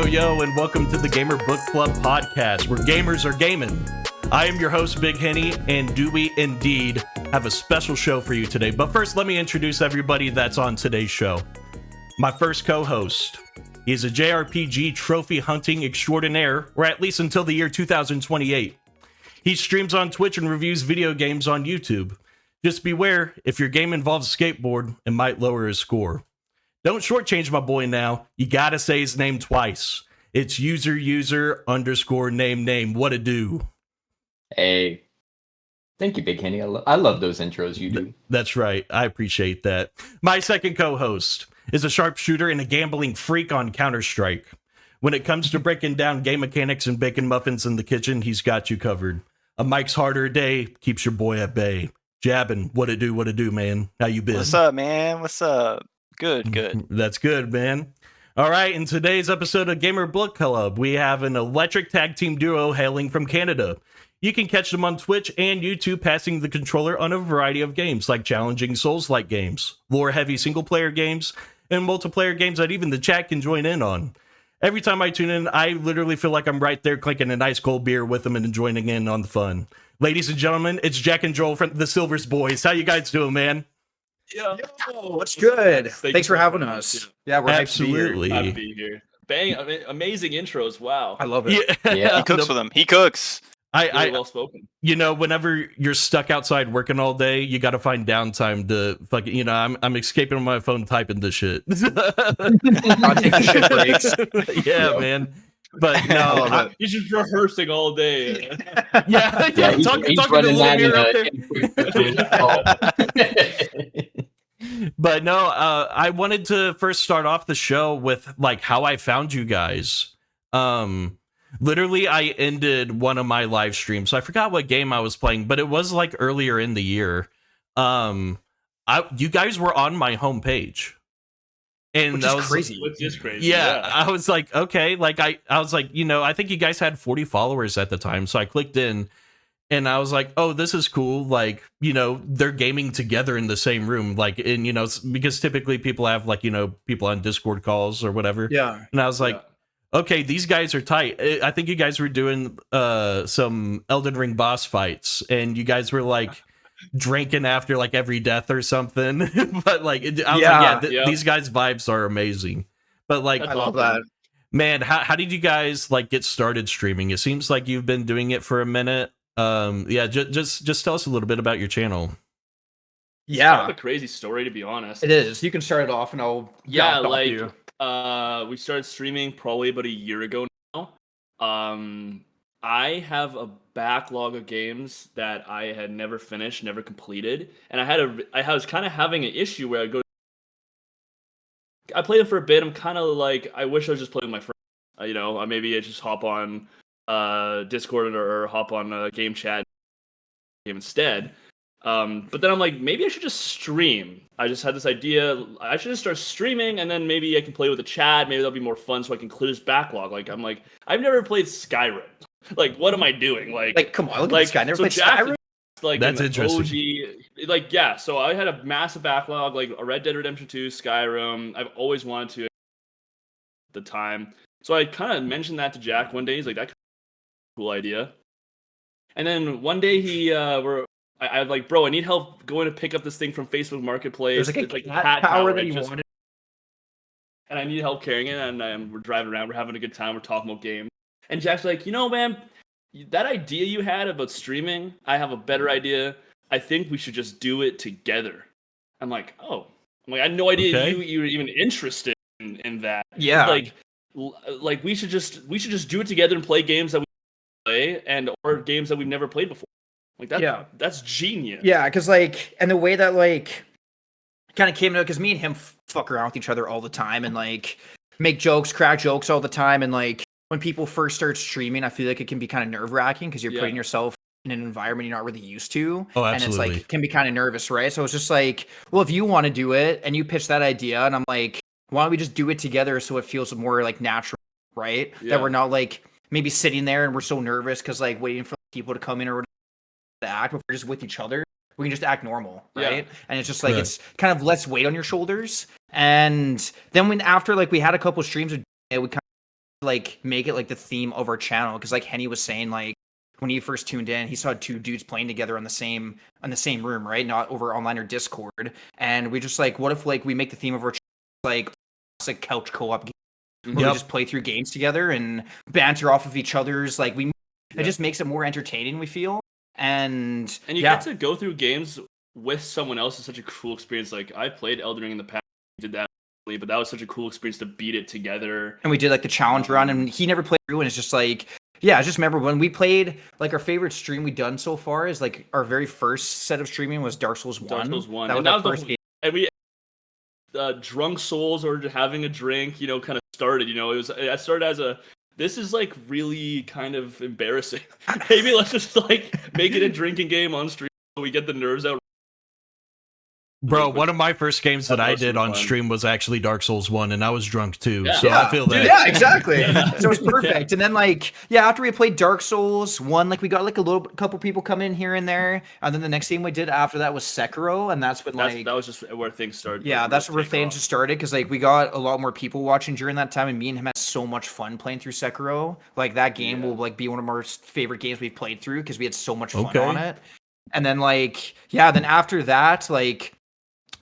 Yo, and welcome to the Gamer Book Club podcast, where gamers are gaming. I am your host, Big Henny, and do we indeed have a special show for you today. But first, let me introduce everybody that's on today's show. My first co-host, he is a JRPG trophy hunting extraordinaire, or at least until the year 2028. He streams on Twitch and reviews video games on YouTube. Just beware, if your game involves a skateboard, it might lower his score. Don't shortchange my boy now. You gotta say his name twice. It's user_name. What a do? Hey. Thank you, Big Henny. I love those intros you do. That's right. I appreciate that. My second co-host is a sharpshooter and a gambling freak on Counter-Strike. When it comes to breaking down game mechanics and baking muffins in the kitchen, he's got you covered. A Mike's harder a day keeps your boy at bay. Jabbin, what it do, man? How you been? What's up, man? What's up? Good. That's good, man. All right, in today's episode of Gamer Book Club, we have an electric tag team duo hailing from Canada. You can catch them on Twitch and YouTube passing the controller on a variety of games, like challenging Souls-like games, lore-heavy single-player games, and multiplayer games that even the chat can join in on. Every time I tune in, I literally feel like I'm right there clinking a nice cold beer with them and joining in on the fun. Ladies and gentlemen, it's Jack and Joel from the Si1verz boys. How you guys doing, man? Yo, what's good? Thanks for having us. Yeah, we're absolutely happy to be here. Amazing intros. Wow, I love it. Yeah. He cooks for them. He cooks. Really well spoken. You know, whenever you're stuck outside working all day, you got to find downtime to fucking. You know, I'm escaping on my phone typing this shit. I'll take the shit breaks. Yeah, man. But no, he's just rehearsing all day. yeah. He's talking to running the that mirror. But no, I wanted to first start off the show with like how I found you guys. Literally, I ended one of my live streams. So I forgot what game I was playing, but it was like earlier in the year. You guys were on my homepage. And Which that is crazy. Which is crazy. Yeah, I was like, okay, like I was like, you know, I think you guys had 40 followers at the time. So I clicked in and I was like, oh, this is cool. Like, you know, they're gaming together in the same room. Like, and, you know, because typically people have like, you know, people on Discord calls or whatever. Yeah. And I was like, okay, these guys are tight. I think you guys were doing some Elden Ring boss fights and you guys were like drinking after like every death or something. But like, I was like, these guys' vibes are amazing. But like, I love that. Man, how did you guys like get started streaming? It seems like you've been doing it for a minute. Just tell us a little bit about your channel. Yeah, it's kind of a crazy story, to be honest. It is. You can start it off and I'll like you. We started streaming probably about a year ago now. I have a backlog of games that I had never finished, never completed, and I was kind of having an issue where I played it for a bit. I'm kind of like, I wish I was just playing with my friends. You know, maybe I just hop on Discord or hop on a game chat game instead. But then I'm like, maybe I should just stream. I just had this idea. I should just start streaming, and then maybe I can play with the chat. Maybe that'll be more fun, so I can clear this backlog. Like, I'm like, I've never played Skyrim. Like, what am I doing? Like come on, look at this guy. Never played Jack, Skyrim. Like, that's interesting. OG, like, yeah. So I had a massive backlog, like a Red Dead Redemption 2, Skyrim. I've always wanted to at the time. So I kind of mentioned that to Jack one day. He's like, that's a cool idea. And then one day I was like, bro, I need help going to pick up this thing from Facebook Marketplace. There's like it's a cat power that you wanted. And I need help carrying it. And we're driving around. We're having a good time. We're talking about games. And Jack's like, you know, man, that idea you had about streaming, I have a better idea. I think we should just do it together. I'm like, oh. I had no idea you were even interested in that. Yeah. Like we should just do it together and play games that we play or games that we've never played before. Like that, that's genius. Yeah, because like, and the way that like kind of came to, because me and him fuck around with each other all the time and like make jokes, crack jokes all the time, and like when people first start streaming, I feel like it can be kind of nerve wracking because you're putting yourself in an environment you're not really used to. Oh, absolutely. And it's like, can be kind of nervous, right? So it's just like, well, if you want to do it and you pitch that idea, and I'm like, why don't we just do it together so it feels more like natural, right? Yeah. That we're not like maybe sitting there and we're so nervous because like waiting for people to come in or to act, but we're just with each other. we can just act normal, right? Yeah. And it's just like it's kind of less weight on your shoulders. And then when after like we had a couple streams, it would kind of like make it like the theme of our channel, because like Henny was saying, like when he first tuned in, he saw two dudes playing together on the same room, right? Not over online or Discord. And we just like, what if like we make the theme of our like couch co-op game where we just play through games together and banter off of each other's like it just makes it more entertaining, we feel. And you get to go through games with someone else. Is such a cool experience. Like I played Elden Ring in the past, did that, but that was such a cool experience to beat it together. And we did like the challenge run, and he never played through, and it's just like, I just remember when we played, like our favorite stream we've done so far is like our very first set of streaming was Dark Souls 1. Dark Souls 1. That was our first game. And we drunk souls or having a drink, kind of started, it started as this is like really kind of embarrassing. Maybe let's just like make it a drinking game on stream so we get the nerves out. Bro, one of my first games that I did on stream was actually Dark Souls 1, and I was drunk too, so I feel that. Yeah, exactly. So it's perfect. And then like, after we played Dark Souls 1, like we got like couple people come in here and there, and then the next game we did after that was Sekiro, and that's when that was just where things started. Yeah, that's where things just started, because like we got a lot more people watching during that time, and me and him had so much fun playing through Sekiro. Like that game will like be one of our favorite games we've played through because we had so much fun on it. And then like, then after that, like,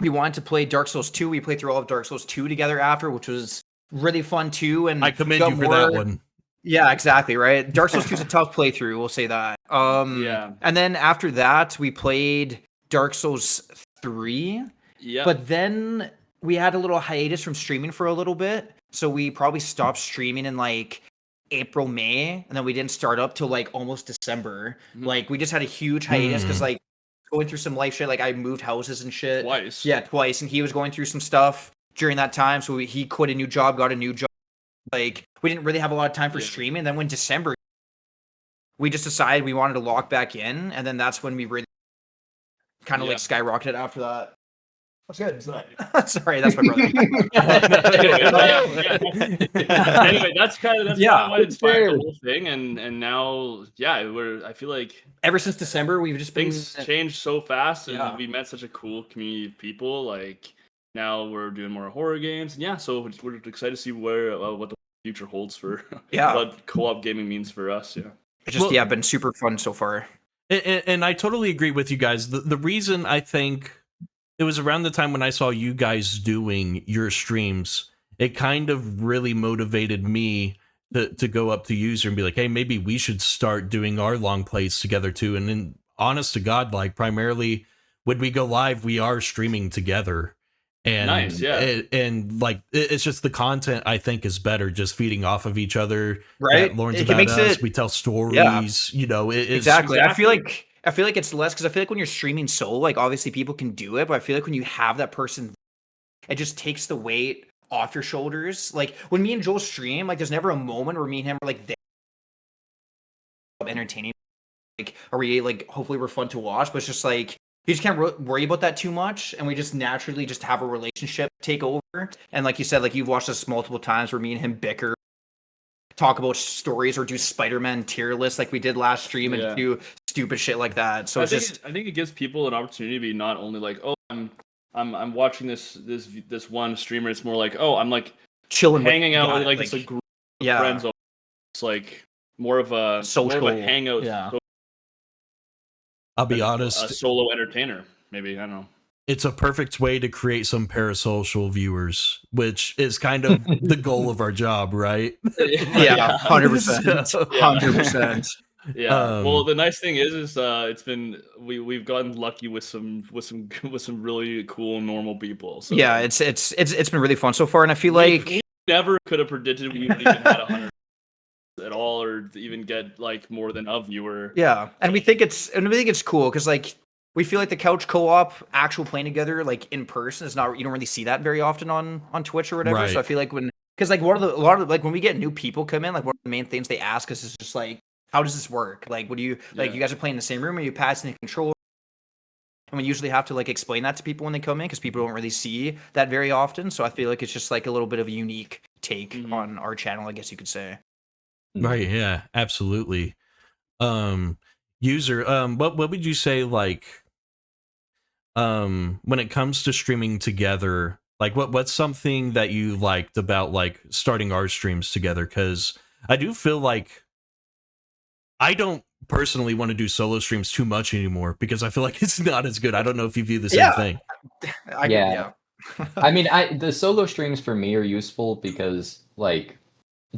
we wanted to play Dark Souls 2. We played through all of Dark Souls 2 together after, which was really fun too. And I commend you for that one. Yeah, exactly, right? Dark Souls 2 is a tough playthrough, we'll say that. And then after that, we played Dark Souls 3. Yeah. But then we had a little hiatus from streaming for a little bit. So we probably stopped streaming in like April, May, and then we didn't start up till like almost December. Like we just had a huge hiatus because like going through some life shit. Like I moved houses and shit. Twice. Yeah, twice. And he was going through some stuff during that time. So he quit a new job, got a new job. Like we didn't really have a lot of time for streaming. And then when December, we just decided we wanted to lock back in. And then that's when we really kind of like skyrocketed after that. That's good. Sorry, that's my brother. Anyway, that's kind of what inspired the whole thing, and now I feel like ever since December we've just things changed so fast, and we met such a cool community of people. Like now we're doing more horror games, and so we're excited to see where what the future holds for what co-op gaming means for us. It's just been super fun so far. And I totally agree with you guys. The reason I think it was around the time when I saw you guys doing your streams, it kind of really motivated me to go up to user and be like, hey, maybe we should start doing our long plays together too. And then honest to God, like primarily when we go live, we are streaming together. And nice, it's just the content I think is better, just feeding off of each other. Right. Lauren's about us. We tell stories, exactly. I feel like it's less, because I feel like when you're streaming solo, like obviously people can do it, but I feel like when you have that person, it just takes the weight off your shoulders. Like when me and Joel stream, like there's never a moment where me and him are like entertaining, like are we like hopefully we're fun to watch, but it's just like you just can't worry about that too much, and we just naturally just have a relationship take over. And like you said, like you've watched us multiple times where me and him bicker, talk about stories, or do Spider-Man tier lists like we did last stream, and do stupid shit like that. So I think it gives people an opportunity to be not only like, oh, I'm watching this one streamer. It's more like, oh, I'm like chilling, hanging out with like it's a group of friends. It's like more of a social, more of a hangout. Yeah. I'll be honest, a solo entertainer, maybe. I don't know. It's a perfect way to create some parasocial viewers, which is kind of the goal of our job, right? Yeah, 100%. 100%. Yeah. Well, the nice thing is it's been we've gotten lucky with some really cool normal people. So. Yeah, it's been really fun so far, and I feel like we never could have predicted we would even had 100 at all, or even get like more than a viewer. Yeah, and we think it's cool because like we feel like the couch co-op actual playing together like in person is not, you don't really see that very often on Twitch or whatever. Right. So I feel like because like a lot of like when we get new people come in, like one of the main things they ask us is just like, how does this work? Like, what do you like? You guys are playing in the same room, or you passing the controller? And we usually have to like explain that to people when they come in because people don't really see that very often. So I feel like it's just like a little bit of a unique take on our channel, I guess you could say. Right. Yeah. Absolutely. User. What would you say? Like, when it comes to streaming together, like what's something that you liked about like starting our streams together? Because I do feel like I don't personally want to do solo streams too much anymore because I feel like it's not as good. I don't know if you view the same thing. Yeah. I mean, the solo streams for me are useful because like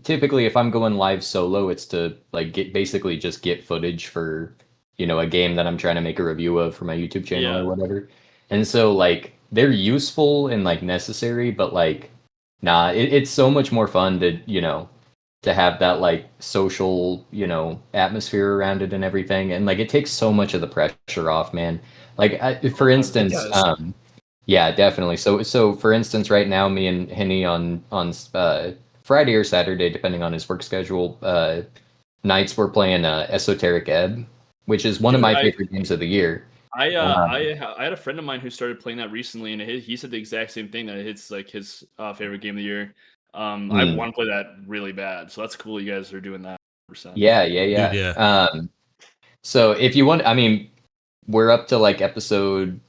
typically if I'm going live solo, it's to like basically just get footage for, a game that I'm trying to make a review of for my YouTube channel or whatever. And so like they're useful and like necessary, but like nah, it's so much more fun to, to have that like social, atmosphere around it and everything. And like it takes so much of the pressure off, man. Like for instance, yeah, definitely. So for instance, right now, me and Henny on Friday or Saturday, depending on his work schedule, nights we're playing Esoteric Ebb, which is one of my favorite games of the year. I had a friend of mine who started playing that recently, and he said the exact same thing, that it's like his favorite game of the year. I want to play that really bad, so that's cool. You guys are doing that. 100%. Yeah. Dude, yeah. So if you want, I mean, we're up to like episode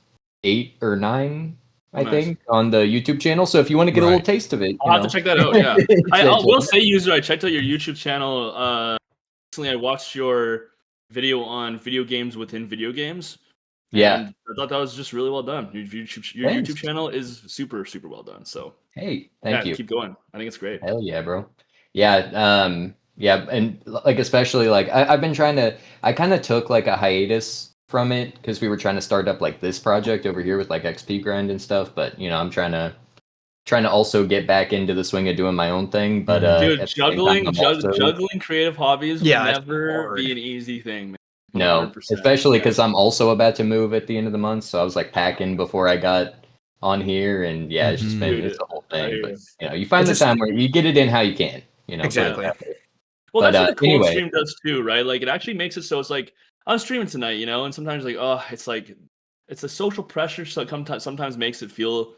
8 or 9, I think, on the YouTube channel. So if you want to get a little taste of it, I'll have to check that out. Yeah, I will say, user, I checked out your YouTube channel. Recently, I watched your video on video games within video games. Yeah, I thought that was just really well done. Your YouTube channel is super, super well done. So hey, thank you. Keep going. I think it's great. Hell yeah, bro. Yeah, yeah, and like especially like I've been trying to. I kind of took like a hiatus from it because we were trying to start up like this project over here with like XP grind and stuff. But I'm trying to also get back into the swing of doing my own thing. But dude, juggling creative hobbies will never be an easy thing, man. 100%. No, especially because I'm also about to move at the end of the month, so I was like packing before I got on here, and yeah, it's just been it's a whole thing. But you find the time where you get it in how you can. Exactly. Well, that's what the cold stream does too, right? Like it actually makes it so it's like I'm streaming tonight, and sometimes like it's a social pressure, so sometimes makes it feel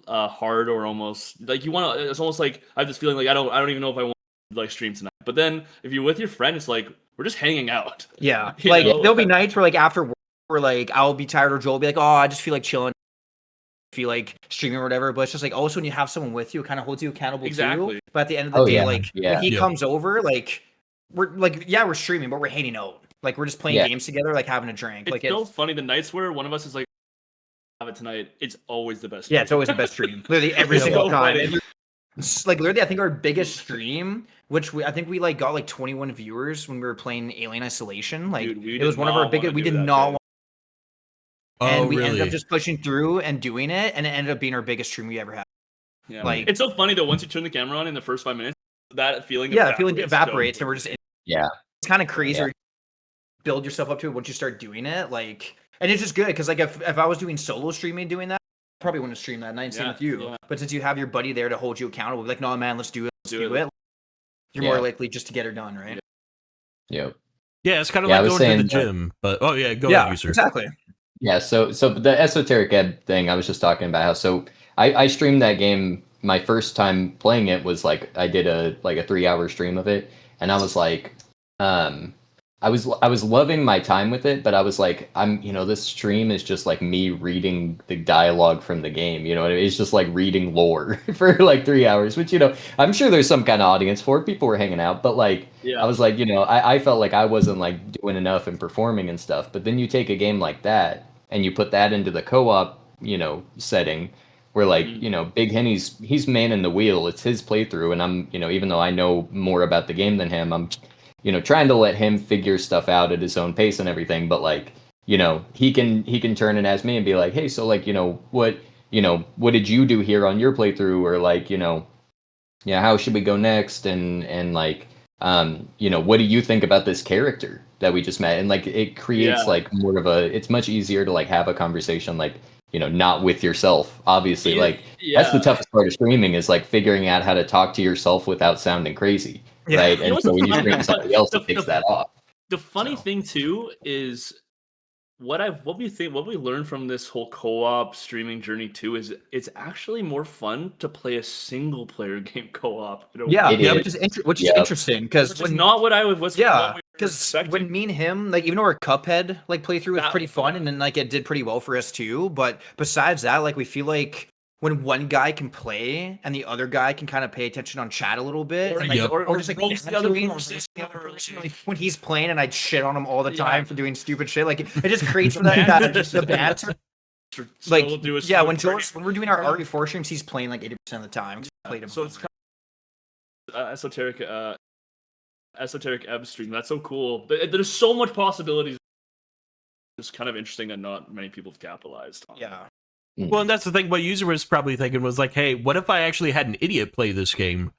hard or almost like you want to. It's almost like I have this feeling like I don't even know if I want to like stream tonight. But then if you're with your friend, it's like we're just hanging out. Yeah, like there'll be nights where like after work, where like I'll be tired or Joel will be like, oh, I just feel like chilling, feel like streaming or whatever. But it's just like also when you have someone with you, it kind of holds you accountable too. But at the end of the day, when he comes over, like we're streaming, but we're hanging out. Like we're just playing games together, like having a drink. It's so funny. The nights where one of us is like, have it tonight. It's always the best. Yeah, it's always the best stream. Literally every single time. Like literally, I think our biggest stream, which I think we like got like 21 viewers when we were playing Alien Isolation. Like dude, it was one of our biggest. We did not want. And we ended up just pushing through and doing it, and it ended up being our biggest stream we ever had. Yeah, like it's so funny that once you turn the camera on in the first 5 minutes, that feeling evaporates, and we're just it's kind of crazy. Yeah. Build yourself up to it once you start doing it, like, and it's just good because like if I was doing solo streaming doing that, I probably wouldn't stream that night. Same with you, but since you have your buddy there to hold you accountable, like, no man, let's do it, do it. You're more likely just to get her done, right? Yep. Yeah, it's kind of like going to the gym, but go ahead, user. Exactly. Yeah, so the Esoteric Ebb thing I was just talking about how I streamed that game. My first time playing it was like I did a 3-hour stream of it, and I was like, I was loving my time with it, but I was like, this stream is just like me reading the dialogue from the game. It's just like reading lore for like 3 hours, which, I'm sure there's some kind of audience for it. People were hanging out, but like, I was like, I felt like I wasn't like doing enough and performing and stuff. But then you take a game like that and you put that into the co-op, setting where like, Big Henny's, he's manning the wheel. It's his playthrough. And I'm, even though I know more about the game than him, I'm, trying to let him figure stuff out at his own pace and everything. But like, he can turn and ask me and be like, hey, so like, what did you do here on your playthrough? Or like, how should we go next? And like, what do you think about this character that we just met? And like, it creates like more of it's much easier to like have a conversation, like, not with yourself, obviously. Like that's the toughest part of streaming is like figuring out how to talk to yourself without sounding crazy. Yeah. Right. And so when you stream somebody else, it takes that off. The funny thing too is what we learned from this whole co-op streaming journey too is it's actually more fun to play a single player game co-op. Which is interesting because it's not what we were Because when me and him, like, even though our Cuphead like playthrough was pretty fun, and then like it did pretty well for us too. But besides that, like, we feel like when one guy can play and the other guy can kind of pay attention on chat a little bit, Or, and, like, yeah, or just like roast the other person, like, when he's playing and I'd shit on him all the time for doing stupid shit, like it just creates that just the banter. Like, yeah, when we're doing our RE4 streams, he's playing like 80% of the time. So it's kind of esoteric ebb stream. That's so cool. There's so much possibilities. It's kind of interesting that not many people have capitalized on. Yeah. Well, and that's the thing. What user was probably thinking was like, "Hey, what if I actually had an idiot play this game?"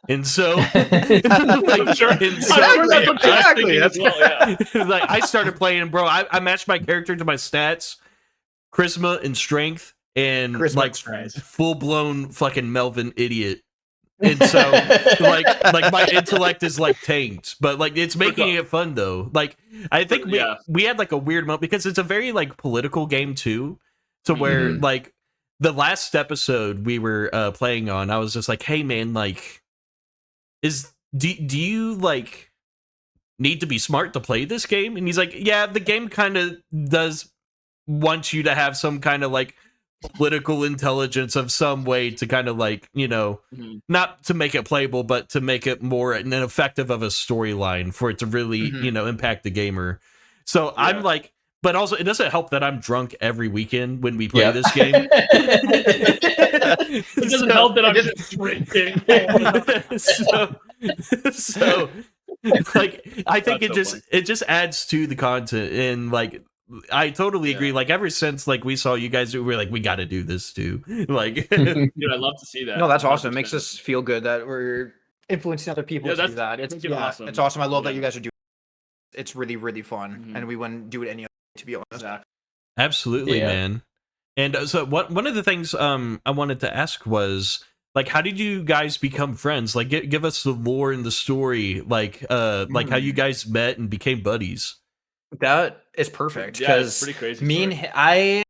And so, I'm sure. Exactly. That's well, yeah. Like, I started playing, bro. I matched my character to my stats, charisma and strength, and like full blown fucking Melvin idiot. And so, like my intellect is like tanked, but like it's making it fun though. Like, I think we had like a weird moment because it's a very like political game too, to where like the last episode we were playing on, I was just like, hey man, like, do you like need to be smart to play this game? And he's like, yeah, the game kind of does want you to have some kind of like political intelligence of some way to kind of like, you know, not to make it playable, but to make it more an effective of a storyline for it to really, you know, impact the gamer. So I'm like, but also it doesn't help that I'm drunk every weekend when we play this game. It doesn't help that I'm just drinking. so like, I think it just adds to the content, and like, I totally agree. Like, ever since like we saw you guys, we were like, we got to do this too. Like, dude, I love to see that. No, that's awesome. It makes us feel good that we're influencing other people to do that. It's awesome. It's awesome. I love that you guys are doing it. It's really, really fun, and we wouldn't do it any other way, to be honest. Absolutely, man. And so one of the things I wanted to ask was, like, how did you guys become friends? Like, give us the lore and the story, like how you guys met and became buddies. That is perfect, because pretty crazy. Me and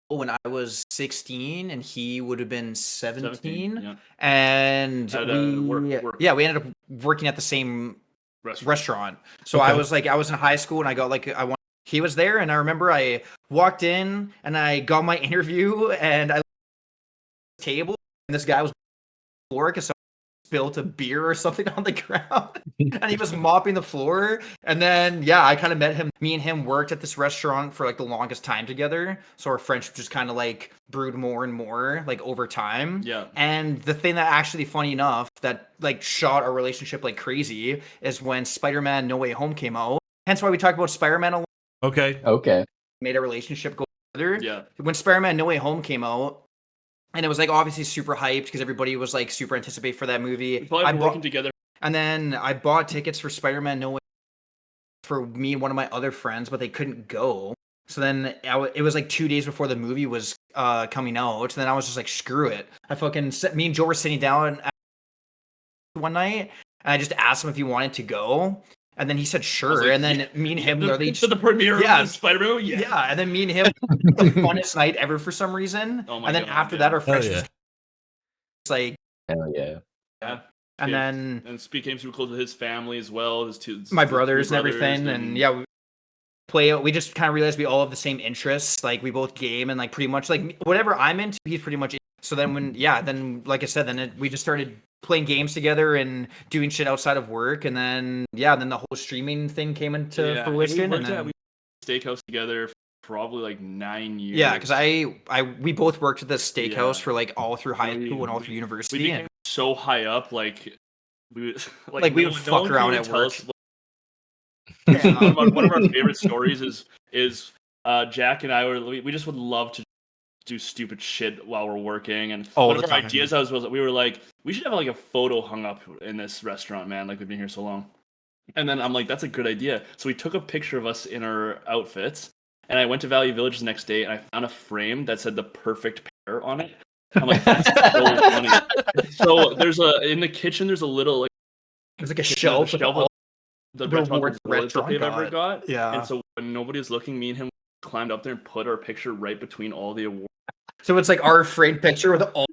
when I was 16 and he would have been 17, and we ended up working at the same restaurant. So I was in high school and I got he was there, and I remember I walked in and I got my interview and I table, and this guy was floor because spilled a beer or something on the ground, and he was mopping the floor. And then I kind of met him. Me and him worked at this restaurant for like the longest time together, so our friendship just kind of like brewed more and more like over time. And the thing that actually, funny enough, that like shot our relationship like crazy is when Spider-Man No Way Home came out. Hence why we talk about Spider-Man a lot. Okay. Made our relationship go further. When Spider-Man No Way Home came out, and it was like obviously super hyped because everybody was like super anticipated for that movie. Working together. And then I bought tickets for Spider-Man No Way for me and one of my other friends, but they couldn't go. So then it was like 2 days before the movie was coming out. So then I was just like, screw it. Me and Joe were sitting down one night, and I just asked him if he wanted to go. And then he said, sure. Like, and then me and him literally to the premiere of Spider-Man. Yeah. And then me and him, the funnest night ever for some reason. And then after that, our friendship was like, hell yeah. And then became super close with his family as well. My brothers and everything. And we just kind of realized we all have the same interests. Like, we both game, and like pretty much like whatever I'm into, he's pretty much into. So then then like I said, we just started playing games together and doing shit outside of work, and then then the whole streaming thing came into fruition. We worked steakhouse together for probably like 9 years. Yeah, because we both worked at the steakhouse for like all through high school and all through university. We became so high up, like we would fuck around at work. One of our favorite stories is Jack and I we just would love to do stupid shit while we're working, and one of our ideas was we were like, we should have like a photo hung up in this restaurant, man, like we've been here so long. And then I'm like, that's a good idea. So we took a picture of us in our outfits, and I went to Valley Village the next day, and I found a frame that said the perfect pair on it. I'm like, that's so funny. So in the kitchen there's a little like, there's like a shelf of the restaurant that they've ever got. Yeah. And so when nobody was looking, me and him climbed up there and put our picture right between all the awards. So it's like our framed picture with all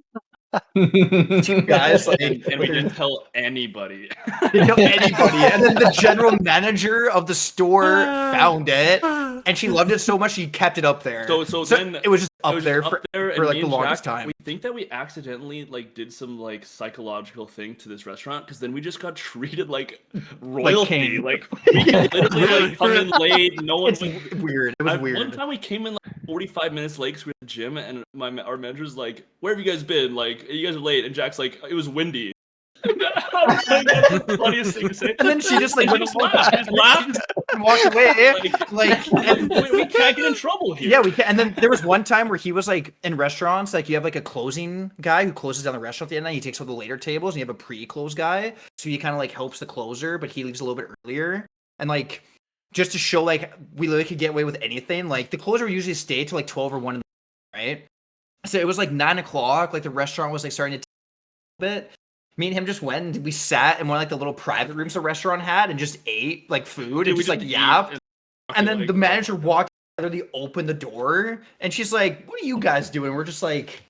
Guys, like, and we didn't tell anybody. didn't tell anybody. And then the general manager of the store found it, and she loved it so much she kept it up there. So then it was just up it was there up for and like me the and longest Jack, time. We think that we accidentally like did some like psychological thing to this restaurant because then we just got treated like royalty. king. Like we literally like come in late. No one. It's weird. It was weird. One time we came in like 45 minutes late because we were at the gym, and our manager's like, "Where have you guys been? Like, you guys are late." And Jack's like, "It was windy." I was like, that's the funniest thing to say. And then she just like She just laughed. She just laughed. and walked away. and we can't get in trouble here. yeah, we can. And then there was one time where he was like in restaurants, like you have like a closing guy who closes down the restaurant at the end of the night. He takes all the later tables, and you have a pre-close guy, so he kind of like helps the closer, but he leaves a little bit earlier. And like just to show like we literally could get away with anything. Like the closer would usually stay till like 12 or 1 in the morning, right? So it was like 9 o'clock. Like the restaurant was like starting to take a bit. Me and him just went and we sat in one of like the little private rooms the restaurant had and just ate like food and just like yapped. And then the manager walked out, they opened the door and she's like, "What are you guys doing?" We're just like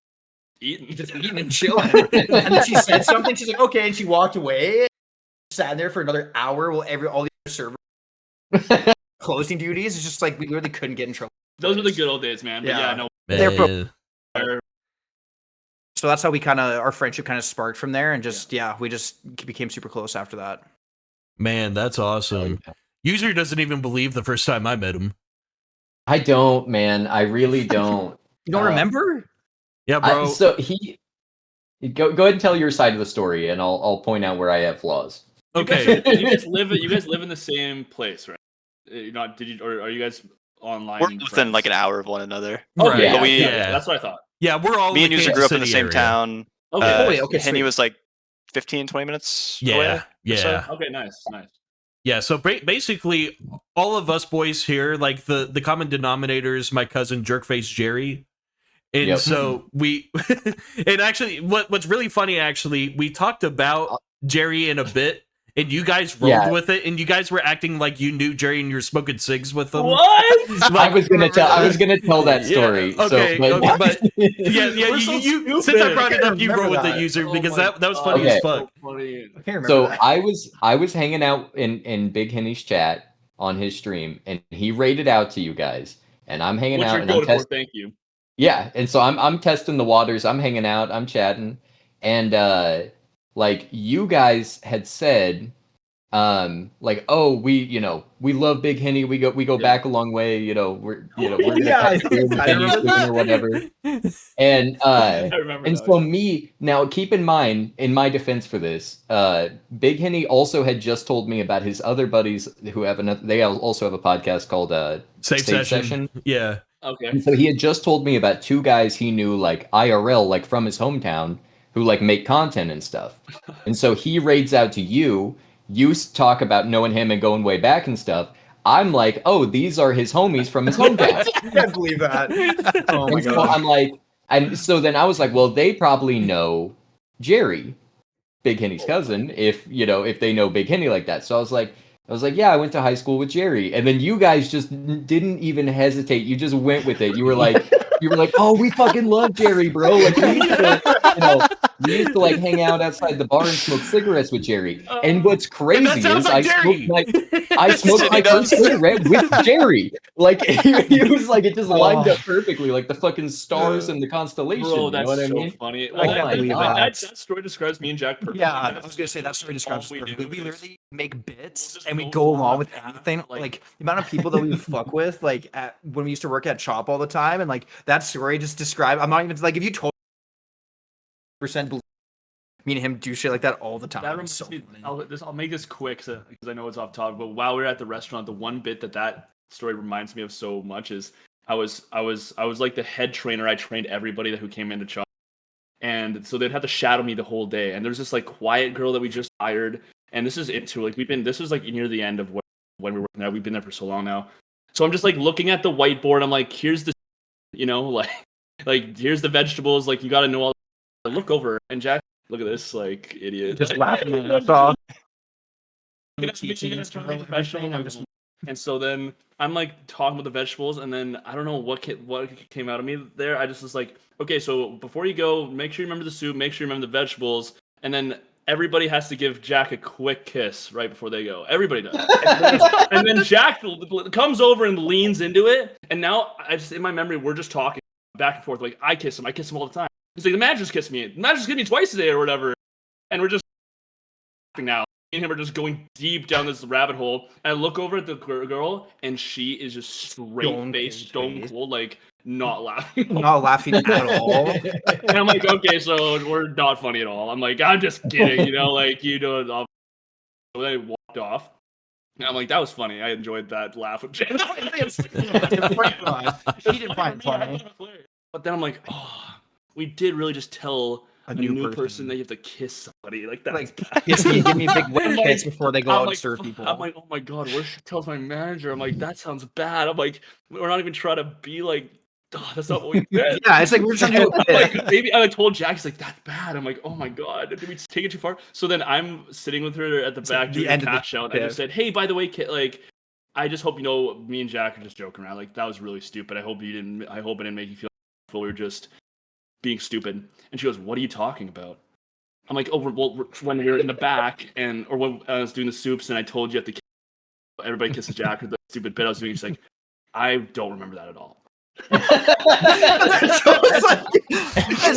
eating and chilling. And then she said something. She's like, "Okay," and she walked away. Sat there for another hour while all the other servers closing duties. It's just like we literally couldn't get in trouble. Those were the good old days, man. But yeah, no. Man. So that's how our friendship kind of sparked from there, and we just became super close after that. Man, that's awesome. User doesn't even believe the first time I met him. I don't, man. I really don't. You don't remember? Yeah, bro. So go ahead and tell your side of the story, and I'll point out where I have flaws. Okay. You guys live in the same place, right? Or are you guys online? We're within like an hour of one another. Right. But that's what I thought. Yeah, we're all me and User grew up in the City same area. town. Okay. Henny was like 15, 20 minutes away. Yeah, yeah. Okay, nice. Yeah, so basically, all of us boys here, like the common denominator is my cousin Jerkface Jerry. And so we, and actually, what's really funny, actually, we talked about Jerry in a bit, and you guys rolled with it, and you guys were acting like you knew Jerry and you were smoking cigs with him. What? I was gonna tell that story. Yeah, okay, but you since I brought it up, you roll with the user because that was funny as fuck. So I was hanging out in Big Henny's chat on his stream, and he rated out to you guys, and I'm hanging out and I'm testing. Thank you. Yeah, and so I'm testing the waters. I'm hanging out. I'm chatting, and like you guys had said, like, oh, we love Big Henny. We go back a long way. We're gonna or whatever. And so me now, keep in mind, in my defense for this, Big Henny also had just told me about his other buddies who have they also have a podcast called Safe Session. Yeah. Okay. And so he had just told me about 2 guys he knew like IRL, like from his hometown, who like make content and stuff. And so he raids out to you. You talk about knowing him and going way back and stuff. I'm like, oh, these are his homies from his hometown. I can't believe that. Oh my God. God. So I'm like, and so then I was like, well, they probably know Jerry, Big Henny's cousin, if they know Big Henny like that. So I was like, yeah, I went to high school with Jerry. And then you guys just didn't even hesitate. You just went with it. You were like, oh, we fucking love Jerry, bro. Like we used to like hang out outside the bar and smoke cigarettes with Jerry. And what's crazy is I smoked my first cigarette with Jerry. Like it was like it just lined up perfectly, like the fucking stars and the constellation. Bro, that's you know what so I mean? funny. That story describes me and Jack perfectly. Yeah, I was gonna say that story describes us perfectly. We literally make bits and we go along with anything. Like the amount of people that we fuck with, like when we used to work at Chop all the time, and like that story just described. I'm not even like if you told percent believe me and him do shit like that all the time. That reminds me. I'll make this quick because I know it's off topic. But while we were at the restaurant, the one bit that story reminds me of so much is I was like the head trainer. I trained everybody who came into Chop, and so they'd have to shadow me the whole day. And there's this like quiet girl that we just hired, and this is it too. Like this was like near the end of when we were working there. We've been there for so long now. So I'm just like looking at the whiteboard. I'm like, here's the, like here's the vegetables. Like you got to know all. I look over and Jack, look at this like idiot. Just laughing. That's all. I'm just And so then I'm like talking about the vegetables, and then I don't know what came out of me there. I just was like, okay, so before you go, make sure you remember the soup, make sure you remember the vegetables, and then everybody has to give Jack a quick kiss right before they go. Everybody does. And then Jack comes over and leans into it, and now in my memory, we're just talking back and forth. Like, I kiss him all the time. He's like, the manager's kissed me. The manager's kissed me twice a day or whatever. And we're just now. Me and him are just going deep down this rabbit hole. And I look over at the girl, and she is just straight faced, stone cold, like not laughing. Not laughing at all. And I'm like, okay, so we're not funny at all. I'm like, I'm just kidding, like So then I walked off. And I'm like, that was funny. I enjoyed that laugh with Jen. She didn't find it funny. But then I'm like, oh, we did really just tell a new person that you have to kiss somebody. Like that. Like, give me a big wet kiss before they go out and serve people. I'm like, oh my god, where should I tell my manager? I'm like, that sounds bad. I'm like, we're not even trying to be like, oh, that's not what we did. Yeah, it's like we're trying to do it. Like, maybe I told Jack, he's like, that's bad. I'm like, oh my god, did we take it too far? So then I'm sitting with her at the back doing the cash out. I just said, hey, by the way, like, I just hope you know me and Jack are just joking around. Like, that was really stupid. I hope I didn't make you feel we were just being stupid. And she goes, what are you talking about? I'm like, oh, well, when you're in the back, or when I was doing the soups, and I told you everybody kisses Jack, or the stupid bit I was doing. She's like, I don't remember that at all. It's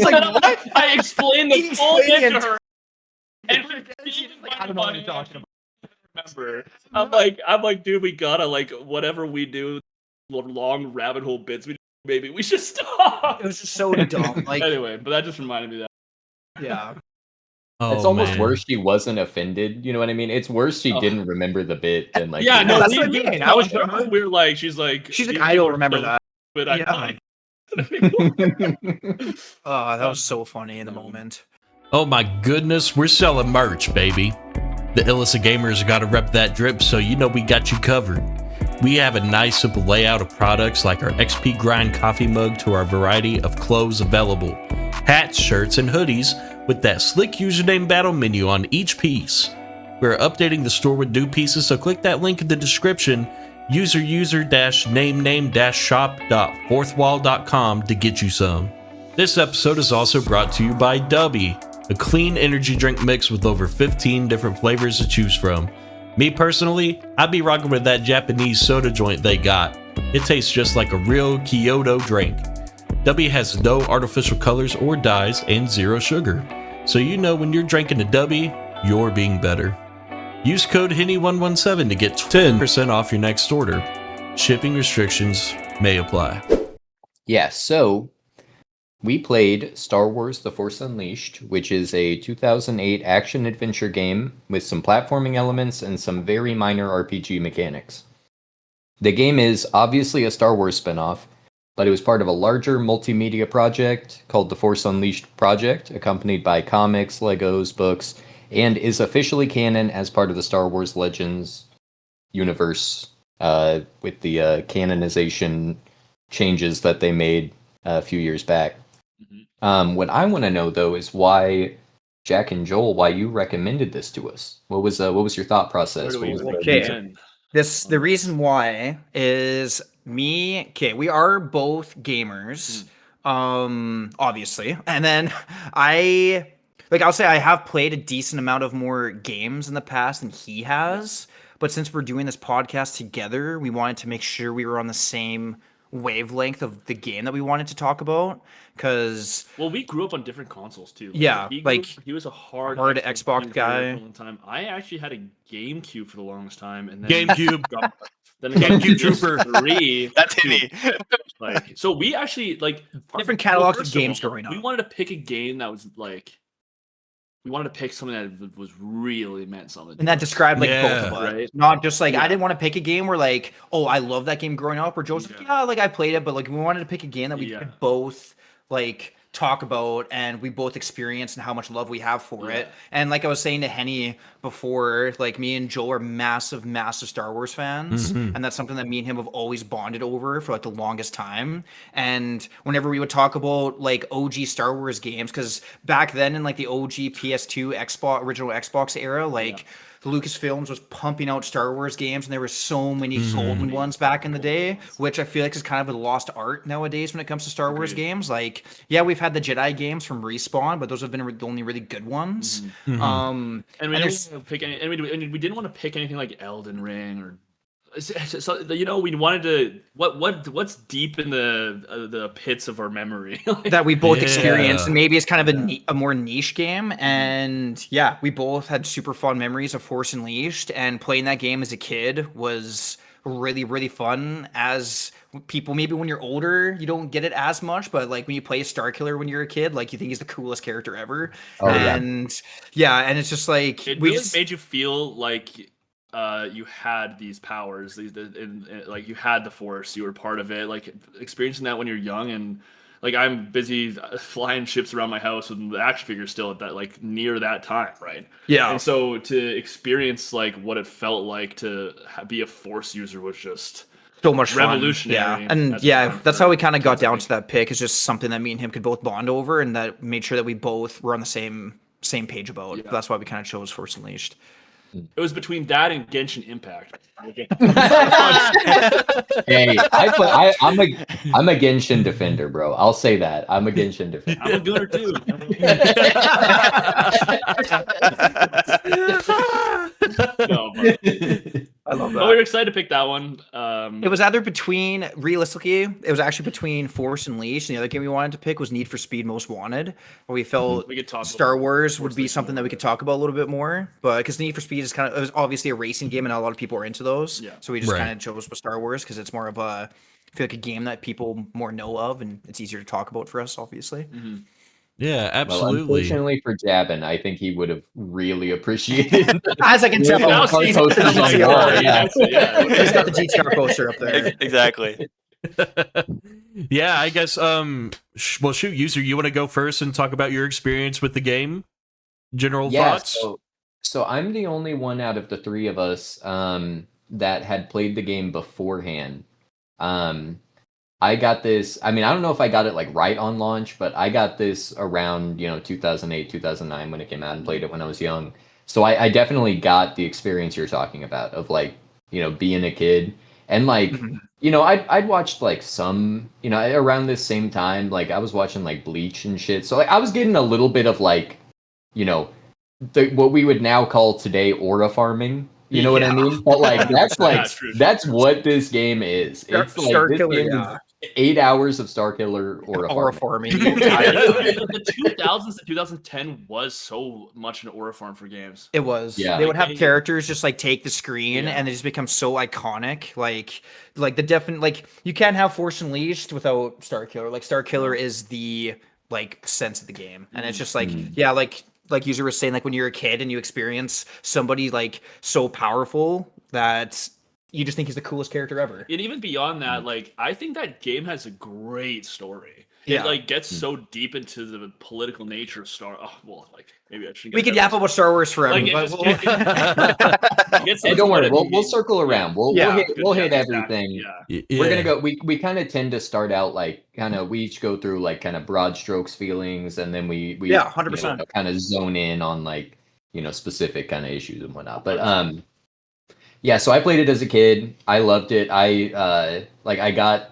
like what? I explained the full thing to her, and she's like, I don't know what you're talking about. Remember, I'm like, dude, we gotta like whatever we do, long rabbit hole bits. Maybe we should stop. It was just so dumb. Like anyway, but that just reminded me that. Yeah. It's almost worse she wasn't offended. You know what I mean? It's worse she didn't remember the bit than like. Yeah, no, that's what I mean. I was we were like, she's like, I don't remember that. But yeah. Oh, that was so funny in the moment. Oh my goodness, we're selling merch, baby. The illest of gamers gotta rep that drip, so you know we got you covered. We have a nice simple layout of products like our XP Grind coffee mug to our variety of clothes available. Hats, shirts, and hoodies with that slick username battle menu on each piece. We're updating the store with new pieces, so click that link in the description, user-name-shop.fourthwall.com to get you some. This episode is also brought to you by Dubby, a clean energy drink mix with over 15 different flavors to choose from. Me personally, I'd be rocking with that Japanese soda joint they got. It tastes just like a real Kyoto drink. Dubby has no artificial colors or dyes and zero sugar. So you know when you're drinking a Dubby, you're being better. Use code Henny117 to get 10% off your next order. Shipping restrictions may apply. Yeah, so we played Star Wars The Force Unleashed, which is a 2008 action-adventure game with some platforming elements and some very minor RPG mechanics. The game is obviously a Star Wars spinoff, but it was part of a larger multimedia project called The Force Unleashed Project, accompanied by comics, Legos, books, and is officially canon as part of the Star Wars Legends universe, with the canonization changes that they made a few years back. What I want to know though is why Jack and Joel, why you recommended this to us? What was your thought process? Okay, the reason why is me. Okay, we are both gamers, obviously, and then I'll say I have played a decent amount of more games in the past than he has. But since we're doing this podcast together, we wanted to make sure we were on the same wavelength of the game that we wanted to talk about, because we grew up on different consoles too. Yeah, he was a hard Xbox guy. For a long time. I actually had a GameCube for the longest time, and then GameCube, then GameCube Trooper 3. That's Henny. So we actually different catalogs of games growing up. We wanted to pick a game that was we wanted to pick something that was really meant something. And that described both of us. Right? Not just I didn't want to pick a game where I love that game growing up, or Joe's I played it, but we wanted to pick a game that we could both talk about and we both experience and how much love we have for it. And like I was saying to Henny before, me and Joel are massive Star Wars fans, and that's something that me and him have always bonded over for the longest time. And whenever we would talk about OG Star Wars games, because back then in the OG PS2 original Xbox era, Lucasfilms was pumping out Star Wars games, and there were so many golden ones back in the day, which I feel like is kind of a lost art nowadays when it comes to Star Wars games. Like, yeah, we've had the Jedi games from Respawn, but those have been the only really good ones. And we didn't want to pick any, and we didn't want to pick anything like Elden Ring or. So, you know, we wanted to what's deep in the pits of our memory that we both experienced, and maybe it's kind of a more niche game. And yeah, we both had super fun memories of Force Unleashed, and playing that game as a kid was really, really fun. As people, maybe when you're older, you don't get it as much, but like when you play Starkiller when you're a kid, like you think he's the coolest character ever. And and it's just like it really made you feel like you had these powers, like you had the Force, you were part of it, like experiencing that when you're young. And like I'm busy flying ships around my house with the action figures still at that, like near that time, right? Yeah. And so to experience like what it felt like to be a Force user was just so much revolutionary. Fun. Yeah, and that's how we kind of got down to that pick. It's just something that me and him could both bond over, and that made sure that we both were on the same page about. Yeah. That's why we kind of chose Force Unleashed. It was between that and Genshin Impact. Hey, I'm a Genshin defender, bro. I'll say that. I'm a Genshin defender. I'm a gooner too. No, I love that. Oh, we were excited to pick that one. It was either realistically, it was actually between Force Unleashed, and the other game we wanted to pick was Need for Speed Most Wanted, where we felt we could talk Star Wars would be something that we could talk about a little bit more. But because Need for Speed is it was obviously a racing game, and not a lot of people are into those. Yeah. So we just kind of chose Star Wars because it's more of I feel like a game that people more know of, and it's easier to talk about for us, obviously. Yeah, absolutely. Well, unfortunately for Jabin, I think he would have really appreciated. As I can tell, he's got the GTR poster up there. Exactly. Yeah, I guess. Well, shoot, user, you want to go first and talk about your experience with the game? General thoughts. So I'm the only one out of the three of us that had played the game beforehand. I got this, I mean, I don't know if I got it like right on launch, but I got this around, 2008, 2009 when it came out, and played it when I was young. So I definitely got the experience you're talking about of like, being a kid. And like, I'd watched like some, around this same time, like I was watching like Bleach and shit. So like I was getting a little bit of like, what we would now call today aura farming. You know what I mean? But like that's what this game is. It's like this game is 8 hours of Starkiller aura farming. The 2000s to 2010 was so much an aura farm for games. It was. Yeah. They would have characters just like take the screen and they just become so iconic. Like the definite, like you can't have Force Unleashed without Starkiller. Like Starkiller is the like sense of the game, and it's just like like user was saying, like when you're a kid and you experience somebody like so powerful that you just think he's the coolest character ever. And even beyond that, like I think that game has a great story. It like gets so deep into the political nature of Star. Oh, well, like maybe I should. We could yap about Star Wars forever. Like, don't worry, we'll circle around. We'll hit everything. Yeah. We're gonna go. We kind of tend to start out like we each go through like kind of broad strokes feelings, and then we 100% kind of zone in on like specific kind of issues and whatnot. But yeah. So I played it as a kid. I loved it. I got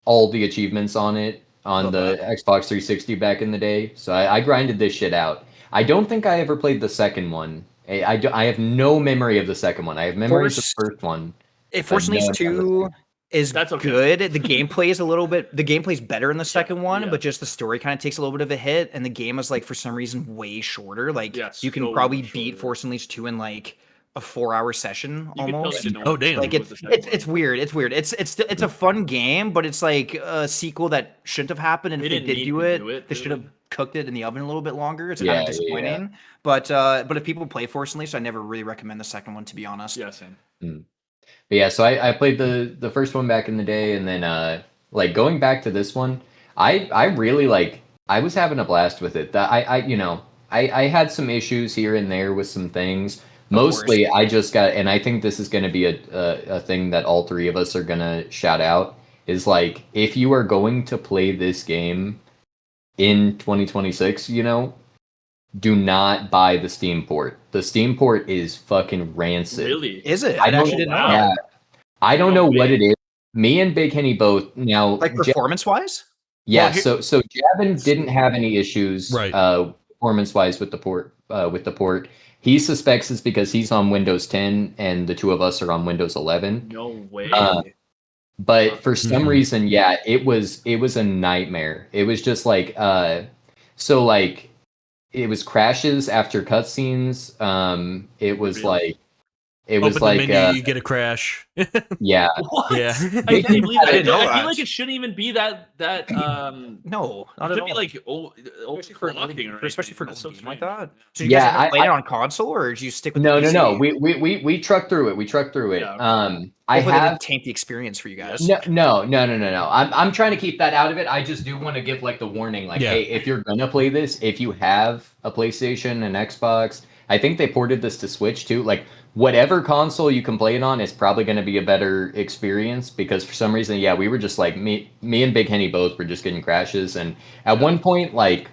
all the achievements on it on the Xbox 360 back in the day. So I grinded this shit out. I don't think I ever played the second one. I have no memory of the second one. I have memories of the first one. Force Unleashed 2 is good. The gameplay is the gameplay's better in the second one, but just the story kind of takes a little bit of a hit, and the game is like for some reason way shorter. Like you can probably beat Force Unleashed 2 in like a 4-hour session almost. Oh damn! Like it's weird. It's weird. It's a fun game, but it's like a sequel that shouldn't have happened. And if they did do it, they should have cooked it in the oven a little bit longer. It's kind of disappointing. Yeah. But if people play Force Unleashed, I never really recommend the second one, to be honest. Yeah, same. But yeah, so I played the first one back in the day, and then like going back to this one, I really like. I was having a blast with it. I had some issues here and there with some things. Mostly, I just got, and I think this is going to be a thing that all three of us are going to shout out, is like, if you are going to play this game in 2026, do not buy the Steam port. the Steam port is fucking rancid. Really? Is it? I I don't- actually didn't know. wow. Yeah, I don't know what big. it is. Me and Big Henny both now. Like performance wise? Yeah, Well, so Javin didn't have any issues Right. Performance wise with the port. He suspects it's because he's on Windows 10 and the two of us are on Windows 11. No way. But for some Mhm. reason, yeah, it was a nightmare. It was just like so like it was crashes after cutscenes. It was Really? like it was Open like the menu, you get a crash. yeah. What? Yeah. I can't believe I it. didn't know I that. feel like it shouldn't even be that No, it not at should all. be like especially for locking or especially for anything. a That's so game like strange. that. So you Yeah, guys end up I- playing it on console, or did you stick with No, the no, PC? no. We trucked through it. We trucked through it. Yeah. I Hopefully they have didn't taint the experience for you guys. no. I'm trying to keep that out of it. I just do want to give like the warning, like, Yeah. hey, if you're gonna play this, if you have a PlayStation, an Xbox, I think they ported this to Switch too. Like, whatever console you can play it on is probably going to be a better experience because for some reason, yeah, we were just like me and Big Henny both were just getting crashes, and at one point, like,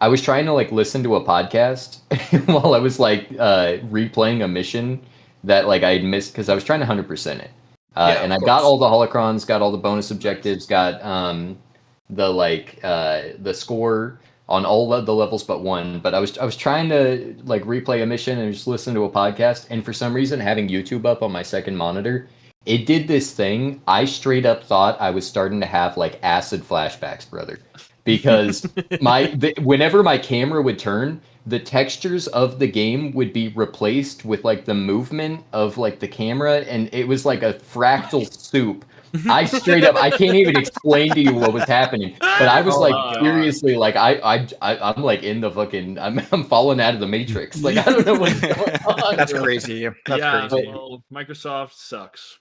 I was trying to like listen to a podcast while I was like replaying a mission that like I had missed because I was trying to 100% it. Yeah, And of I got course. all the holocrons, got all the bonus objectives, got the score on all of the levels but one. But I was trying to like replay a mission and just listen to a podcast, and for some reason having YouTube up on my second monitor, it did this thing. I straight up thought I was starting to have like acid flashbacks, brother. Because whenever my camera would turn, the textures of the game would be replaced with like the movement of like the camera, and it was like a fractal soup. I straight up, I can't even explain to you what was happening, but I was Oh, like God. seriously, like I'm like in the fucking, I'm falling out of the matrix. Like I don't know what's going on. That's bro. crazy. That's yeah, crazy. well, Microsoft sucks.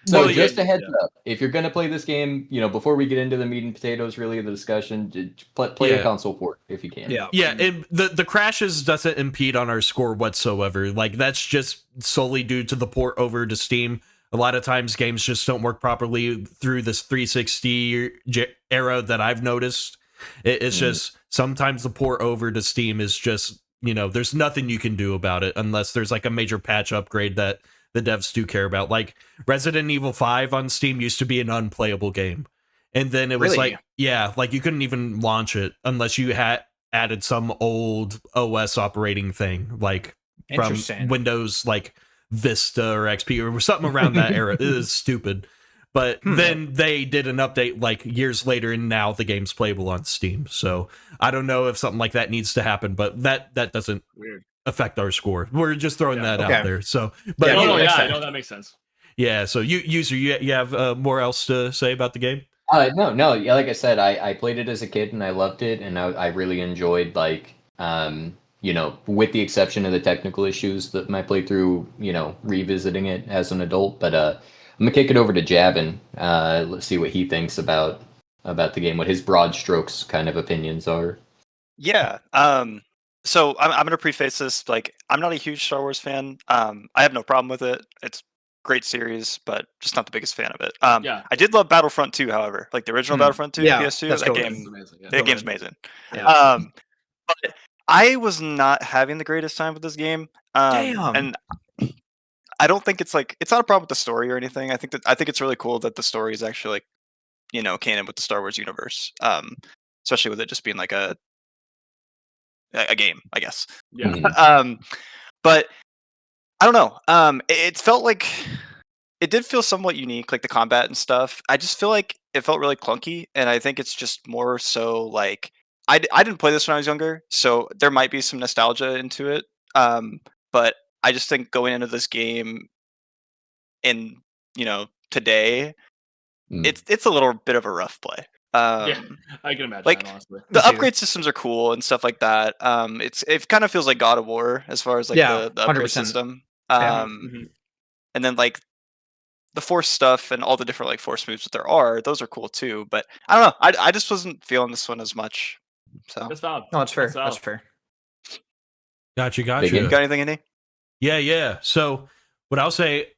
So Well, just yeah, a heads yeah. up, if you're gonna play this game, before we get into the meat and potatoes, really of the discussion, play a Yeah. console port if you can. Yeah. Yeah, and the crashes doesn't impede on our score whatsoever. Like, that's just solely due to the port over to Steam. A lot of times games just don't work properly through this 360 era that I've noticed. It's just sometimes the port over to Steam is just, there's nothing you can do about it unless there's like a major patch upgrade that the devs do care about. Like Resident Evil 5 on Steam used to be an unplayable game. And then it was Really? like you couldn't even launch it unless you had added some old OS operating thing, like from Interesting. Windows, like Vista or XP or something around that era. It is stupid. But then they did an update like years later, and now the game's playable on Steam. So I don't know if something like that needs to happen, but that doesn't Weird. affect our score. We're just throwing Yeah. that Okay. out there. So, but Yeah, No, makes yeah, sense. no, that makes sense. yeah. So you have more else to say about the game? No. Yeah, like I said, I played it as a kid and I loved it, and I really enjoyed like with the exception of the technical issues that my playthrough, revisiting it as an adult. But I'm gonna kick it over to Javin. Let's see what he thinks about the game, what his broad strokes kind of opinions are. Yeah. So I'm gonna preface this, like, I'm not a huge Star Wars fan. I have no problem with it. It's a great series, but just not the biggest fan of it. Yeah. I did love Battlefront 2, however, like the original Battlefront 2 Yeah, PS2. that's That totally game, amazing. Yeah. that game's amazing. Yeah. But I was not having the greatest time with this game. Damn. And I don't think it's not a problem with the story or anything. I think it's really cool that the story is actually like, canon with the Star Wars universe. Especially with it just being like a game, I guess. Yeah. But I don't know. It felt like it did feel somewhat unique, like the combat and stuff. I just feel like it felt really clunky, and I think it's just more so like I didn't play this when I was younger, so there might be some nostalgia into it. But I just think going into this game in today, it's a little bit of a rough play. Yeah, I can imagine like, that, honestly. The Me too. upgrade systems are cool and stuff like that. It kind of feels like God of War as far as like Yeah, the upgrade 100%. system. Yeah. Mhm. And then like the force stuff and all the different like force moves that there are, those are cool too. But I don't know. I just wasn't feeling this one as much. So That's valid. No, that's fair. That's valid. That's fair. Gotcha. Big you got anything, Andy? Yeah. So what I'll say,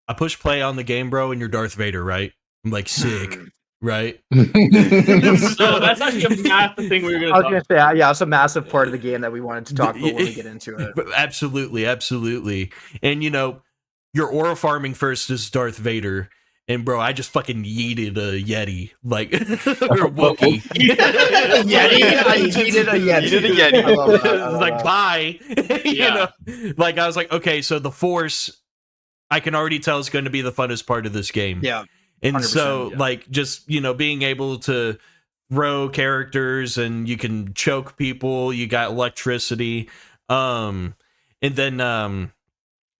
I push play on the game, bro, and you're Darth Vader, right? I'm like, sick. right? So that's actually a massive thing we were going I to was talk gonna say, yeah, it's a massive part of the game that we wanted to talk about when we get into it. Absolutely, absolutely. And you know, your aura farming first is Darth Vader. And bro, I just fucking yeeted a Yeti, like or a Wookiee. Yeti? I yeeted a Yeti. You did a Yeti. I love that, I love Like that. bye. You Yeah. know, like I was like, okay, so the Force, I can already tell is going to be the funnest part of this game. Yeah. And 100%, so, yeah. like, just you know, being able to throw characters and you can choke people. You got electricity, and then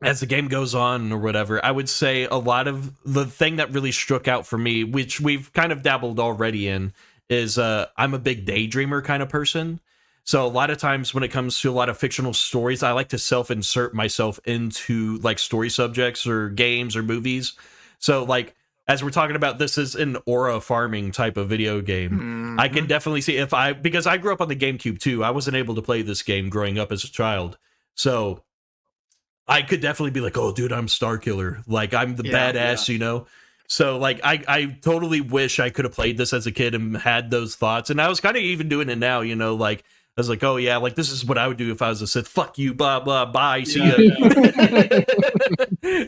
as the game goes on or whatever, I would say a lot of the thing that really struck out for me, which we've kind of dabbled already in, is I'm a big daydreamer kind of person. So a lot of times when it comes to a lot of fictional stories, I like to self-insert myself into like story subjects or games or movies. So like as we're talking about, this is an aura farming type of video game. I can definitely see because I grew up on the GameCube too. I wasn't able to play this game growing up as a child. So I could definitely be like, oh, dude, I'm Star Killer. Like, I'm the badass, you know? So, like, I totally wish I could have played this as a kid and had those thoughts. And I was kind of even doing it now, you know? Like, I was like, oh, yeah, like, this is what I would do if I was a Sith. Fuck you, blah, blah, bye, see ya.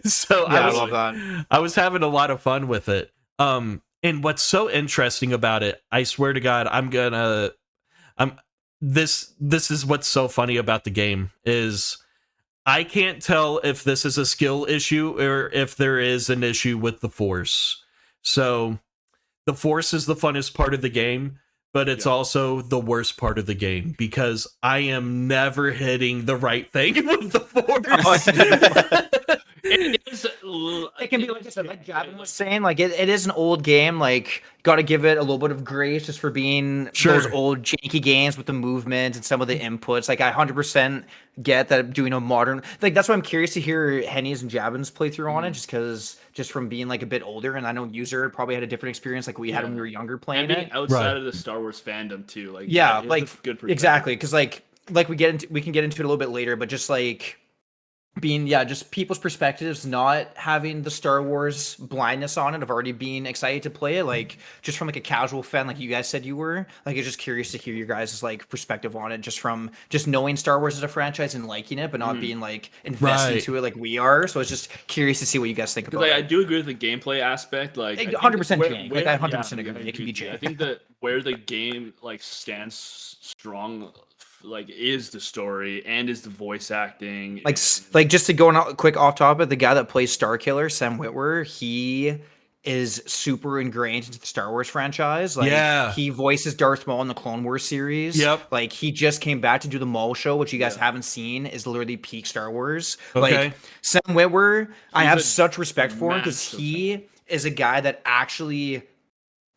So, I love that. I was having a lot of fun with it. And what's so interesting about it, I swear to God, this is what's so funny about the game is I can't tell if this is a skill issue or if there is an issue with the Force. So the Force is the funnest part of the game, but it's also the worst part of the game because I am never hitting the right thing with the Force. It can be like I said, like Gavin was saying, like it is an old game. Like, got to give it a little bit of grace just for being those old janky games with the movement and some of the inputs. Like, I 100% get that doing a modern. Like, that's why I'm curious to hear Henny's and Javin's playthrough on it, just from being like a bit older. And I know User probably had a different experience like we had when we were younger playing and being it. outside of the Star Wars fandom too. Like, Yeah, it's like a good perspective. exactly, because like we can get into it a little bit later, but just like being just people's perspectives, not having the Star Wars blindness on it of already being excited to play it, like just from like a casual fan like you guys said you were, like, it's just curious to hear your guys' like perspective on it, just from just knowing Star Wars as a franchise and liking it, but not being like invested into it like we are. So it's just curious to see what you guys think about Like, it. I do agree with the gameplay aspect. Like, 100% jank. Like, I 100% agree. It can be jank. I think that where the game like stands strong, like, is the story and is the voice acting. Like just to go on quick off topic, the guy that plays Star Killer, Sam Witwer, he is super ingrained into the Star Wars franchise. Like, he voices Darth Maul in the Clone Wars series. Yep. Like, he just came back to do the Maul show, which you guys haven't seen, is literally peak Star Wars. Okay. Like, Sam Witwer, I have a such respect for him because massive he is a guy that actually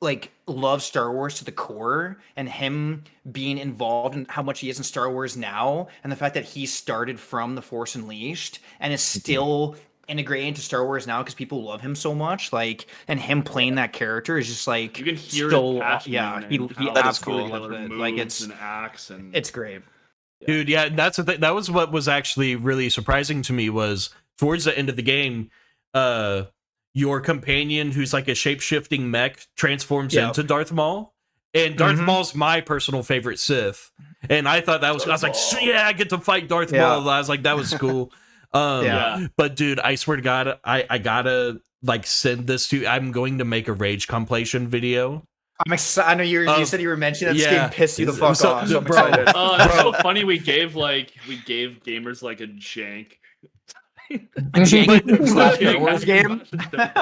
like loves Star Wars to the core, and him being involved in how much he is in Star Wars now, and the fact that he started from The Force Unleashed and is still integrated into Star Wars now because people love him so much, like, and him playing that character is just like you can hear so his passion he in how absolutely Killer loves it. moves Like, it's and acts and it's great. Dude, yeah, that's the thing. That was what was actually really surprising to me was towards the end of the game, your companion, who's like a shape-shifting mech, transforms into Darth Maul. And Darth Maul's my personal favorite Sith. And I thought that was, I was like, yeah, I get to fight Darth Maul. I was like, that was cool. But dude, I swear to God, I gotta like send this to, I'm going to make a rage compilation video. I'm excited. I know you said you were mentioning that this game pissed you the fuck So- off. So I'm bro. excited. Oh, that's so funny. We gave gamers like a jank. Star Wars game.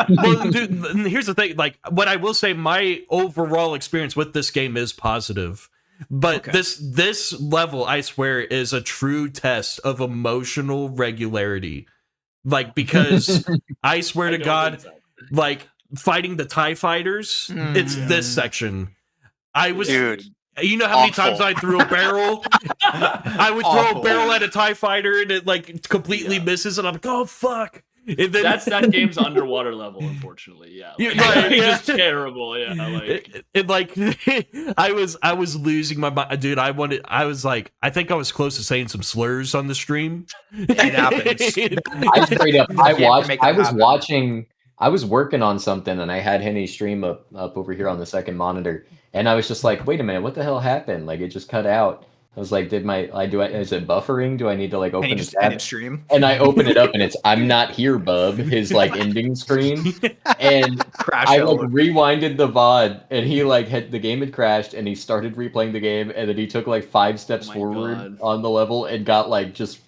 Well, dude, here's the thing. Like, what I will say, my overall experience with this game is positive. But this level, I swear, is a true test of emotional regularity. Like, because I swear to God, like, fighting the TIE fighters, it's this section. I was... Dude. You know how many times I threw a barrel? I would throw a barrel at a TIE fighter and it like completely misses, and I'm like, oh fuck. And then That's that game's underwater level, unfortunately. Yeah, like, it's just terrible. Yeah, like I was losing my mind, dude. I think I was close to saying some slurs on the stream. It happens. I straight up, I was watching I was working on something and I had Henny stream up over here on the second monitor, and I was just like, wait a minute, what the hell happened? Like it just cut out. I was like, is it buffering? Do I need to like And open you the just tab? ended stream. And I open it up and it's I'm not here, bub. His like ending screen, and Crash I like out. rewinded the VOD, and he like had the game had crashed, and he started replaying the game, and then he took like 5 steps Oh my forward God. on the level and got like just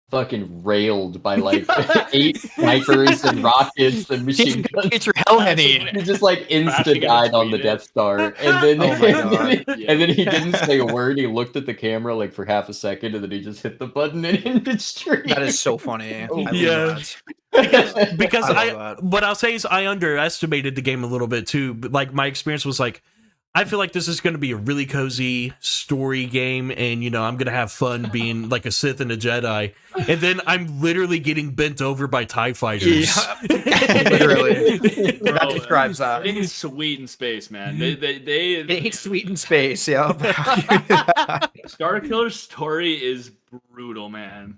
fucking railed by like 8 snipers and rockets and machine guns. It's your hell, Henny. He just like Crashing insta in died on the between Death Star, and then Oh my God. and then he didn't say a word. He looked at the camera like for half a second, and then he just hit the button and ended stream. That is so funny. Oh, I love yeah. that. Because I love that. what I'll say is I underestimated the game a little bit too. But like my experience was like, I feel like this is going to be a really cozy story game, and I'm going to have fun being like a Sith and a Jedi, and then I'm literally getting bent over by TIE fighters. Literally. Bro, That describes that. It is sweet in space, man. They It's sweet in space, yeah. Star Killer's story is brutal, man.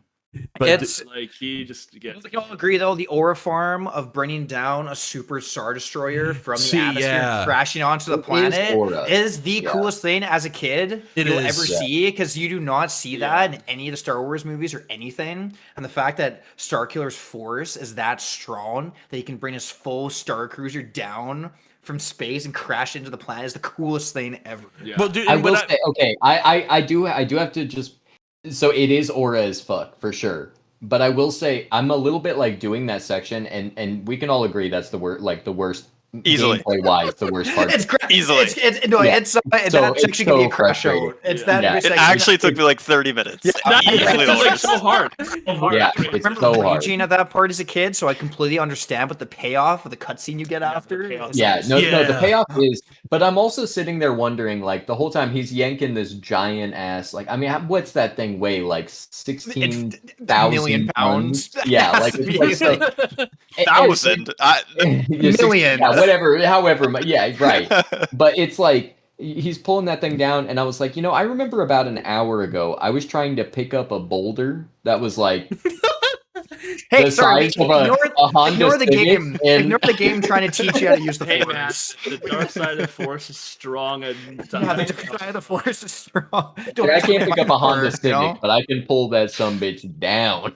But It's Like he just I gets. think I'll agree though. The aura farm of bringing down a super star destroyer from the See, atmosphere yeah. and crashing onto the It is planet aura. is the Yeah. coolest thing as a kid It you'll is. ever Yeah. see, because you do not see Yeah. that in any of the Star Wars movies or anything. And the fact that Starkiller's force is that strong that he can bring his full Star Cruiser down from space and crash into the planet is the coolest thing ever. Yeah. well, dude, I and will when say, okay, I do have to just, so it is aura as fuck for sure. But I will say I'm a little bit like doing that section, and we can all agree that's the worst Easily. gameplay wise, the worst part. It's great. Easily. No, Yeah. it's that it's section can be so a crash frustrating. out. It's Yeah. that Yeah. It section- actually took me like 30 minutes. Yeah. Easily the It's like worst. so hard. So hard. Yeah, I it's remember so hard. raging at that part as a kid, so I completely understand what the payoff of the cutscene you get Yeah, the after. payoff. is. Yeah, no, the Yeah. payoff is, but I'm also sitting there wondering, like, the whole time he's yanking this giant ass, like, I mean, what's that thing weigh? Like 16,000 million pounds. Yeah, like, Has to it's be like like- so, 1,000. Million. Yeah, whatever, however, yeah, right. But it's like he's pulling that thing down, and I was like, I remember about an hour ago, I was trying to pick up a boulder that was like Hey, the sorry, size of a Honda ignore the Civic, game. and Ignore the game trying to teach you how to use the Hey man, force. the dark side of the force is strong. And Yeah, the dark side of the force is strong. I can't pick up a Honda You Civic, know? but I can pull that sumbitch down.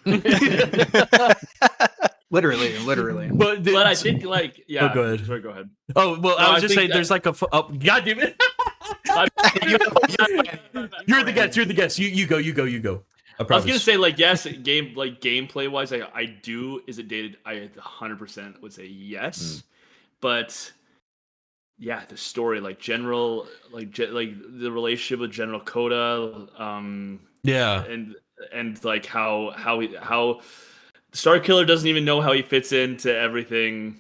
Literally. but But I think like yeah. Oh, go ahead. Sorry, go ahead. oh well, No, I was I just think saying, that- there's like a God damn it! You're the guest. You're the guest. You go. I I was promise. gonna say like yes, gameplay wise, I do. Is it dated? I 100% would say yes, but yeah, the story like general like the relationship with General Coda, yeah. and like how Star Killer doesn't even know how he fits into everything,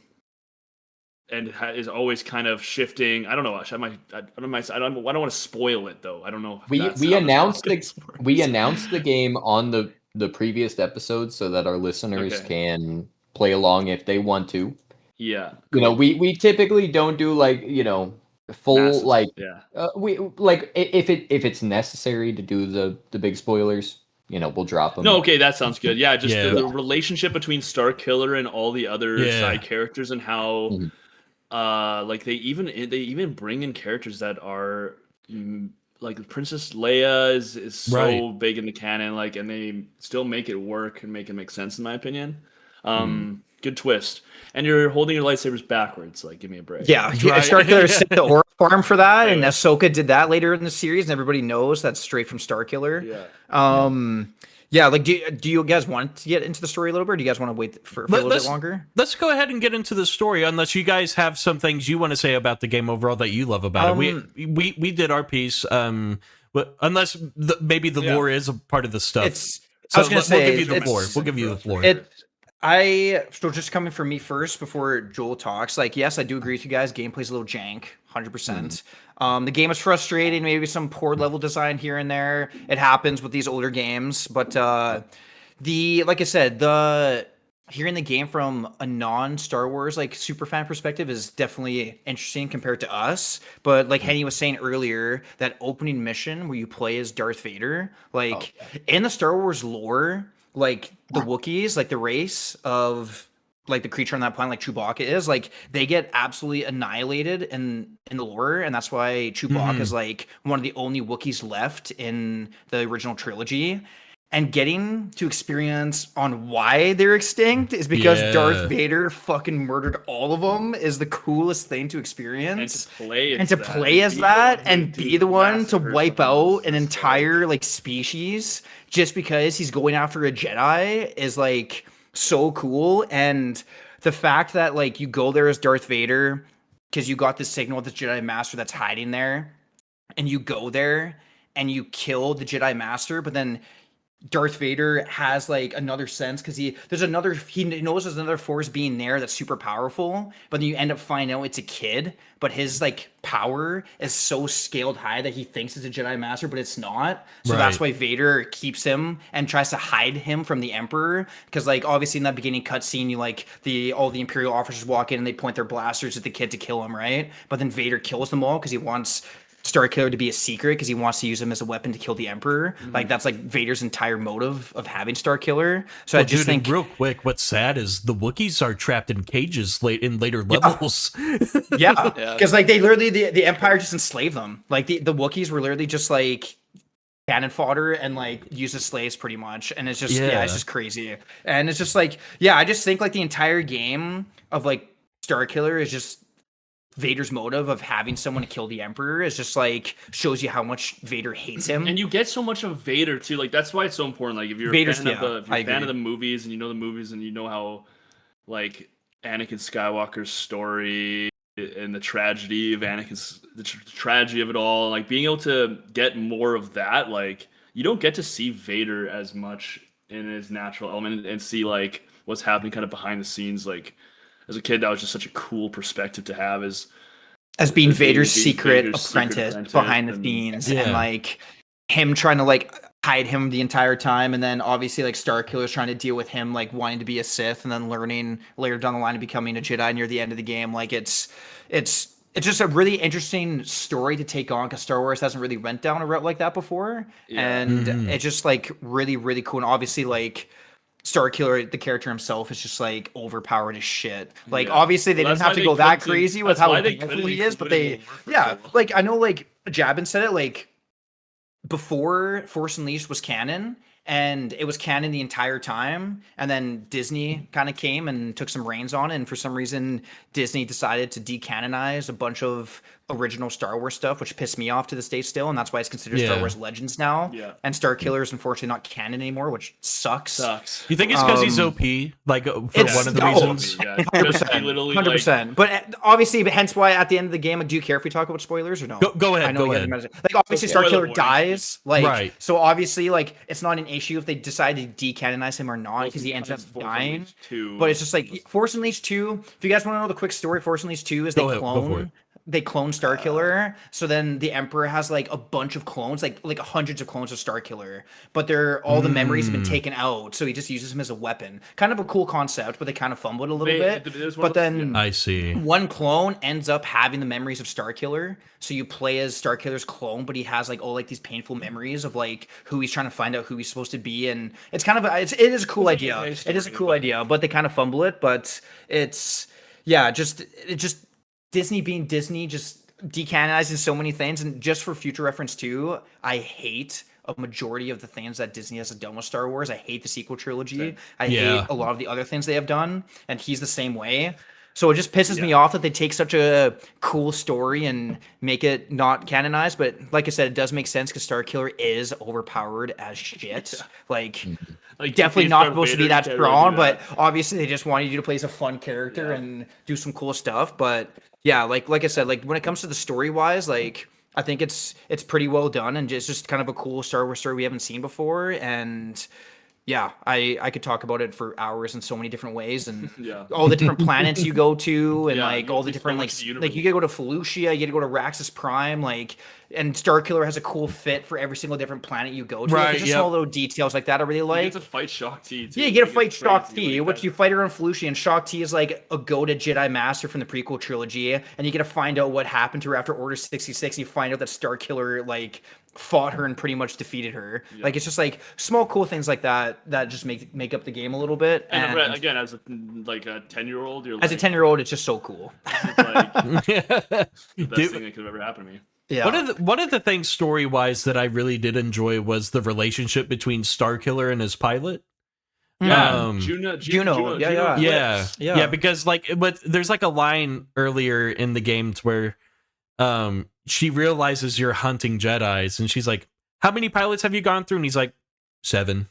and is always kind of shifting. I don't know. I don't want to spoil it though. I don't know. If We that's we how this announced podcast works. we announced the game on the previous episode so that our listeners Okay. can play along if they want to. Yeah, We typically don't do like full Massive, like yeah. we like if it's necessary to do the big spoilers, we'll drop them. No, okay, that sounds good. Yeah, just Yeah. The relationship between Star Killer and all the other Yeah. side characters, and how, Mhm. like they even bring in characters that are like Princess Leia is so Right. big in the canon, like, and they still make it work and make it make sense in my opinion. Good twist. And you're holding your lightsabers backwards. Like, give me a break. Yeah, Right. Starkiller set the aura farm for that, and Anyway. Ahsoka did that later in the series, and everybody knows that's straight from Starkiller. Yeah. Yeah, like do you guys want to get into the story a little bit, or do you guys want to wait for a little bit longer? Let's go ahead and get into the story, unless you guys have some things you want to say about the game overall that you love about it. We did our piece. Unless maybe the lore is a part of the stuff. I was gonna say we'll give you the it's- floor. We'll give you the floor. So just coming from me first before Joel talks, like, yes, I do agree with you guys. Gameplay's a little jank, 100%. The game is frustrating, maybe some poor level design here and there. It happens with these older games, but like I said, hearing the game from a non-Star Wars like super fan perspective is definitely interesting compared to us. But like Henny was saying earlier, that opening mission where you play as Darth Vader, like in the Star Wars lore, like the Wookiees, like the race of like the creature on that planet, like Chewbacca is, like they get absolutely annihilated in the lore, and that's why Chewbacca is like one of the only Wookiees left in the original trilogy. And getting to experience on why they're extinct is because Darth Vader fucking murdered all of them is the coolest thing to experience. And to play as that and be the one to wipe out an entire like species just because he's going after a Jedi is like so cool. And the fact that like you go there as Darth Vader because you got the signal of the Jedi Master that's hiding there, and you go there and you kill the Jedi Master, but then Darth Vader has like another sense because he knows there's another force being there that's super powerful, but then you end up finding out it's a kid, but his like power is so scaled high that he thinks it's a Jedi Master, but it's not. So that's why Vader keeps him and tries to hide him from the Emperor. Because like obviously in that beginning cutscene, you like all the Imperial officers walk in and they point their blasters at the kid to kill him, right? But then Vader kills them all because he wants Starkiller to be a secret because he wants to use him as a weapon to kill the Emperor. Like that's like Vader's entire motive of having Starkiller. So I just think real quick, what's sad is the Wookiees are trapped in cages in later levels. Because like they literally the Empire just enslaved them. Like the Wookiees were literally just like cannon fodder and like used as slaves pretty much. And it's just it's just crazy. And it's just like I just think like the entire game of like Starkiller is just Vader's motive of having someone to kill the Emperor is just like shows you how much Vader hates him. And you get so much of Vader too. Like that's why it's so important. Like if you're a fan of the movies and you know the movies and you know how like Anakin Skywalker's story and the tragedy of the tragedy of it all, like being able to get more of that, like you don't get to see Vader as much in his natural element and see like what's happening kind of behind the scenes. Like as a kid, that was just such a cool perspective to have as being Vader's secret apprentice behind the scenes and like him trying to like hide him the entire time. And then obviously like Starkiller's trying to deal with him like wanting to be a Sith and then learning later down the line of becoming a Jedi near the end of the game. Like it's just a really interesting story to take on because Star Wars hasn't really went down a route like that before. And it's just like really, really cool. And obviously like Starkiller, the character himself, is just like overpowered as shit. Like obviously they didn't have to go that crazy with how powerful he is, but like I know like Jabin said it like before Force Unleashed was canon, and it was canon the entire time, and then Disney kind of came and took some reins on it, and for some reason Disney decided to decanonize a bunch of original Star Wars stuff, which pissed me off to this day still, and that's why it's considered Star Wars Legends now. And Starkiller is unfortunately not canon anymore, which sucks. You think it's because he's OP? Like for one of the reasons? 100%. But obviously, hence why at the end of the game, do you care if we talk about spoilers or no? Go ahead. Go ahead. Like obviously, Starkiller dies. Like so, obviously, like it's not an issue if they decide to decanonize him or not because he ends up dying. But it's just like Force Unleashed 2. If you guys want to know the quick story, Force Unleashed 2 is they clone Starkiller, so then the Emperor has like a bunch of clones, like hundreds of clones of Starkiller, but all the memories have been taken out, so he just uses them as a weapon. Kind of a cool concept, but they kind of fumbled a little bit. But then I see one clone ends up having the memories of Starkiller, so you play as Starkiller's clone, but he has like all like these painful memories of like who he's trying to find out who he's supposed to be, and it's kind of it is a cool idea. It is a cool idea, but they kind of fumble it. But it's just Disney being Disney, just decanonizing so many things. And just for future reference too, I hate a majority of the things that Disney has done with Star Wars. I hate the sequel trilogy. I hate a lot of the other things they have done, and he's the same way. So it just pisses me off that they take such a cool story and make it not canonized. But like I said, it does make sense because Starkiller is overpowered as shit. Like definitely not supposed to be that strong, but obviously they just wanted you to play as a fun character and do some cool stuff. But yeah, like I said, like when it comes to the story wise, like I think it's pretty well done and just kind of a cool Star Wars story we haven't seen before. And yeah, I could talk about it for hours in so many different ways, and all the different planets you go to, and like all the different like you get to go to Felucia, you get to go to Raxus Prime, like, and Starkiller has a cool fit for every single different planet you go to. Right, just small little details like that I really like. You get to fight Shaak Ti too. Yeah, you get to fight Shaak Ti, which you fight her on Felucia, and Shaak Ti is like a goated Jedi Master from the prequel trilogy, and you get to find out what happened to her after Order 66. You find out that Starkiller like fought her and pretty much defeated her. Yeah. Like, it's just like small cool things like that that just make up the game a little bit. And again, as a 10-year-old, you're as a 10-year-old, it's just so cool. It's like the best Dude, thing that could have ever happened to me. Yeah. one of the things story-wise that I really did enjoy was the relationship between Starkiller and his pilot. Yeah, Juno. Yeah. flips. Yeah, because but there's like a line earlier in the game to where she realizes you're hunting Jedis, and she's like, "How many pilots have you gone through?" And he's like, 7.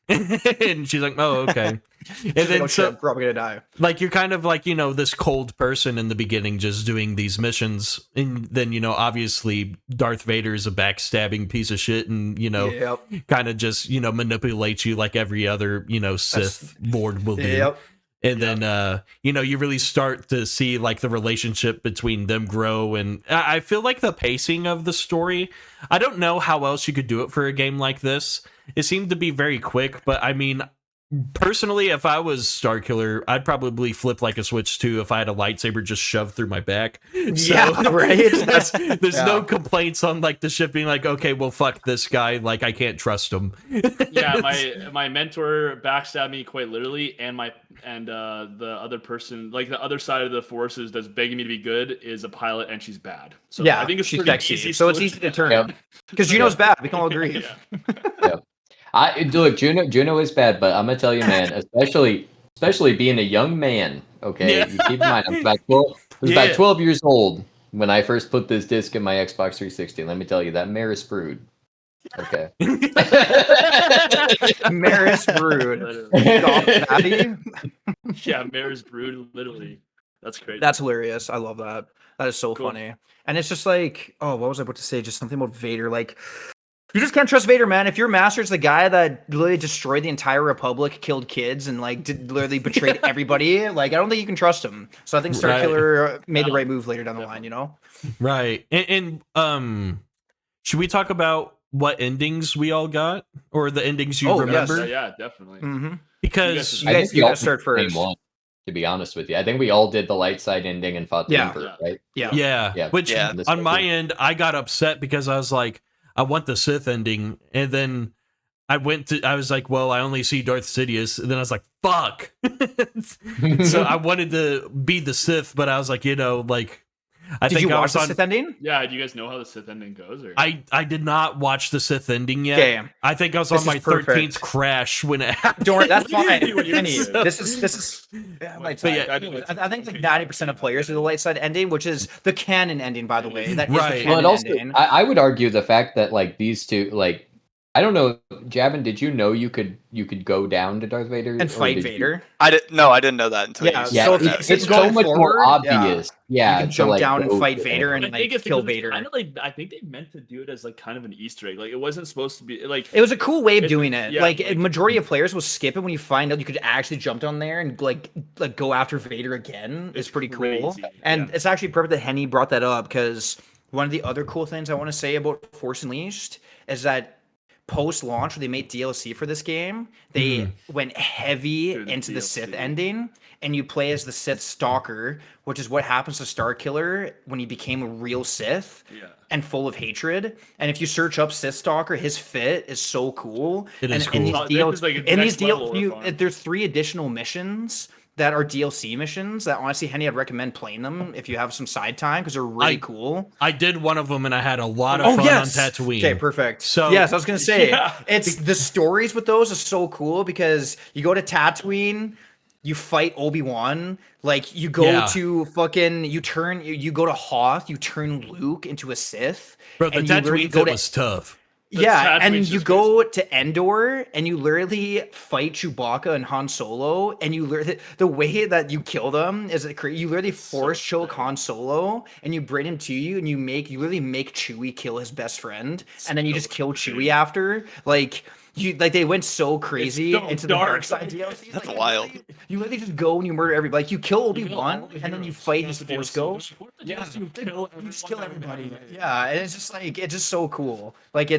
And she's like, "Oh, okay." And then so probably gonna die. like you're kind of like, this cold person in the beginning just doing these missions, and then obviously Darth Vader is a backstabbing piece of shit, and Yep. kind of just manipulates you like every other Sith Lord will do. Yep. And then you really start to see like the relationship between them grow, and I feel like the pacing of the story, I don't know how else you could do it for a game like this. It seemed to be very quick, but I mean, personally, if I was Starkiller, I'd probably flip like a switch too if I had a lightsaber just shoved through my back. Yeah, right. There's no complaints on like the ship being like, okay, well, fuck this guy, like I can't trust him. Yeah, my mentor backstabbed me quite literally, and the other person, like the other side of the forces that's begging me to be good, is a pilot, and she's bad. So Yeah, I think it's she's pretty sexy, easy. so it's easy to turn. Because Juno's bad. We can all agree. Yeah. Look, Juno is bad, but I'm gonna tell you, man, especially being a young man. Okay, Yeah. you keep in mind, I was about 12 years old when I first put this disc in my Xbox 360. Let me tell you, that Maris Brood. Okay. Maris Brood. Yeah, Mare's Brood, literally. That's crazy. That's hilarious. I love that. That is so Cool. funny. And it's just like, what was I about to say? Just something about Vader. Like, you just can't trust Vader, man. If your master's the guy that literally destroyed the entire Republic, killed kids, and like literally betrayed everybody, like I don't think you can trust him. So I think Starkiller made the right move later down the line. Right. And should we talk about what endings we all got, or the endings you remember? Yeah, definitely. Mm-hmm. Because You guys start first. One, to be honest with you, I think we all did the light side ending and fought the Emperor, right? Yeah. Which on my end, I got upset because I was like, I want the Sith ending, and then I was like, well, I only see Darth Sidious, and then I was like, fuck. So I wanted to be the Sith, but I was like, Did you watch the Sith ending? Yeah, do you guys know how the Sith ending goes? Or? I did not watch the Sith ending yet. Okay. I think I was on my 13th crash when it happened. Don't worry, that's fine. Henny, This is. I think like 90% of players do the light side ending, which is the canon ending, by the way. That is the Right. canon Well, and also, ending. I would argue the fact that like these two, like, I don't know, Javin, did you know you could go down to Darth Vader And fight Vader. I didn't know that until Yeah, you Yeah, so said if that. it's so going much more forward, obvious. Yeah, you can to, jump like, down and go fight there. Vader and I think like it's kill because Vader. Kind of like I think they meant to do it as like kind of an Easter egg. Like it wasn't supposed to be like It was a cool way of doing it. yeah, like like- majority of players will skip it when you find out you could actually jump down there and like go after Vader again. It's pretty cool. crazy, And yeah. it's actually perfect that Henny brought that up, because one of the other cool things I want to say about Force Unleashed is that post-launch, when they made DLC for this game, they went heavy Dude, the into the DLC. Sith ending, and you play as the Sith Stalker, which is what happens to Starkiller when he became a real Sith. Yeah. And full of hatred. And if you search up Sith Stalker, his fit is so cool. It is and cool. This is like a in these next level deals, of fun. there's 3 additional missions that are DLC missions that honestly, Henny, I'd recommend playing them if you have some side time, because they're really cool. I did one of them, and I had a lot of fun on Tatooine. Okay, perfect. So- yes, I was gonna say Yeah. it's the stories with those are so cool, because you go to Tatooine, you fight Obi-Wan, like you go to fucking you go to Hoth, you turn Luke into a Sith. Bro, the and you literally Tatooine go bit to was tough. yeah, and Tatooine's you just go to Endor and you literally fight Chewbacca and Han Solo, and you literally the way that you kill them is you literally force choke Han Solo and you bring him to you, and you literally make Chewie kill his best friend, and then you just kill Chewie after. They went so crazy so into the dark. dark side DLC. That's Like, wild. You literally just go and you murder everybody. Like you kill Obi-Wan and then you fight his Force Ghost. Yeah, You just kill everybody. Yeah, and it's just like it's just so cool. Like the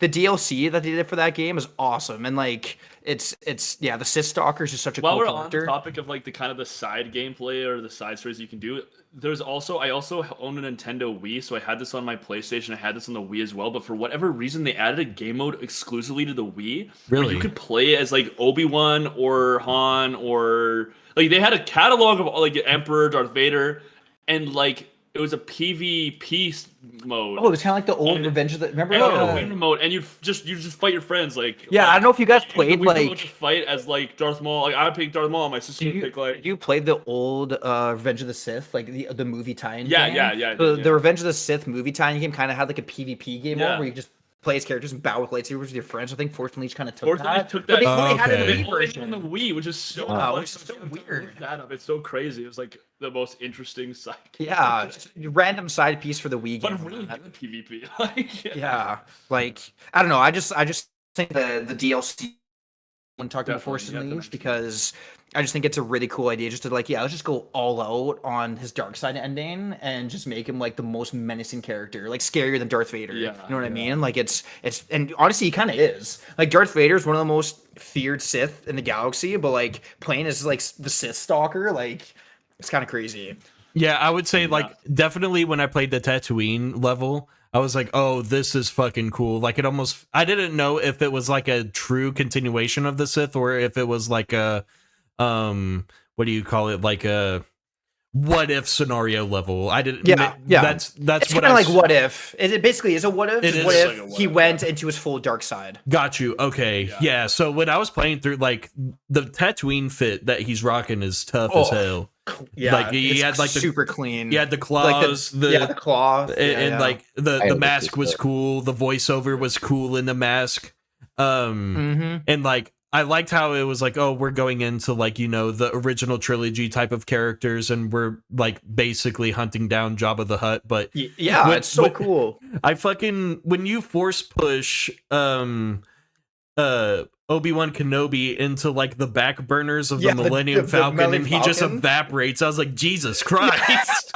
DLC that they did for that game is awesome, and like it's the Sith Stalker is just such a While cool we're on character. the topic of like the kind of the side gameplay or the side stories you can do, there's also I also own a Nintendo Wii, so I had this on my PlayStation. I had this on the Wii as well. But for whatever reason, they added a game mode exclusively to the Wii. Where Really? you could play as like Obi-Wan or Han or like they had a catalog of like Emperor, Darth Vader, and like it was a PvP mode. Oh, it was kind of like the old And- Revenge of the. Remember? And a win mode, and you just fight your friends like. Yeah, I don't know if you guys played we like. to fight as like Darth Maul. Like I picked Darth Maul. My sister Did picked like. you played the old Revenge of the Sith, like the movie tie-in? Yeah, game? yeah, yeah, I The, did, the yeah. Revenge of the Sith movie tie-in game kind of had like a PvP game Yeah. mode where you just play as characters and battle with lightsabers with your friends. I think Force Unleashed kind of took Fortunately, that. took But that. they only had okay. a They Wii only did it version. on the Wii, which is so, Yeah, like, which is so to look weird. That up. It's so crazy. It was like the most interesting side. Yeah, just a random side piece for the Wii but game. really good PvP. Like, Yeah, like I don't know. I just think the DLC when talking about Definitely, Force you have to Unleashed mention because I just think it's a really cool idea just to like let's just go all out on his dark side ending and just make him like the most menacing character, like scarier than Darth Vader. Yeah, you know what I mean? Like it's and honestly he kind of is. Like Darth Vader is one of the most feared Sith in the galaxy, but like playing as like the Sith stalker, like it's kind of crazy. Yeah, I would say like definitely when I played the Tatooine level, I was like, "Oh, this is fucking cool." Like it almost I didn't know if it was like a true continuation of the Sith or if it was like a what do you call it? Like a what if scenario level. I didn't Yeah. That's It's what kind I of like what if it basically is a what if. It Is what is if like a what he if, went into his full dark side? Got you. Okay. Yeah. So when I was playing through like the Tatooine fit that he's rocking is tough as Oh, hell. Yeah, Like, he it's had, like, the- super clean. He had the like claws, the cloth, and like I the like mask this was bit. cool. The voiceover was cool in the mask. hmm And like I liked how it was like, oh, we're going into like, you know, the original trilogy type of characters and we're like basically hunting down Jabba the Hutt. But yeah, When- it's so when- cool. I fucking when you force push Obi-Wan Kenobi into like the back burners of Yeah, the the- Millennium the Falcon Millennium and he just Falcon. evaporates. I was like, Jesus Christ.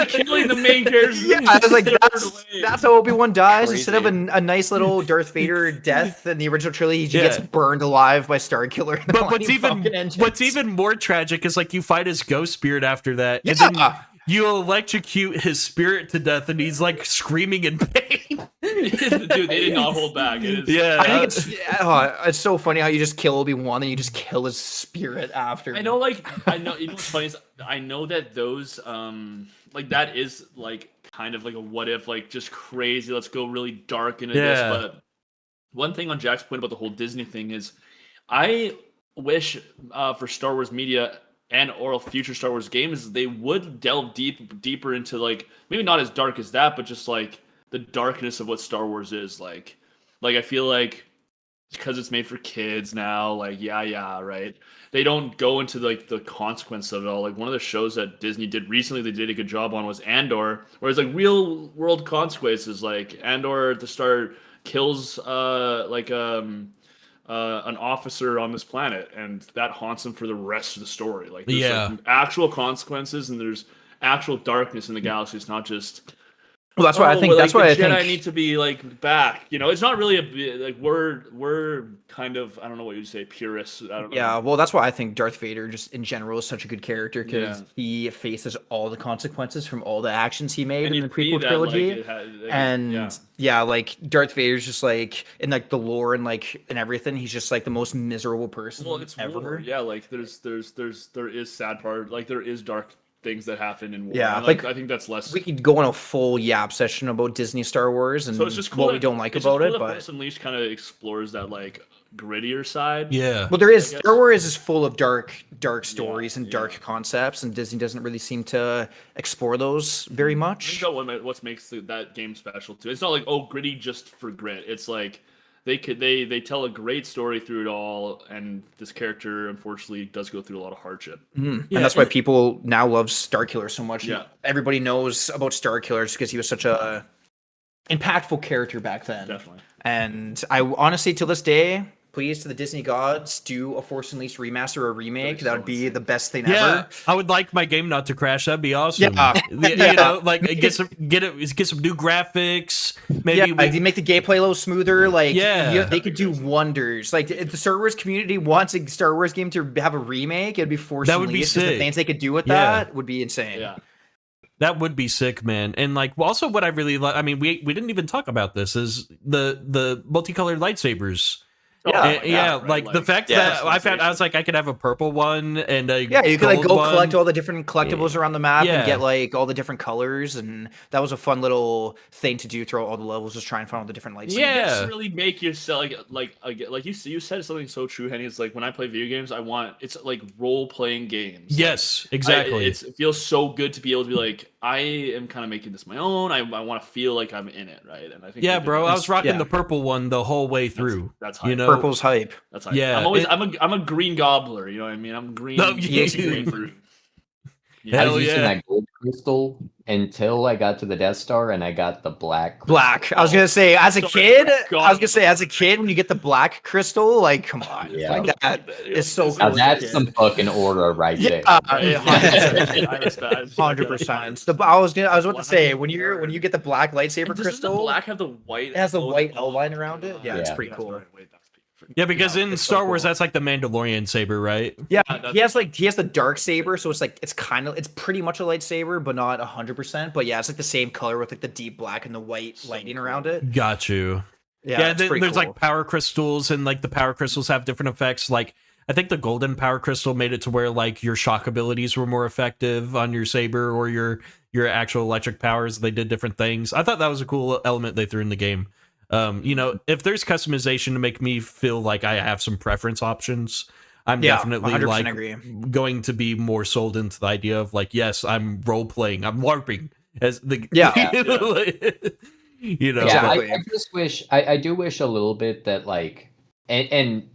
killing the main characters. Yeah, I was like, Way. that's how Obi-Wan dies. Crazy. Instead of a nice little Darth Vader death in the original trilogy, he gets Yeah. burned alive by Starkiller. in the But what's Millennium Falcon even engines. what's even more tragic is like you fight his ghost spirit after that, and Yeah. then you electrocute his spirit to death, and he's like screaming in pain. Dude, they did not hold back. It is, Yeah, I think it's so funny how you just kill Obi-Wan and you just kill his spirit after. I know, like, I know. You know what's funny is I know that those, like, that is like kind of like a what if, like, just crazy. Let's go really dark into this. Yeah. But one thing on Jack's point about the whole Disney thing is, I wish for Star Wars media and or future Star Wars games they would delve deeper into like maybe not as dark as that, but just like the darkness of what Star Wars is like. Like I feel like because it's made for kids now, like yeah, right. They don't go into like the consequence of it all. Like one of the shows that Disney did recently, they did a good job on was Andor, where it's like real world consequences. Like Andor at the start kills an officer on this planet, and that haunts him for the rest of the story. Like there's like, actual consequences, and there's actual darkness in the galaxy. It's not just. Well, that's why I think. That's the why I Jedi think. need to be like back. You know, it's not really like we're kind of I don't know what you'd say purists. I don't know. Yeah, well, that's why I think Darth Vader, just in general, is such a good character because Yeah. he faces all the consequences from all the actions he made and in you the see prequel that, trilogy. like, And yeah, like Darth Vader's just like in like the lore and like and everything. He's just like the most miserable person well, it's ever. war. Yeah, like there is sad part. Like there is dark things that happen in war. Yeah, and, like, I think that's less. We could go on a full yap session about Disney Star Wars and So it's just cool what that- we don't like it's about just cool it, that but Force Unleashed kind of explores that like grittier side. Yeah. well, there is I guess. Star Wars is full of dark stories and yeah. dark concepts, and Disney doesn't really seem to explore those very I much. think what makes that game special too. It's not like gritty just for grit. It's like they tell a great story through it all, and this character unfortunately does go through a lot of hardship. And Yeah, that's why and- people now love Starkiller so much. Yeah. Everybody knows about Starkiller just because he was such a impactful character back then. Definitely. And I honestly, to this day, please, to the Disney gods, do a Force Unleashed remaster or remake. That'd be That so would be insane. the best thing Yeah, ever. I would like my game not to crash. That'd be awesome. Yeah. You know, like get some new graphics. Maybe Like, you make the gameplay a little smoother. Like, Yeah. they could do wonders. Like, if the Star Wars community wants a Star Wars game to have a remake, it'd be Force That would be Unleashed. 'Cause sick. the things they could do with Yeah. that would be insane. Yeah. that would be sick, man. And like, also, what I really like. I mean, we didn't even talk about this. Is the multicolored lightsabers. Oh Yeah. my And, God, yeah, right? like the fact yeah, that I found, I was like, I could have a purple one and a Yeah, you could like gold go one. collect all the different collectibles around the map Yeah. and get like all the different colors, and that was a fun little thing to do throughout all the levels, just try and find all the different lightsabers. Yeah. Just really make yourself like you said something so true, Henny. It's like when I play video games, it's like role playing games. Yes, exactly. It feels so good to be able to be like, I am kind of making this my own. I want to feel like I'm in it, right? And I think Yeah, they did bro, that. I was rocking Yeah. the purple one the whole way through. That's you hype. know, Purple's hype. That's hype. Yeah, I'm a green gobbler. You know what I mean? I'm green. No, green yeah. fruit. I Hell was using yeah. that gold crystal until I got to the Death Star and I got the black. Black. I was gonna say, as a Sorry, kid, God. I was gonna say, as a kid, when you get the black crystal, like, come on, Yeah. like that is so Now cool. that's some fucking aura right there. Yeah, I respect. 100%. I was about to say, when you get the black lightsaber Doesn't crystal, the black have the white? it has the white Oh, outline around it. Yeah, it's Yeah. pretty cool. Yeah, because in it's so Star Wars, cool. that's like the Mandalorian saber, right? Yeah, that's- he has the dark saber, so it's like it's pretty much a lightsaber, but not 100%. But yeah, it's like the same color with like the deep black and the white lighting around it. Got you. Yeah, it's pretty there's cool. like power crystals, and like the power crystals have different effects. Like I think the golden power crystal made it to where like your shock abilities were more effective on your saber or your actual electric powers. They did different things. I thought that was a cool element they threw in the game. You know, if there's customization to make me feel like I have some preference options, I'm definitely 100% like agree. going to be more sold into the idea of like, yes, I'm role playing, I'm LARPing as the you know. Yeah, Exactly. I just wish I do wish a little bit that like and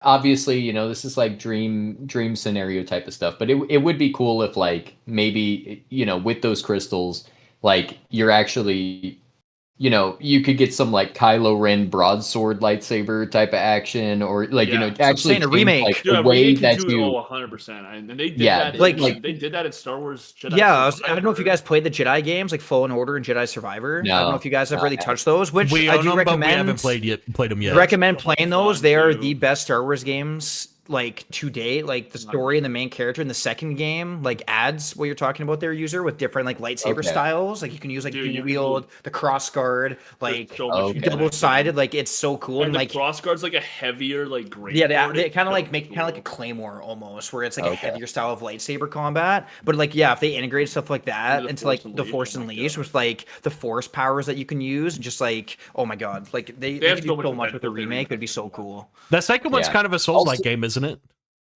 obviously, you know, this is like dream scenario type of stuff, but it would be cool if like maybe, you know, with those crystals, like you're actually, you know, you could get some like Kylo Ren broadsword lightsaber type of action, or like, you know, Yeah. actually saying a change, remake. like Yeah, the way we that can do you 100%. And they did Yeah, that. like- They did that in Star Wars Jedi. Yeah, I don't know if you Survivor. guys played the Jedi games like Fallen Order and Jedi Survivor. I don't know No, if you guys have no, really I touched those, which We I own do them, but recommend. we haven't played them yet. Recommend They're playing fun, those. They are too. the best Star Wars games like to date. Like the story and the main character in the second game like adds what you're talking about there, user, with different like lightsaber Okay. styles. Like you can use like Dude, dual you wield, the cross guard, like There's so much you Okay. can do. double sided. Like it's so cool. And And the like cross guard's like a heavier, like great. yeah, sword. they kind of It's like so make kind of like a cool. claymore almost, where it's like a Okay. heavier style of lightsaber combat. But like, yeah, if they integrate stuff like that the into Force like the Unleashed, Force oh my Unleashed God. with like the Force powers that you can use, just like oh my god, like they have could so do much so much with the with their remake. It'd be remakes. so cool. That second one's Yeah. kind of a Souls-like Also- game, isn't it?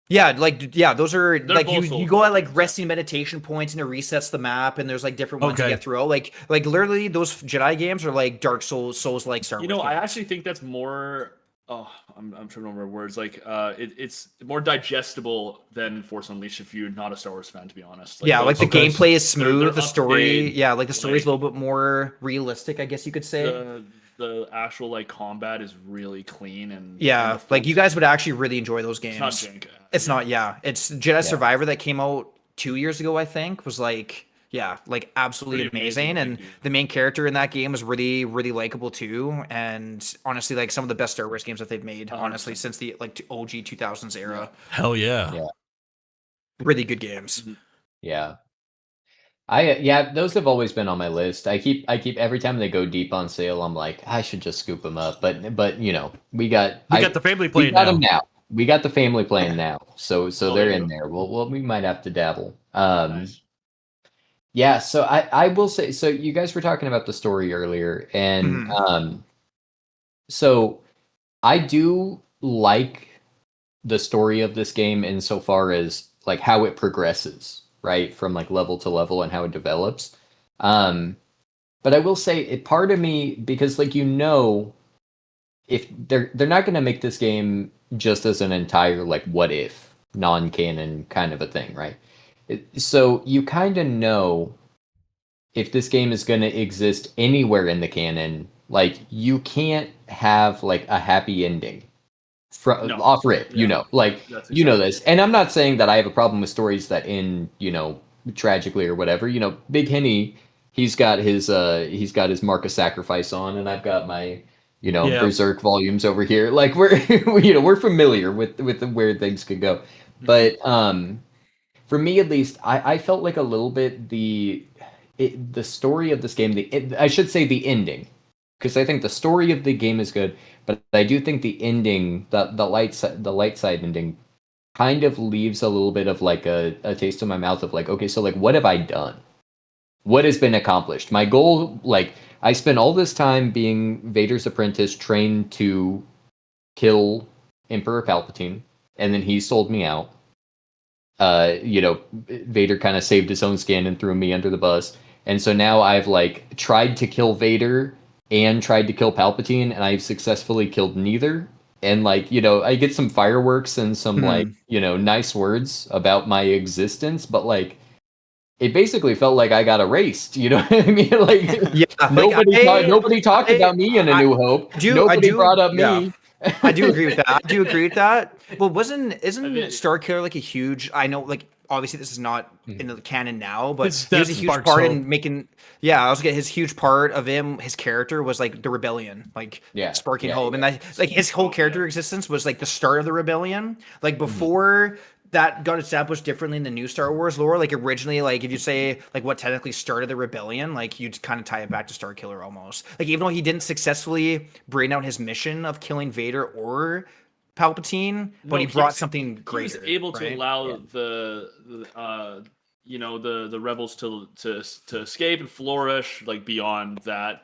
Yeah, like yeah, those are They're like both you Souls go at like like resting meditation points and it resets the map, and there's like different ones Okay. you get through. Like literally those Jedi games are like Dark Souls like Star Wars. You know, I games. actually think that's more. Oh, I'm trying to remember words. Like, it's more digestible than Force Unleashed if you're not a Star Wars fan, to be honest. yeah, like the Okay. gameplay is They're smooth. The up to story, date, yeah, like the story's a like- little bit more realistic, I guess you could say. the actual like combat is really clean and Yeah, and the like you Force- guys would actually really enjoy those It's not games. jank. It's not, yeah. It's Jedi Survivor that came out 2 years ago, I think, was like, yeah, like absolutely Pretty amazing, amazing. And dude. the main character in that game was really, really likable too. And honestly, like some of the best Star Wars games that they've made, 100%. honestly, since the like OG 2000s era. Hell yeah. Yeah. Really good games. Yeah. Those have always been on my list. I keep every time they go deep on sale, I'm like, I should just scoop them up. But you know, we got The family we playing got now. them now. We got the family playing now. So Oh, they're there you in go. there. Well, we might have to dabble. Nice. Yeah, so I will say, so you guys were talking about the story earlier, and Mm-hmm. so I do like the story of this game insofar as like how it progresses, right, from like level to level and how it develops. But I will say, part of me, because like if they're not going to make this game just as an entire like what if non-canon kind of a thing, right? So you kind of know if this game is going to exist anywhere in the canon, like you can't have like a happy ending, off rip, you know, like, you know this. And I'm not saying that I have a problem with stories that end, you know, tragically or whatever. You know, Big Henny, he's got his Mark of Sacrifice on, and I've got my, you know, Berserk volumes over here. Like, we're you know, we're familiar with where things could go. But for me at least, I felt like a little bit the story of this game, I should say the ending, because I think the story of the game is good, but I do think the ending, the light side ending, kind of leaves a little bit of like a taste in my mouth of like, okay, so like, what have I done? What has been accomplished? My goal, like, I spent all this time being Vader's apprentice, trained to kill Emperor Palpatine, and then he sold me out. You know, Vader kind of saved his own skin and threw me under the bus. And so now I've like tried to kill Vader and tried to kill Palpatine, and I've successfully killed neither. And like, you know, I get some fireworks and some like, you know, nice words about my existence, but like, it basically felt like I got erased. You know what I mean? Like, nobody talked about me in A New Hope. Nobody brought up me. I do agree with that. I do agree with that. Well, isn't Starkiller like a huge? I know, like, obviously this is not in the canon now, but he was a huge part in making. Yeah, I was getting his huge part of him. His character was like the rebellion, like sparking hope, and that like his whole character existence was like the start of the rebellion. Like before. That got established differently in the new Star Wars lore. Like originally, like if you say like what technically started the rebellion, like you'd kind of tie it back to Starkiller almost. Like even though he didn't successfully bring out his mission of killing Vader or Palpatine, but he brought something greater. He was able to allow the you know, the rebels to escape and flourish like beyond that.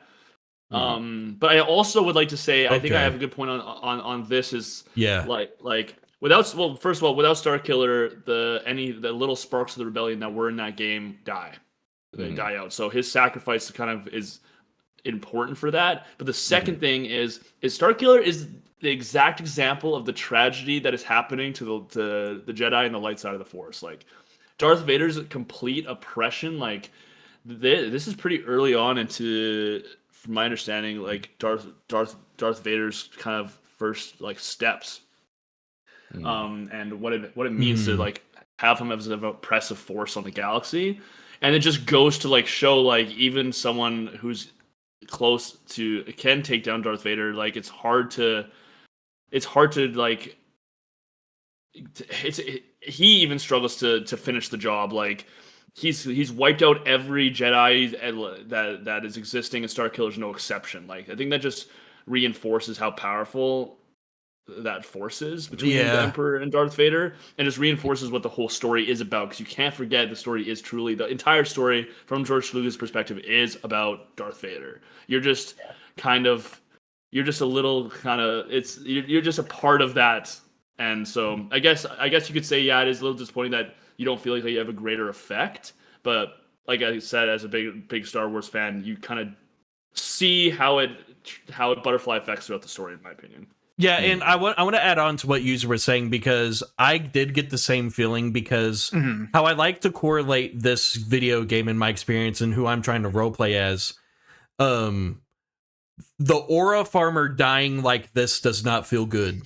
But I also would like to say I think I have a good point on this is like first of all, without Starkiller, the little sparks of the rebellion that were in that game die. They die out. So his sacrifice kind of is important for that. But the second thing is Starkiller is the exact example of the tragedy that is happening to the Jedi and the light side of the Force. Like Darth Vader's complete oppression. Like this is pretty early on into, from my understanding, like Darth Vader's kind of first like steps. And what it means to like have him as an oppressive force on the galaxy, and it just goes to like show like even someone who's close to can take down Darth Vader. Like it's hard to like he even struggles to finish the job. Like he's wiped out every Jedi that is existing, and Starkiller's no exception. Like I think that just reinforces how powerful that force is between the Emperor and Darth Vader, and just reinforces what the whole story is about, because you can't forget the story is truly, the entire story from George Lucas' perspective is about Darth Vader. You're just you're just a little you're just a part of that. And so I guess you could say it is a little disappointing that you don't feel like you have a greater effect, but like I said, as a big Star Wars fan, you kind of see how it butterfly effects throughout the story, in my opinion. Yeah, and I want to add on to what you were saying, because I did get the same feeling, because how I like to correlate this video game in my experience and who I'm trying to roleplay as, the aura farmer dying like this does not feel good.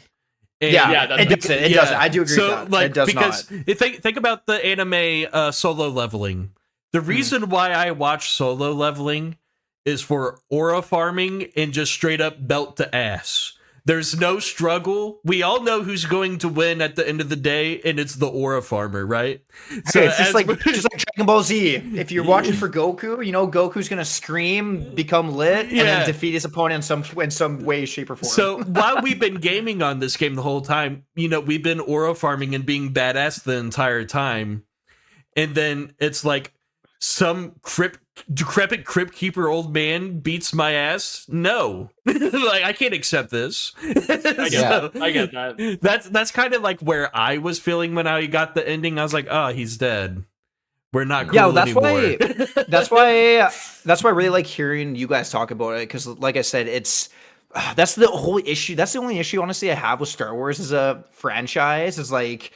And it doesn't. I do agree with that. Like, it does because not. Think about the anime Solo Leveling. The reason why I watch Solo Leveling is for aura farming and just straight up belt to ass. There's no struggle. We all know who's going to win at the end of the day, and it's the aura farmer, right? So it's just like Dragon Ball Z. If you're watching for Goku, you know Goku's gonna scream, become lit, and then defeat his opponent in some way, shape, or form. So while we've been gaming on this game the whole time, you know, we've been aura farming and being badass the entire time, and then it's like some decrepit crypt keeper old man beats my ass. No, like I can't accept this. I get that. That's kind of like where I was feeling when I got the ending. I was like, oh, he's dead. We're not cool anymore. That's why I really like hearing you guys talk about it, because like I said, it's that's the whole issue. That's the only issue, honestly, I have with Star Wars as a franchise, is like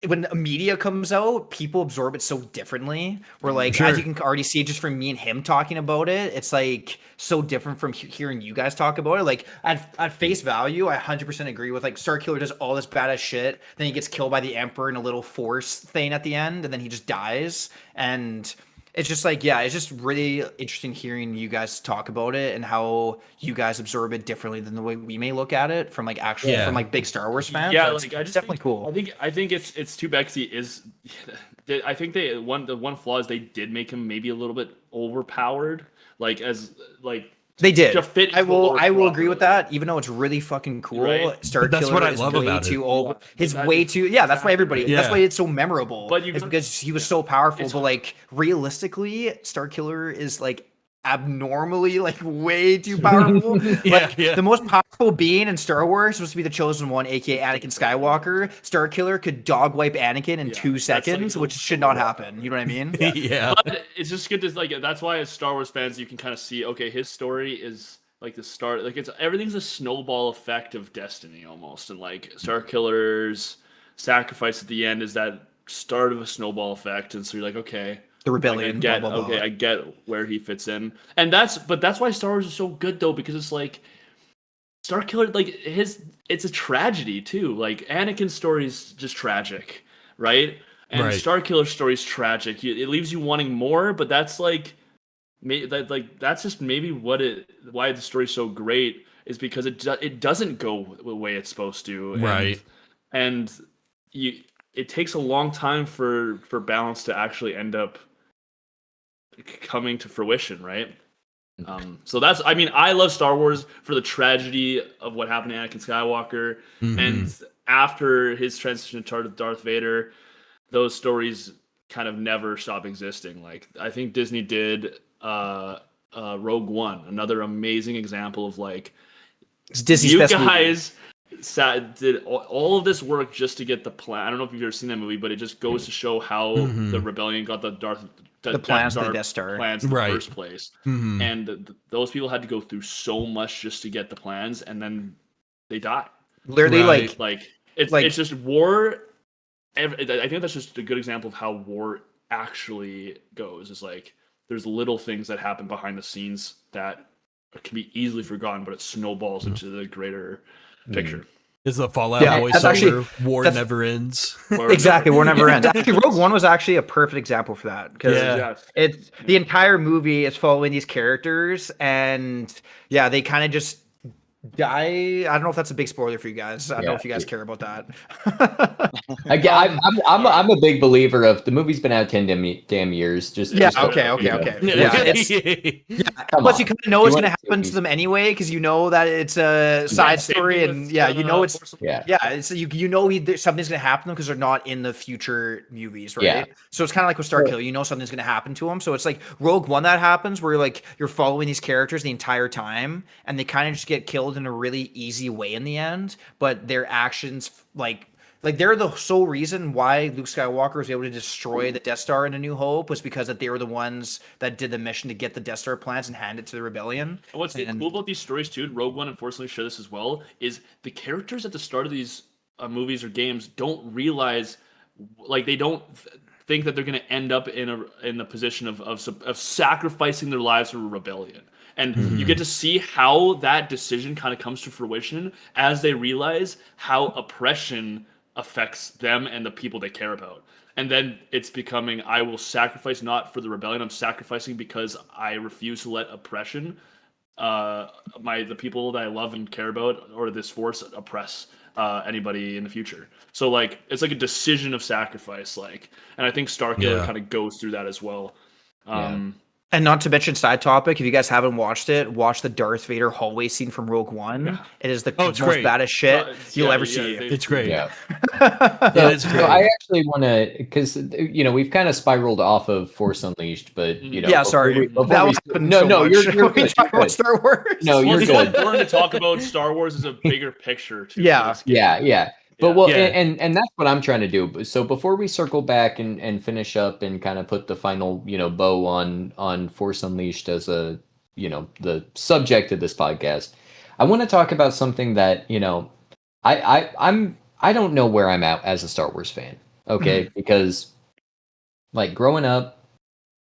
when media comes out, people absorb it so differently. Where like, Sure. as you can already see, just from me and him talking about it, it's like so different from hearing you guys talk about it. Like at face value, I 100% agree with like Starkiller does all this badass shit, then he gets killed by the Emperor in a little force thing at the end, and then he just dies. And it's just like, yeah, it's just really interesting hearing you guys talk about it and how you guys absorb it differently than the way we may look at it from like actually from like big Star Wars fans. Yeah, It's like I just definitely think, cool. I think it's too bad 'cause he is. I think the one flaw is they did make him maybe a little bit overpowered, like as like They did. to fit. I into the will. lore I will agree with properly. that. Even though it's really fucking cool, Right. Starkiller that's what I is love way about it. too over. Yeah, His that way is- too. Yeah, that's why everybody. Yeah. That's why it's so memorable. But you it's gotta- because he was so powerful. it's- But like realistically, Starkiller is like abnormally like way too powerful. Yeah, Like yeah. the most powerful being in Star Wars is supposed to be the Chosen One, aka Anakin Skywalker. Starkiller could dog wipe Anakin in Yeah, 2 that's, like, seconds, the- which should not happen. You know what I mean? Yeah. But it's just good to like. That's why as Star Wars fans, you can kind of see. Okay, his story is like the start. Like it's everything's a snowball effect of destiny almost, and like Starkiller's sacrifice at the end is that start of a snowball effect, and so you're like, okay. The Like, rebellion. I get blah, blah, blah. okay, I get where he fits in, and that's why Star Wars is so good though, because it's like Starkiller, like it's a tragedy too. Like Anakin's story is just tragic, right? And Right. Starkiller's story is tragic. It leaves you wanting more, but that's like, that's just maybe why the story's so great is because it doesn't go the way it's supposed to, Right. And it takes a long time for balance to actually end up coming to fruition, right? So that's, I mean, I love Star Wars for the tragedy of what happened to Anakin Skywalker, Mhm. and after his transition to Darth Vader, those stories kind of never stop existing. Like I think Disney did Rogue One, another amazing example of like It's Disney's you best movie. guys did all of this work just to get the plan. I don't know if you've ever seen that movie, but it just goes to show how the rebellion got the plans for the Death Star. plans in Right. the first place. Mhm. And those people had to go through so much just to get the plans, and then they die. Literally, Right. Like it's Like- it's just war. I think that's just a good example of how war actually goes. Is like there's little things that happen behind the scenes that can be easily forgotten, but it snowballs into the greater picture. Is the Fallout Yeah, voiceover that's actually- war that's- never ends? Or- exactly, war never ends. Actually, Rogue One was actually a perfect example for that because Yeah. it's the entire movie is following these characters, and yeah, they kind of just die. I don't know if that's a big spoiler for you guys. I don't know Yeah. if you guys care about that. I'm a big believer of the movie's been out 10 damn years. Just Yeah. just- Okay. you know. Yeah. It's Come plus on. you kind of know You it's want gonna happen to them anyway because you know that it's a side same story, thing and with, yeah, you know it's Force Yeah. yeah, it's you know something's gonna happen because they're not in the future movies, right? Yeah. So it's kind of like with Starkiller, you know something's gonna happen to them. So it's like Rogue One that happens where like you're following these characters the entire time, and they kind of just get killed in a really easy way in the end. But their actions, like they're the sole reason why Luke Skywalker was able to destroy the Death Star in A New Hope was because that they were the ones that did the mission to get the Death Star plans and hand it to the rebellion. And what's And- cool about these stories too, Rogue One unfortunately showed this as well, is the characters at the start of these movies or games don't realize, like they don't think that they're going to end up in the position of sacrificing their lives for a rebellion. And you get to see how that decision kind of comes to fruition as they realize how oppression affects them and the people they care about. And then it's becoming, I will sacrifice not for the rebellion, I'm sacrificing because I refuse to let oppression, the people that I love and care about, or this force oppress anybody in the future. So like, it's like a decision of sacrifice, like, and I think Starkiller Yeah. kind of goes through that as well. And not to mention side topic, if you guys haven't watched it, watch the Darth Vader hallway scene from Rogue One. Yeah. It is the Oh, it's most great. baddest shit you'll Yeah, ever yeah, see. It's great. Yeah. It is So great. I actually want to, because we've kind of spiraled off of Force Unleashed, but Yeah, sorry. before That we- happened no, so no, much. you're When we good. talk You're about good. Star Wars. No, Well, you're it's good. important to talk about Star Wars as a bigger picture too. Yeah. Yeah. But well, Yeah. and that's what I'm trying to do. So before we circle back and finish up and kind of put the final, bow on Force Unleashed as a, the subject of this podcast, I want to talk about something that, I don't know where I'm at as a Star Wars fan. Okay, because like growing up,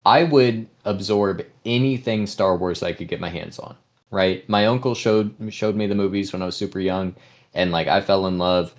I would absorb anything Star Wars I could get my hands on. Right, my uncle showed me the movies when I was super young, and like I fell in love.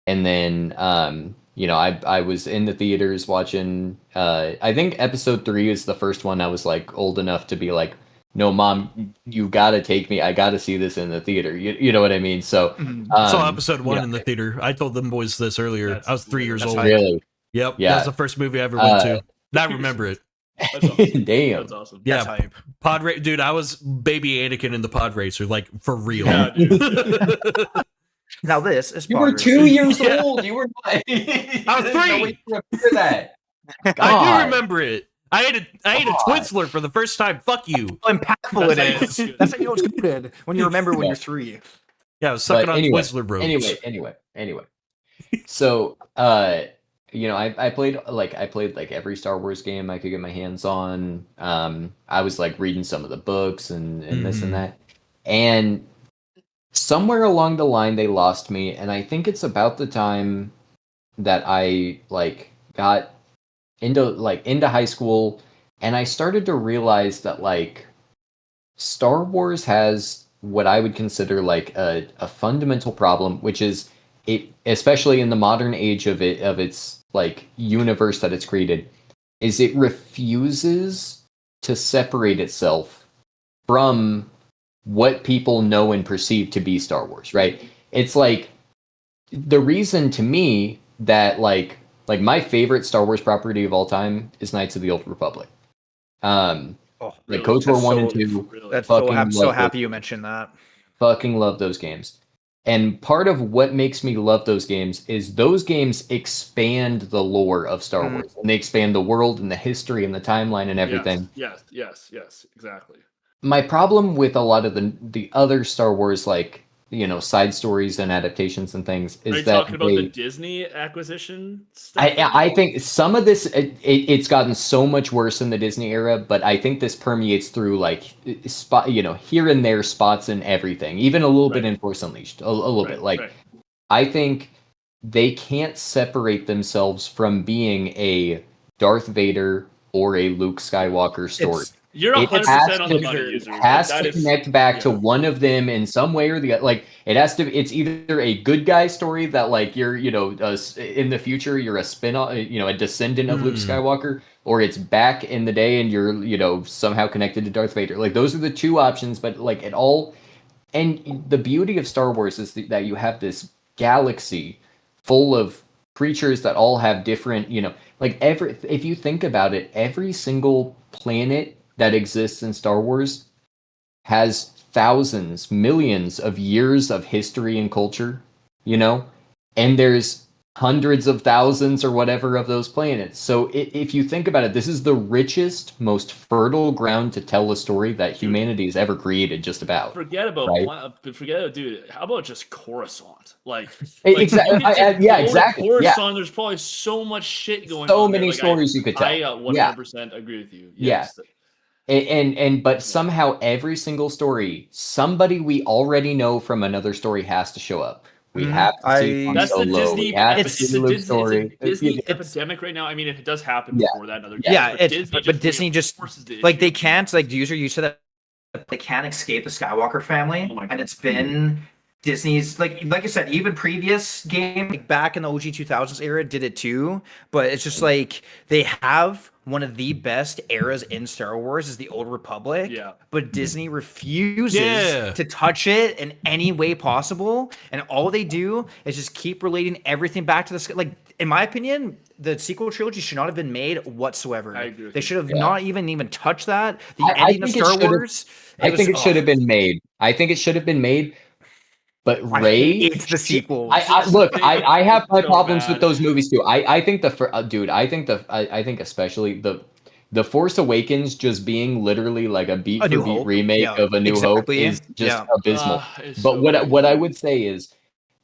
And then I was in the theaters watching. I think Episode 3 is the first one I was like old enough to be like, no, Mom, you gotta take me. I gotta see this in the theater. You know what I mean? So I saw Episode 1 in the theater. I told them boys this earlier. I was 3 years old. Really? Yep. Yeah. That was the first movie I ever went to. And I remember it. That's awesome. Damn. That's awesome. Yeah. That's hype. Dude, I was baby Anakin in the pod racer, like for real. Yeah, dude. Now this is You were Potter. 2 years Yeah. old. You were not. I was 3. No way to remember that. I God. do remember it. I ate a God. Twizzler for the first time. Fuck you. How impactful it That's is. good. That's how you know it's good when you remember when you're 3. Yeah, I was sucking But on anyway, Twizzler bros. Anyway. So, I played like every Star Wars game I could get my hands on. I was like reading some of the books and this and that. And somewhere along the line they lost me, and I think it's about the time that I like got into high school, and I started to realize that like Star Wars has what I would consider like a fundamental problem, which is it, especially in the modern age of its like universe that it's created, is it refuses to separate itself from what people know and perceive to be Star Wars, right? It's like the reason to me that like my favorite Star Wars property of all time is Knights of the Old Republic. Like Cold War 1 and 2. Really? That's Fucking I'm so love happy those. you mentioned that. Fucking love those games. And part of what makes me love those games is those games expand the lore of Star Wars. And they expand the world and the history and the timeline and everything. Yes, exactly. My problem with a lot of the other Star Wars, like, side stories and adaptations and things is Are you that talking about the Disney acquisition stuff? I think some of this it's gotten so much worse in the Disney era, but I think this permeates through like here and there spots and everything, even a little bit in Force Unleashed, a little bit. Like I think they can't separate themselves from being a Darth Vader or a Luke Skywalker story. You're 100% on the money user. It has to connect back to one of them in some way or the other. Like it has to. It's either a good guy story that like you're in the future you're a spin-off, a descendant of Luke Skywalker, or it's back in the day and you're somehow connected to Darth Vader. Like those are the two options. But like it all, and the beauty of Star Wars is that you have this galaxy full of creatures that all have different if you think about it, every single planet that exists in Star Wars has thousands, millions of years of history and culture, and there's hundreds of thousands or whatever of those planets. So if you think about it, this is the richest, most fertile ground to tell a story that humanity has ever created, just about. Forget about dude. How about just Coruscant? Exactly. Exactly. Coruscant, there's probably so much shit going on. So many stories you could tell. I 100% agree with you. Yes. But somehow every single story, somebody we already know from another story has to show up. We have to see that's the Disney. It's a Disney epidemic right now. I mean, it does happen before that. But Disney just like they can't like the user used to that. They can't escape the Skywalker family, and it's been Disney's like I said, even previous game like back in the OG 2000s era did it too. But it's just like they have one of the best eras in Star Wars is the Old Republic. Yeah. But Disney refuses to touch it in any way possible, and all they do is just keep relating everything back to the like. In my opinion, the sequel trilogy should not have been made whatsoever. I agree. They should have not even touched that. The ending of Star Wars. I think it should have been made. I think it should have been made. But Rey, it's the sequel. I have my problems with those movies too. I think I think especially the Force Awakens just being literally like a beat for beat remake of A New Hope is just abysmal. But what I would say is,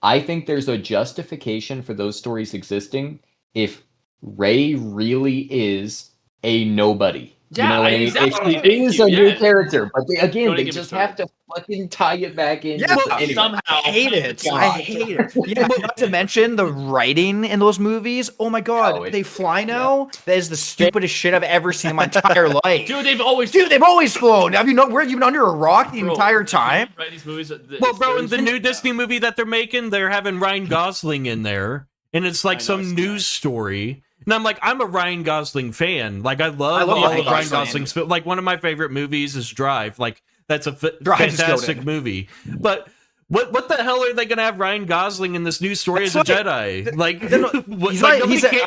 I think there's a justification for those stories existing if Rey really is a nobody You know what I mean? exactly. It is a Thank you, new yeah. character, but Don't they even get me just have to fucking tie it back in. Yeah, Anyway. Somehow. I hate it. God. I hate it. Yeah, not to mention the writing in those movies. Oh my god, Oh, they fly now. That is the stupidest shit I've ever seen in my entire life. Dude, they've always They've always flown. Have you not? Where have you been under a rock the Bro, entire time? Right, these movies. Well, bro, in the new Disney movie that they're making, they're having Ryan Gosling in there, and it's like some news story. And I'm like, I'm a Ryan Gosling fan. Like, I love all Ryan of Ryan Gosling. Gosling's film. Like, one of my favorite movies is Drive. Like, that's a Drive is fantastic goated. movie. But what the hell are they gonna have Ryan Gosling in this new story as a Jedi? Like,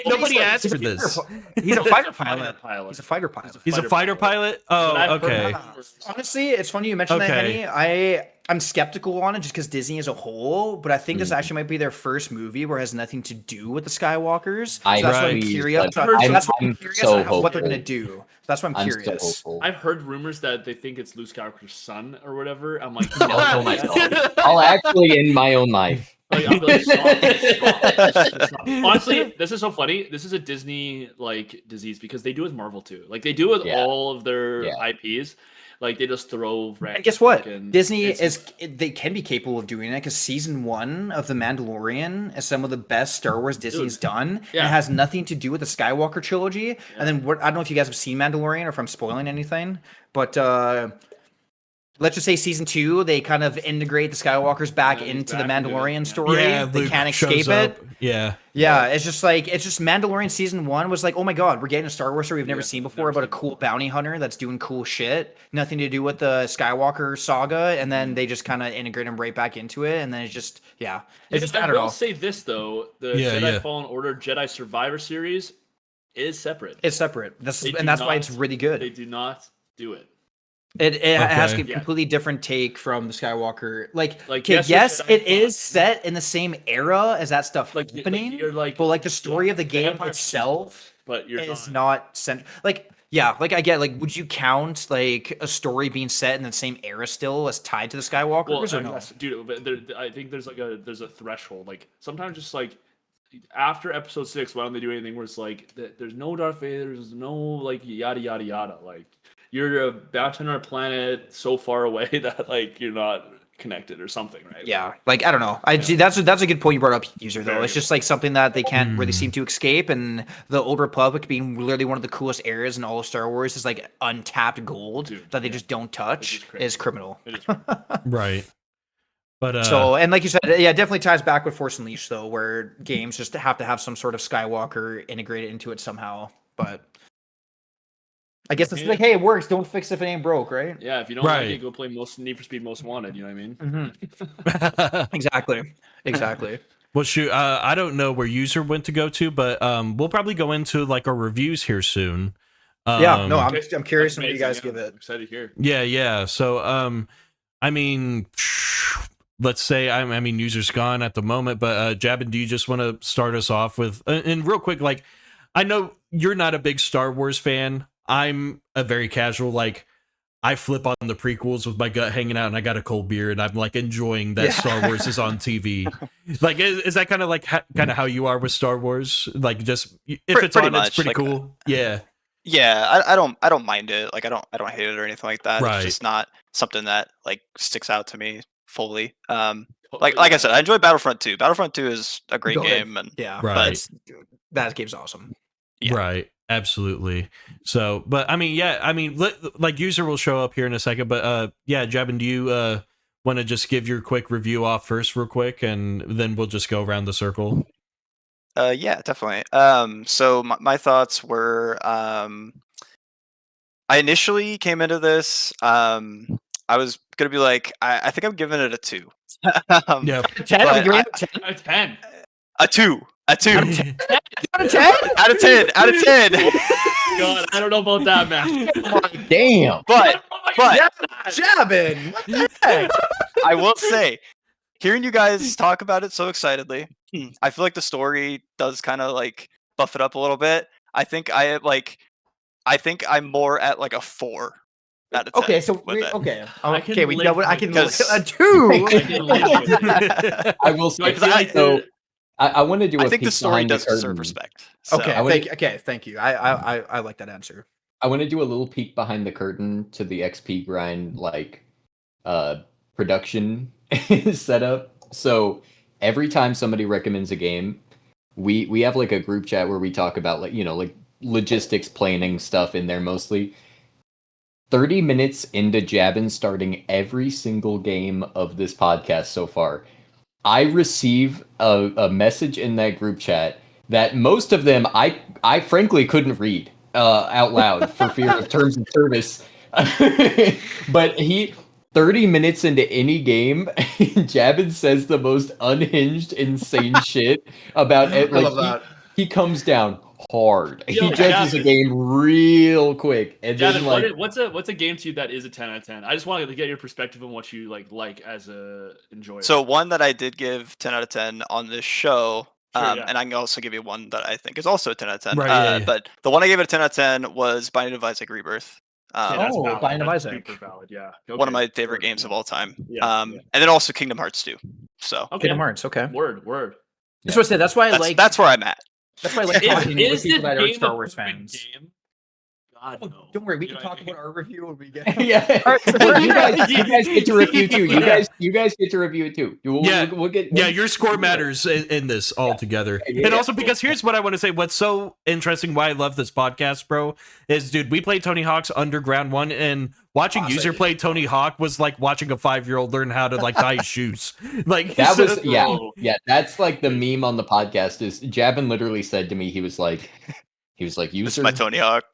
nobody asked for this. He's a fighter Pilot. pilot. He's a fighter pilot. He's a fighter pilot. But I've Oh, heard okay. rumors. Honestly, it's funny you mentioned that, Okay. Henny. I'm skeptical on it just because Disney as a whole, but I think this actually might be their first movie where it has nothing to do with the Skywalkers. So I that's why I'm agree, curious. but That's why I'm I'm curious so on what they're hopeful. gonna do. That's why I'm I'm so curious. hopeful. I've heard rumors that they think it's Luke Skywalker's son or whatever. I'm like, I'll kill myself. I'll actually end my own life. Like, I'll be like, stop. Honestly, this is so funny. This is a Disney like disease because they do with Marvel too. Like they do with Yeah. all of their Yeah. IPs. Like they just throw. And guess what? fucking- Disney it's- they can be capable of doing it because season 1 of The Mandalorian is some of the best Star Wars Disney's done. And yeah. it has nothing to do with the Skywalker trilogy. And then I don't know if you guys have seen Mandalorian or if I'm spoiling anything, but let's just say season 2, they kind of integrate the Skywalkers back Yeah, into back the into it, Mandalorian yeah. story. Yeah, they Luke can't shows escape it. up. Yeah. Yeah, it's just Mandalorian season 1 was like, oh my god, we're getting a Star Wars story we've never seen before about a cool bounty hunter that's doing cool shit. Nothing to do with the Skywalker saga, and then they just kind of integrate him right back into it, and then it's just it's just I don't will know. say this though: the Yeah, Jedi yeah. Fallen Order Jedi Survivor series is separate. It's separate. They do And that's why not- it's really They good. do not do it. It has a Okay. completely different take from the Skywalker. Like Like, okay, yes, yes, Jedi it Fallen- is set in the same era as that stuff Like happening. you're like, but like the story of the game Empire itself but you're is not. not sent like I get like would you count like a story being set in the same era still as tied to the Skywalkers Well, or no? dude, but I think there's a threshold. Like sometimes just like after episode 6, why don't they do anything where it's like there's no Darth Vader, there's no like yada yada yada. Like you're a bounty on our planet so far away that like you're not connected or something, right? Yeah, like I don't know. That's a good point you brought up, user though. Very It's just like something that they can't really seem to escape, and the Old Republic being literally one of the coolest eras in all of Star Wars is like untapped gold Dude, that they just don't touch It's crazy. is criminal. It is. Right. But So, and like you said, yeah, it definitely ties back with Force Unleashed though, where games just have to have some sort of Skywalker integrated into it somehow. But I guess it's Yeah. like, hey, it works. Don't fix if it ain't broke, right? Yeah, if you don't like Right. it, go play most Need for Speed Most Wanted. You know what I mean? Exactly. well, shoot, I don't know where user went to go to, but we'll probably go into like our reviews here soon. Yeah, no, Um, I'm curious That's what you guys amazing, give yeah. it. I'm excited to hear. Yeah. So, I mean, let's say, I mean, user's gone at the moment, but Jabin, do you just want to start us off with, and real quick, like, I know you're not a big Star Wars fan. I'm a very casual, like, I flip on the prequels with my gut hanging out and I got a cold beer and I'm like enjoying that Star Wars is on TV. Like, is that kind of like kind of how you are with Star Wars? Like, just if it's Pretty on, much, it's pretty like, cool. Yeah. Yeah, I don't mind it. Like I don't hate it or anything like that. Right. It's just not something that like sticks out to me fully. Like I said, I enjoy Battlefront 2. Battlefront 2 is a great Go ahead. game, and Yeah, Right. that game's awesome. Yeah. Right. Absolutely. So, but I mean, yeah, I mean, like user will show up here in a second, but yeah, Jabin, do you want to just give your quick review off first real quick and then we'll just go around the circle? yeah, definitely. So my thoughts were, I initially came into this, I was gonna be like, I think I'm giving it a 2. Yeah. 10? But Are we giving it A 10. A 2. A 2. out of 10? Out of 10. Out of 10. God, I don't know about that, man. Damn. But Jabin! What the heck? I will say, hearing you guys talk about it so excitedly, I feel like the story does kind of like buff it up a little bit. I think I'm more at like a 4 out of 10. Okay, so with it. okay. I can Okay, we live know what I with can this. a 2. I can live with it. I will say, I feel like so I want to do a I think the peek story behind the does deserve curtain. respect. So, Okay, I would- thank you. I like that answer. I want to do a little peek behind the curtain to the XP grind production setup. So every time somebody recommends a game, we have like a group chat where we talk about like logistics planning stuff in there mostly. 30 minutes into Jabin starting every single game of this podcast so far, I receive a message in that group chat that most of them I frankly couldn't read out loud for fear of terms of service. But 30 minutes into any game, Jabin says the most unhinged, insane shit about it. Like he comes down hard. Yo, he judges a game real quick, and Jabin, then what's a game to you that is a 10 out of 10? I just wanted to get your perspective on what you like as a enjoyer. So one that I did give 10 out of 10 on this show, Sure, yeah. and I can also give you one that I think is also a 10 out of 10. Right, yeah. But the one I gave it a 10 out of 10 was Binding of Isaac Rebirth. That's valid. Binding of That's Isaac. super valid, yeah. One of Okay. my favorite games of all time. Yeah, And then also Kingdom Hearts 2. So Okay. Kingdom Hearts, okay. Word. That's what I said. That's why I like. that's where I'm at. That's why I like Is talking with this people that are game Star a Wars perfect fans. game? God, Oh, no. don't worry, we You can know what talk I mean? about our review when we get. yeah. Well, you guys get to review too. You guys get to review it too. We'll get. Yeah, your score matters in this altogether. Yeah, And yeah. also because here's what I want to say. What's so interesting, why I love this podcast, bro, is, dude, we played Tony Hawk's Underground 1, and watching User play Tony Hawk was like watching a 5-year-old learn how to like tie his shoes. Like That so- was yeah. That's like the meme on the podcast. Is Jabin literally said to me, he was like, This is "User, my Tony Hawk.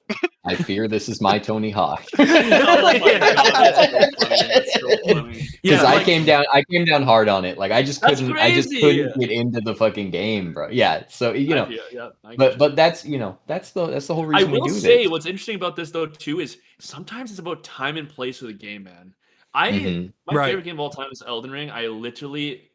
I fear this is my Tony Hawk." Oh my God, that's so funny. That's so funny. Because Yeah, I like- came down hard on it. Like I just That's couldn't crazy. get into the fucking game, bro. Yeah. So I get but that's that's the whole I reason we will do say this. what's interesting about this though too is sometimes it's about time and place of the game, man. My Right. favorite game of all time is Elden Ring. I literally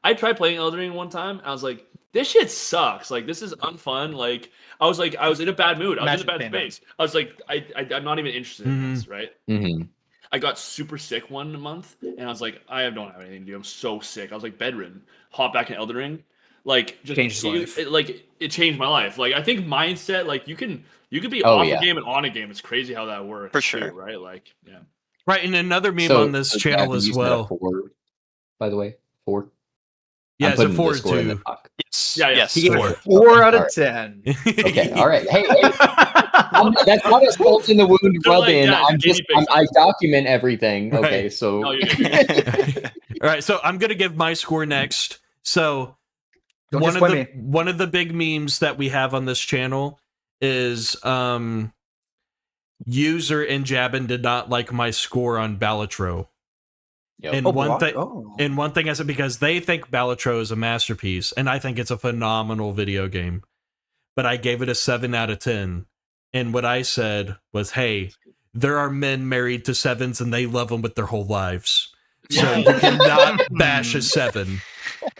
I tried playing Elden Ring one time. I was like, this shit sucks. Like this is unfun. Like I was in a bad mood. I was in a bad space. I was like, I'm not even interested in this, right? Mhm. I got super sick one month, and I was like, I don't have anything to do. I'm so sick. I was like bedridden. Hop back in Elden Ring, like just Changed his life. It changed my life. Like I think mindset, like you can be Oh, off yeah. a game and on a game. It's crazy how that works. For too, sure. right? Like yeah. right, and another meme So- on this so channel Jabin, as you said a well. 4, by the way, 4. Yeah, I'm it's a putting the 4 score in the too. doc. Yes. Yeah, yeah. Yes. He gave Four. it 4 out of Alright. 10. Okay, all right. Hey, that's not a salt in the wound They're rub like, in. yeah, I document everything. Right. Okay, so No, you're good. All right, so I'm gonna give my score next. So Don't one disappoint me. one of the big memes that we have on this channel is User and Jabin did not like my score on Balatro. Yep. And Oh, one what? thing Oh. and one thing I said, because they think Balatro is a masterpiece, and I think it's a phenomenal video game. But I gave it a 7 out of 10. And what I said was, hey, there are men married to 7s and they love them with their whole lives. So Yeah. you cannot bash a 7.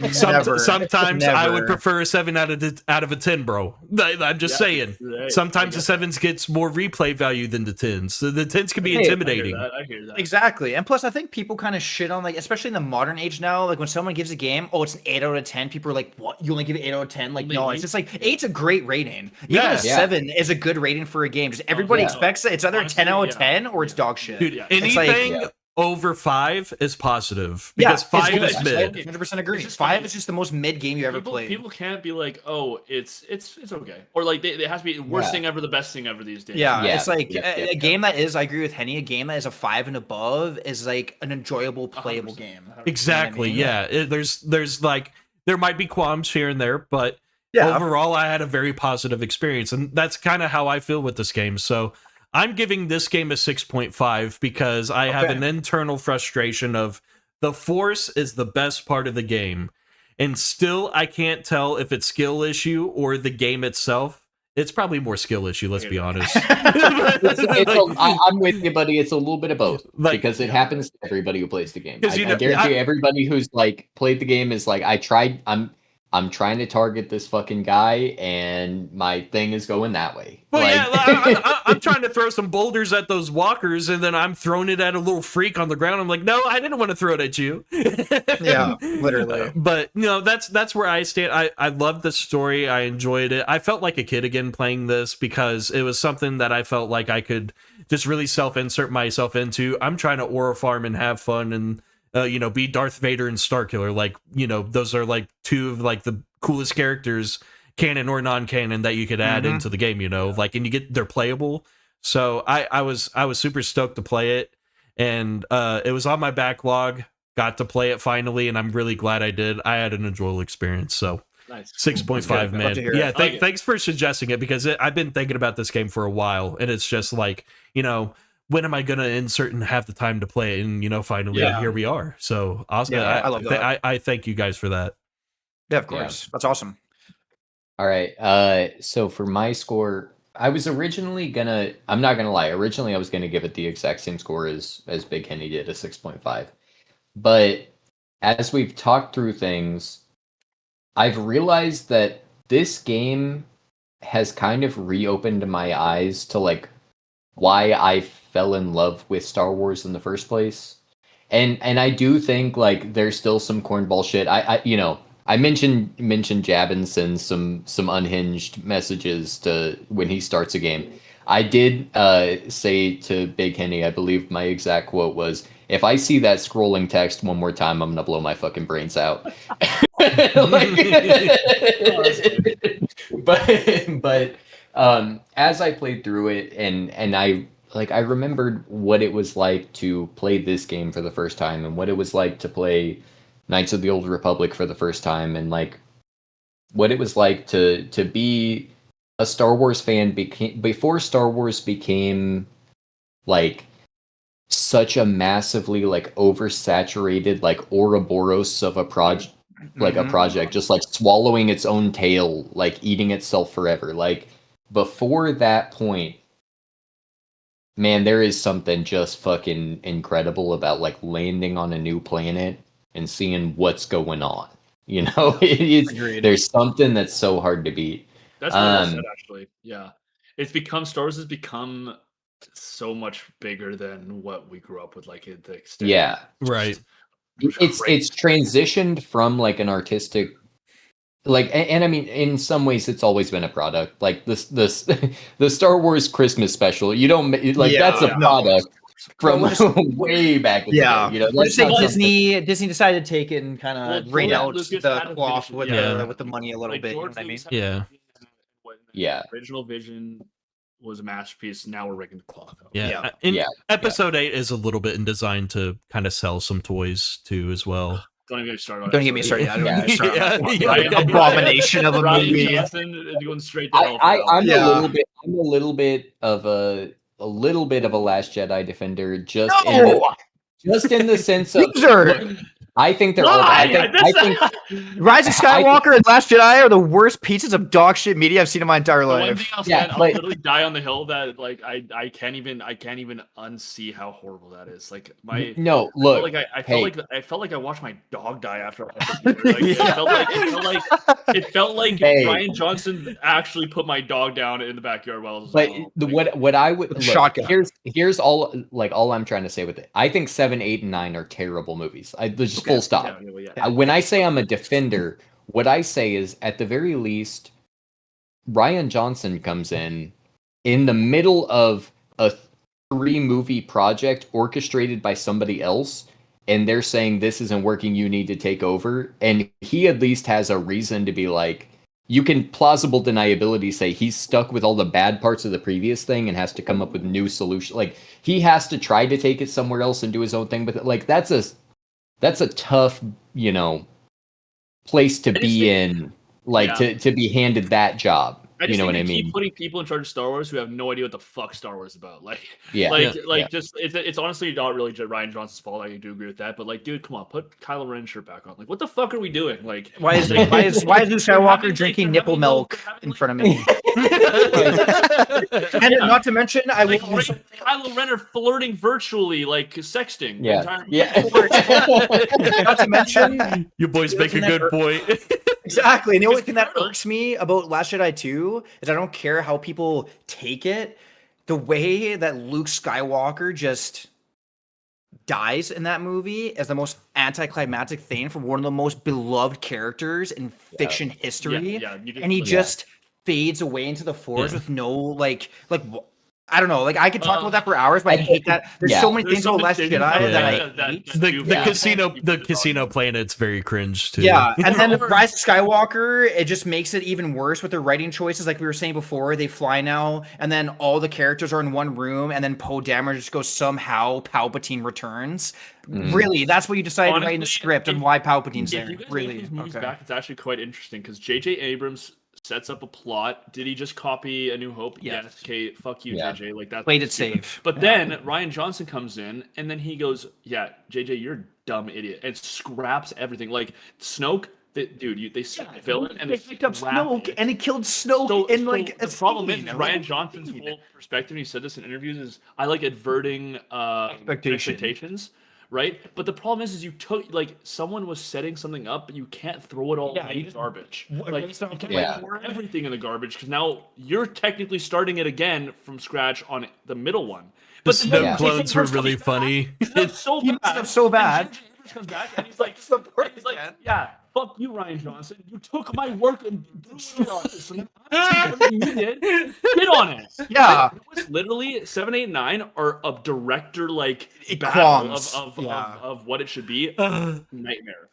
Never. Sometimes I would Never. prefer a 7 out of a 10, bro. I'm just saying. Right. Sometimes I the 7s gets more replay value than the 10s. So the 10s can be Hey, intimidating. I hear that. Exactly. And plus, I think people kind of shit on, like, especially in the modern age now, like when someone gives a game, oh, it's an 8 out of 10, people are like, what? You only give it 8 out of 10? Like, no, it's just like 8's a great rating. Even Yeah. a 7 is a good rating for a game. Just everybody yeah. expects it. It's either Honestly, a 10 out of yeah. 10 or it's dog shit. Dude, Yeah. It's like- anything Yeah. over 5 is positive. Yeah, Because 5 it's is good. mid. 100% agree. It's just 5 funny. is just the most mid game you ever played. People can't be like, oh, it's okay, or like it has to be worst Yeah. thing ever, the best thing ever these days. Yeah, Yeah, it's like yeah, a game that is, I agree with Henny, a game that is a 5 and above is like an enjoyable, playable 100%. game. Exactly. You know what I mean? Yeah. There's like, there might be qualms here and there, but Yeah. overall, I had a very positive experience. And that's kind of how I feel with this game. So I'm giving this game a 6.5 because I have Okay. an internal frustration of the Force is the best part of the game. And still, I can't tell if it's skill issue or the game itself. It's probably more skill issue, let's be honest. I'm with you, buddy. It's a little bit of both Like- because it happens to everybody who plays the game. 'Cause I you know- guarantee everybody who's like played the game is like, I tried. I'm trying to target this fucking guy, and my thing is going that way. Well, Like- yeah, I'm trying to throw some boulders at those walkers, and then I'm throwing it at a little freak on the ground. I'm like, no, I didn't want to throw it at you. Yeah, literally. But that's where I stand. I loved the story. I enjoyed it. I felt like a kid again playing this because it was something that I felt like I could just really self-insert myself into. I'm trying to aura farm and have fun and be Darth Vader and Starkiller. Like, those are like two of like the coolest characters, canon or non-canon, that you could add into the game, like, and they're playable. So I was super stoked to play it, and it was on my backlog, got to play it finally, and I'm really glad I did. I had an enjoyable experience. So Nice. 6.5, man. Yeah, thanks for suggesting it, because I've been thinking about this game for a while, and it's just like, when am I gonna insert and have the time to play it? And finally here we are. So awesome. Yeah, I love that. I thank you guys for that. Yeah, of course. That's awesome. All right. So for my score, I was originally I'm not gonna lie. Originally, I was gonna give it the exact same score as Big Henny did, a 6.5. But as we've talked through things, I've realized that this game has kind of reopened my eyes to like why I fell in love with Star Wars in the first place. And I do think like there's still some cornball shit. I mentioned Jabin sends some unhinged messages to when he starts a game. I did say to Big Henny, I believe my exact quote was, "If I see that scrolling text one more time, I'm gonna blow my fucking brains out." But as I played through it, and I remembered what it was like to play this game for the first time, and what it was like to play Knights of the Old Republic for the first time, and like what it was like to be a Star Wars fan before Star Wars became like such a massively like oversaturated like Ouroboros of a project, like a project just like swallowing its own tail, like eating itself forever. Like before that point, man, there is something just fucking incredible about like landing on a new planet and seeing what's going on. There's something that's so hard to beat. That's what I said, actually. Yeah. Star Wars has become so much bigger than what we grew up with, like the extent. Yeah. Right. It's transitioned from like an artistic, like, and I mean, in some ways, it's always been a product. Like the Star Wars Christmas special. You don't like that's a product from way back in the day. We're just saying Disney decided to take it and kind of bring out the cloth with the money a little like bit. You know George what I mean? Lucas Yeah. The original vision was a masterpiece. Now we're rigging the cloth out. Yeah. Episode 8 is a little bit in design to kind of sell some toys too as well. Don't even get me started. Don't get me started. I don't get me started. Yeah. Abomination of a movie. Johnson is going straight to hell. I'm a little bit of a Last Jedi defender, just in the sense of I think they're all. I think Rise of Skywalker and Last Jedi are the worst pieces of dog shit media I've seen in my entire One life. thing I'll say, I'll literally die on the hill that like I can't even unsee how horrible that is. Like I felt like I watched my dog die after. It felt like Ryan Johnson actually put my dog down in the backyard while I was. But what I would shotgun. Here's all I'm trying to say with it. I think 7, 8, and 9 are terrible movies. Just full stop. When I say I'm a defender, what I say is at the very least, Ryan Johnson comes in the middle of a 3-movie project orchestrated by somebody else, and they're saying this isn't working, you need to take over, and he at least has a reason to be like, you can plausible deniability say he's stuck with all the bad parts of the previous thing and has to come up with new solutions. Like he has to try to take it somewhere else and do his own thing, but like that's a tough, place to be in, like to be handed that job. You know what I mean? Keep putting people in charge of Star Wars who have no idea what the fuck Star Wars is about. Just it's honestly not really Ryan Johnson's fault. I do agree with that, but like, dude, come on, put Kylo Ren's shirt back on. Like, what the fuck are we doing? Like, why is Luke Skywalker drinking nipple milk in front of me? And not to mention, Kylo Ren are flirting virtually, like sexting. Yeah. Not to mention, you boys make a good point. Exactly. And the only It's thing that brutal. irks me about Last Jedi 2 is I don't care how people take it. The way that Luke Skywalker just dies in that movie is the most anticlimactic thing for one of the most beloved characters in fiction history. Yeah, you And he just just fades away into the forest Yeah. with no I don't know. Like I could talk about that for hours, but I hate that. There's so many There's things some about Last decisions Jedi out that I there that hate. The do casino people the talk casino about. planet's very cringe too. Yeah, and then Rise of Skywalker, it just makes it even worse with their writing choices. Like we were saying before, they fly now, and then all the characters are in one room, and then Poe Dameron just goes somehow Palpatine returns. Really, that's what you decided to write in the Honestly, script and why Palpatine's If there. you guys Really, look these movies okay. back, it's actually quite interesting because J.J. Abrams sets up a plot. Did he just copy A New Hope? Yes. Yes. Okay, fuck you, Yeah. J.J. Like that's Played it stupid. safe. But then Ryan Johnson comes in, and then he goes, "Yeah, J.J., you're a dumb idiot," and scraps everything. Like Snoke, they set villain and they picked up scrap Snoke, it. and he killed Snoke in like the a problem is scene. Ryan Johnson's whole perspective. And he said this in interviews: is I like adverting expectations, right? But the problem is you took like someone was setting something up, but you can't throw it all Yeah, in you the garbage. What- Like it's not- you can't Yeah. pour everything in the garbage because now you're technically starting it again from scratch on the middle one. The But then Snoke Yeah. clothes were First really comes back, funny. it's so He bad. messed up so bad. And J.J. Abrams comes back and he's like, yeah, fuck you, Ryan Johnson. You took my work and did shit on it. So now I'm taking everything you did, shit on it. Yeah. It was literally 7, 8, 9 are of director like It battle qualms. of what it should be. Uh, Nightmare.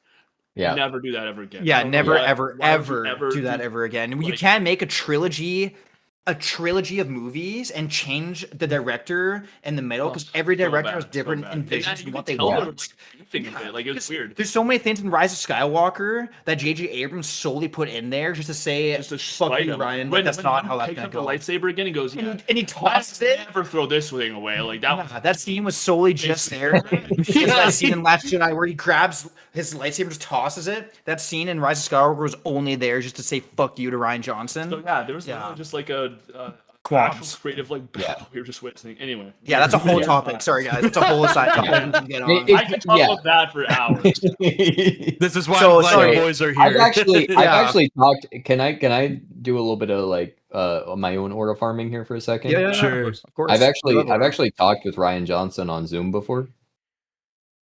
Yeah. Never do that ever again. I Yeah, don't know never, why- ever, why would you ever do that ever again. You like- can make a trilogy of movies and change the director in the middle because every so director bad, has so different bad. And envisions you of what could they tell want. were, like, beefing a bit. Like it was weird. There's so many things in Rise of Skywalker that J.J. Abrams solely put in there just to say, Just to fuck spite you, him. Ryan. When- That's when not he how that's picks gonna up the go. lightsaber again, he goes, yeah. And he tosses it. Never throw this thing away. Like that was Yeah, that scene was solely just there. It's that scene in Last Jedi where he grabs his lightsaber, just tosses it. That scene in Rise of Skywalker was only there just to say "fuck you" to Ryan Johnson. So yeah, there was Yeah. literally just like a Qualms. actual creative like Yeah. we were just witnessing. Anyway, Yeah, that's a whole Yeah. topic. Sorry, guys, it's a whole aside topic we can get on. I could talk about that for hours. this is why So, I'm glad sorry. you boys are here. I've actually Yeah. talked. Can I do a little bit of like my own aura farming here for a second? Yeah, Sure. of course. I've Love it. actually talked with Ryan Johnson on Zoom before.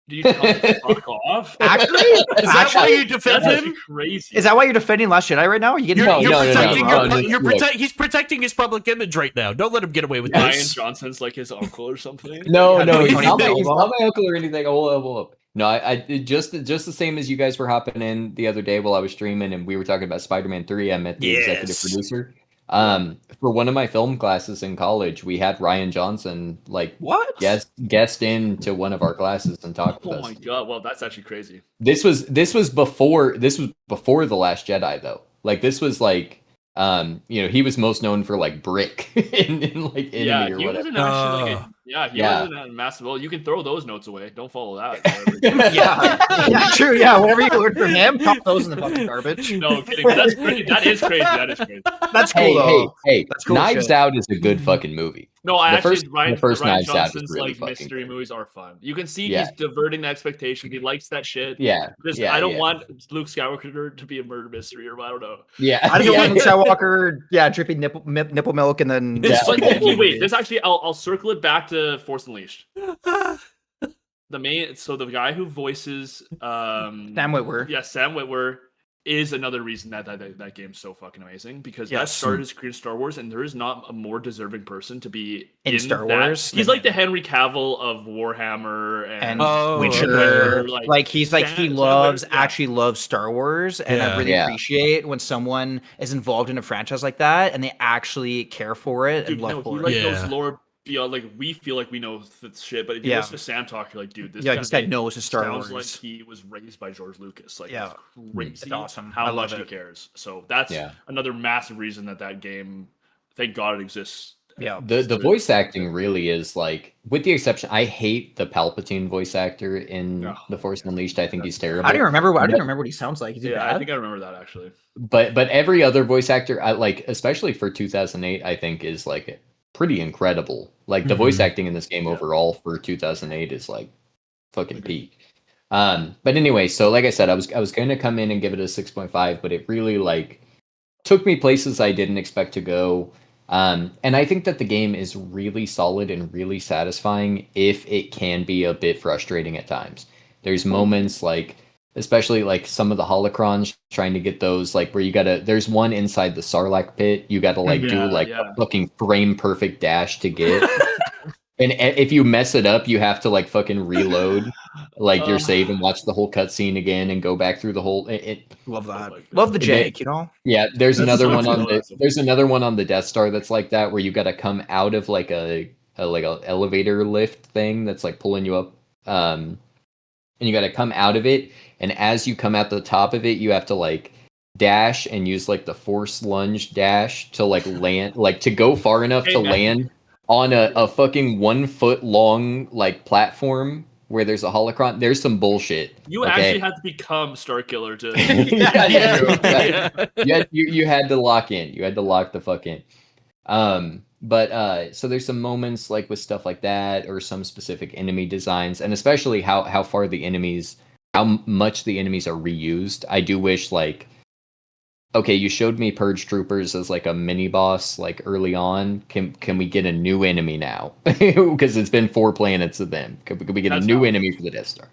Do you tell him to fuck off? Actually, Is that why you That's defend actually him? crazy. is that why you're defending Last Jedi right now? Are you getting You're, No, you're no, no, protecting no, your, no, you're look. he's protecting his public image right now. Don't let him get away with Ryan this. Johnson's like his uncle or something? No, Yeah, no, no, he's Tony not Bell. my uncle or anything. Hold up. No, I just the same as you guys were hopping in the other day while I was streaming and we were talking about Spider-Man 3. I met the executive Yes. producer. For one of my film classes in college, we had Ryan Johnson like What? guest in to one of our classes and talk with Oh us. my god! Well, that's actually crazy. This was before The Last Jedi though. Like this was like he was most known for like Brick in like Enemy Yeah, or he whatever. wasn't actually like he Yeah. wasn't a massive. Well, you can throw those notes away. Don't follow that. Yeah, true. Yeah, whatever you learned from him, pop those in the fucking garbage. No kidding. But that's crazy. That is crazy. That is crazy. That's cool Hey, though. hey, That's cool Knives shit. Out is a good fucking movie. No, I The actually first- Ryan, the first Ryan Knives Out is Johnson's really like fucking mystery good. movies are fun. You can see Yeah. he's diverting the expectation. He likes that shit. Yeah, Just, yeah, I don't yeah. want Luke Skywalker to be a murder mystery or I don't know. Yeah, I don't know yeah. Luke Skywalker, dripping nipple milk, and then Yeah. But wait, this actually I'll circle it back to Force Unleashed. The guy who voices Sam Witwer. Yeah, Sam Witwer is another reason that game's so fucking amazing because that Yes. started his career in Star Wars, and there is not a more deserving person to be In Star that. Wars He's than like the Henry Cavill of Warhammer and Oh, Witcher. okay. Like he's like he Sam loves Witwer, yeah. actually loves Star Wars, and I Yeah. really Yeah. appreciate when someone is involved in a franchise like that and they actually care for it Dude, and love no, for he it. like Yeah. knows lore beyond like we feel like we know this shit, but if you Yeah. listen to Sam talk, you're like, dude, Yeah, this guy knows his Star sounds Wars. like he was raised by George Lucas. Like, Yeah. it's crazy. It's awesome. How I love much he it. cares. So that's Yeah. another massive reason that game. Thank God it exists. Yeah. The voice acting really is like, with the exception, I hate the Palpatine voice actor in Oh, The Force Unleashed. I think he's terrible. I don't remember. I don't even remember what he sounds like. Is he Yeah, bad? I think I remember that actually. But every other voice actor, I like, especially for 2008, I think is like pretty incredible. Like the voice acting in this game overall for 2008 is like fucking peak. But anyway, so like I said, I was going to come in and give it a 6.5, but it really like took me places I didn't expect to go. And I think that the game is really solid and really satisfying if it can be a bit frustrating at times. There's moments like, especially like some of the holocrons, trying to get those like where you gotta, there's one inside the Sarlacc pit, you gotta like do like a fucking frame perfect dash to get. And if you mess it up, you have to like fucking reload like your save and watch the whole cutscene again and go back through the whole. Love Oh that. my God. Love the Jake, you know. Yeah, there's That's another so one on cool. the there's another one on the Death Star that's like that where you got to come out of like a elevator lift thing that's like pulling you up, and you got to come out of it, and as you come out the top of it, you have to like dash and use like the force lunge dash to like land, like to go far enough to land on a fucking 1 foot long like platform where there's a holocron. There's some bullshit. You actually had to become Starkiller to. You had to lock in. You had to lock the fuck in. But so there's some moments like with stuff like that, or some specific enemy designs, and especially how much the enemies are reused. I do wish like, okay, you showed me Purge Troopers as like a mini boss like early on. Can we get a new enemy now? Because it's been 4 planets of them. Could we get a new enemy for the Death Star?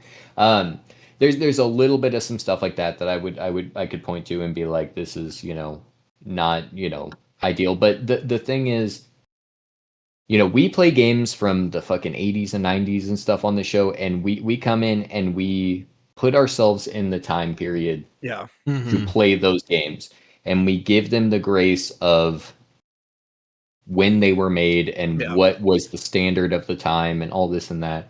There's a little bit of some stuff like that I could point to and be like, this is, you know, not, you know, ideal. But the thing is, you know, we play games from the fucking 80s and 90s and stuff on the show, and we come in and we put ourselves in the time period to play those games, and we give them the grace of when they were made and what was the standard of the time and all this and that.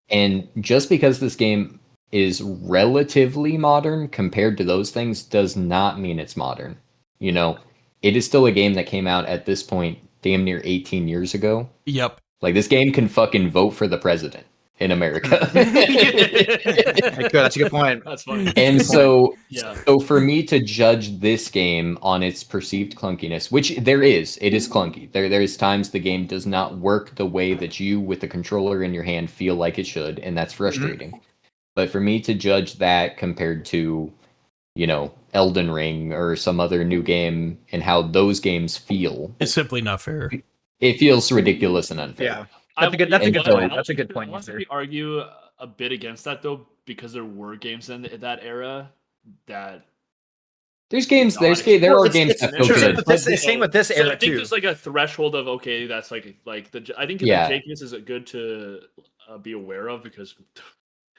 And just because this game is relatively modern compared to those things does not mean it's modern. You know, it is still a game that came out at this point damn near 18 years ago. Yep. Like, this game can fucking vote for the president in America. That's a good point. That's funny. And so Yeah. so for me to judge this game on its perceived clunkiness, which it is clunky. There's times the game does not work the way that you with the controller in your hand feel like it should, and that's frustrating. But for me to judge that compared to, you know, Elden Ring or some other new game and how those games feel, It's simply not fair. it feels ridiculous and unfair. Yeah. That's a good point. That's a good point. I want to argue a bit against that though, because there were games in that era that There are games that feel good. It's the same with this era I think too. there's like a threshold of, okay, that's like I think the jankiness is good to be aware of, because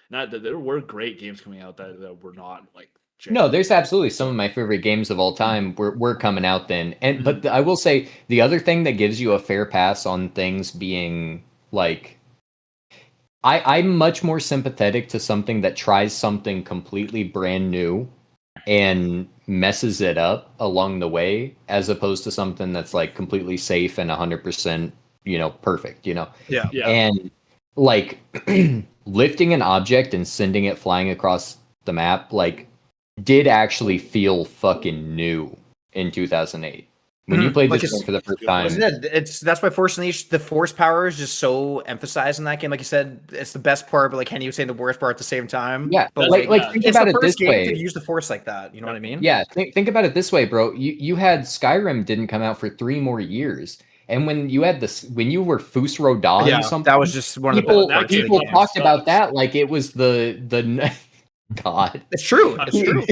not that there were great games coming out that were not like janky. No, there's absolutely some of my favorite games of all time were coming out then. And but I will say the other thing that gives you a fair pass on things being like, I'm much more sympathetic to something that tries something completely brand new and messes it up along the way, as opposed to something that's like completely safe and 100%, you know, perfect, you know? Yeah. And like lifting an object and sending it flying across the map, like, did actually feel fucking new in 2008. When you played Like this game for the first time. That's why Force Unleashed, the force power is just so emphasized in that game. Like you said, it's the best part, but like Henny was saying, the worst part at the same time. Yeah, but like think about it this way. To use the force like that, you know what I mean? Yeah, think about it this way, bro. You had Skyrim didn't come out for 3 more years. And when you had when you were Fus Rodan or something, that was just one of people, the best people talked about that like it was the God. It's true. It's true.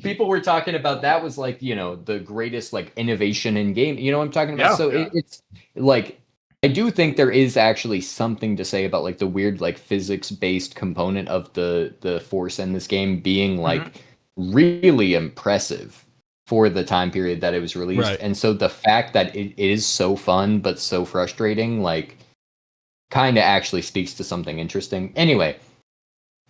People were talking about that was like, you know, the greatest like innovation in game. You know what I'm talking about? It's like, I do think there is actually something to say about like the weird like physics based component of the force in this game being like really impressive for the time period that it was released. Right. And so the fact that it is so fun but so frustrating, like, kind of actually speaks to something interesting. Anyway,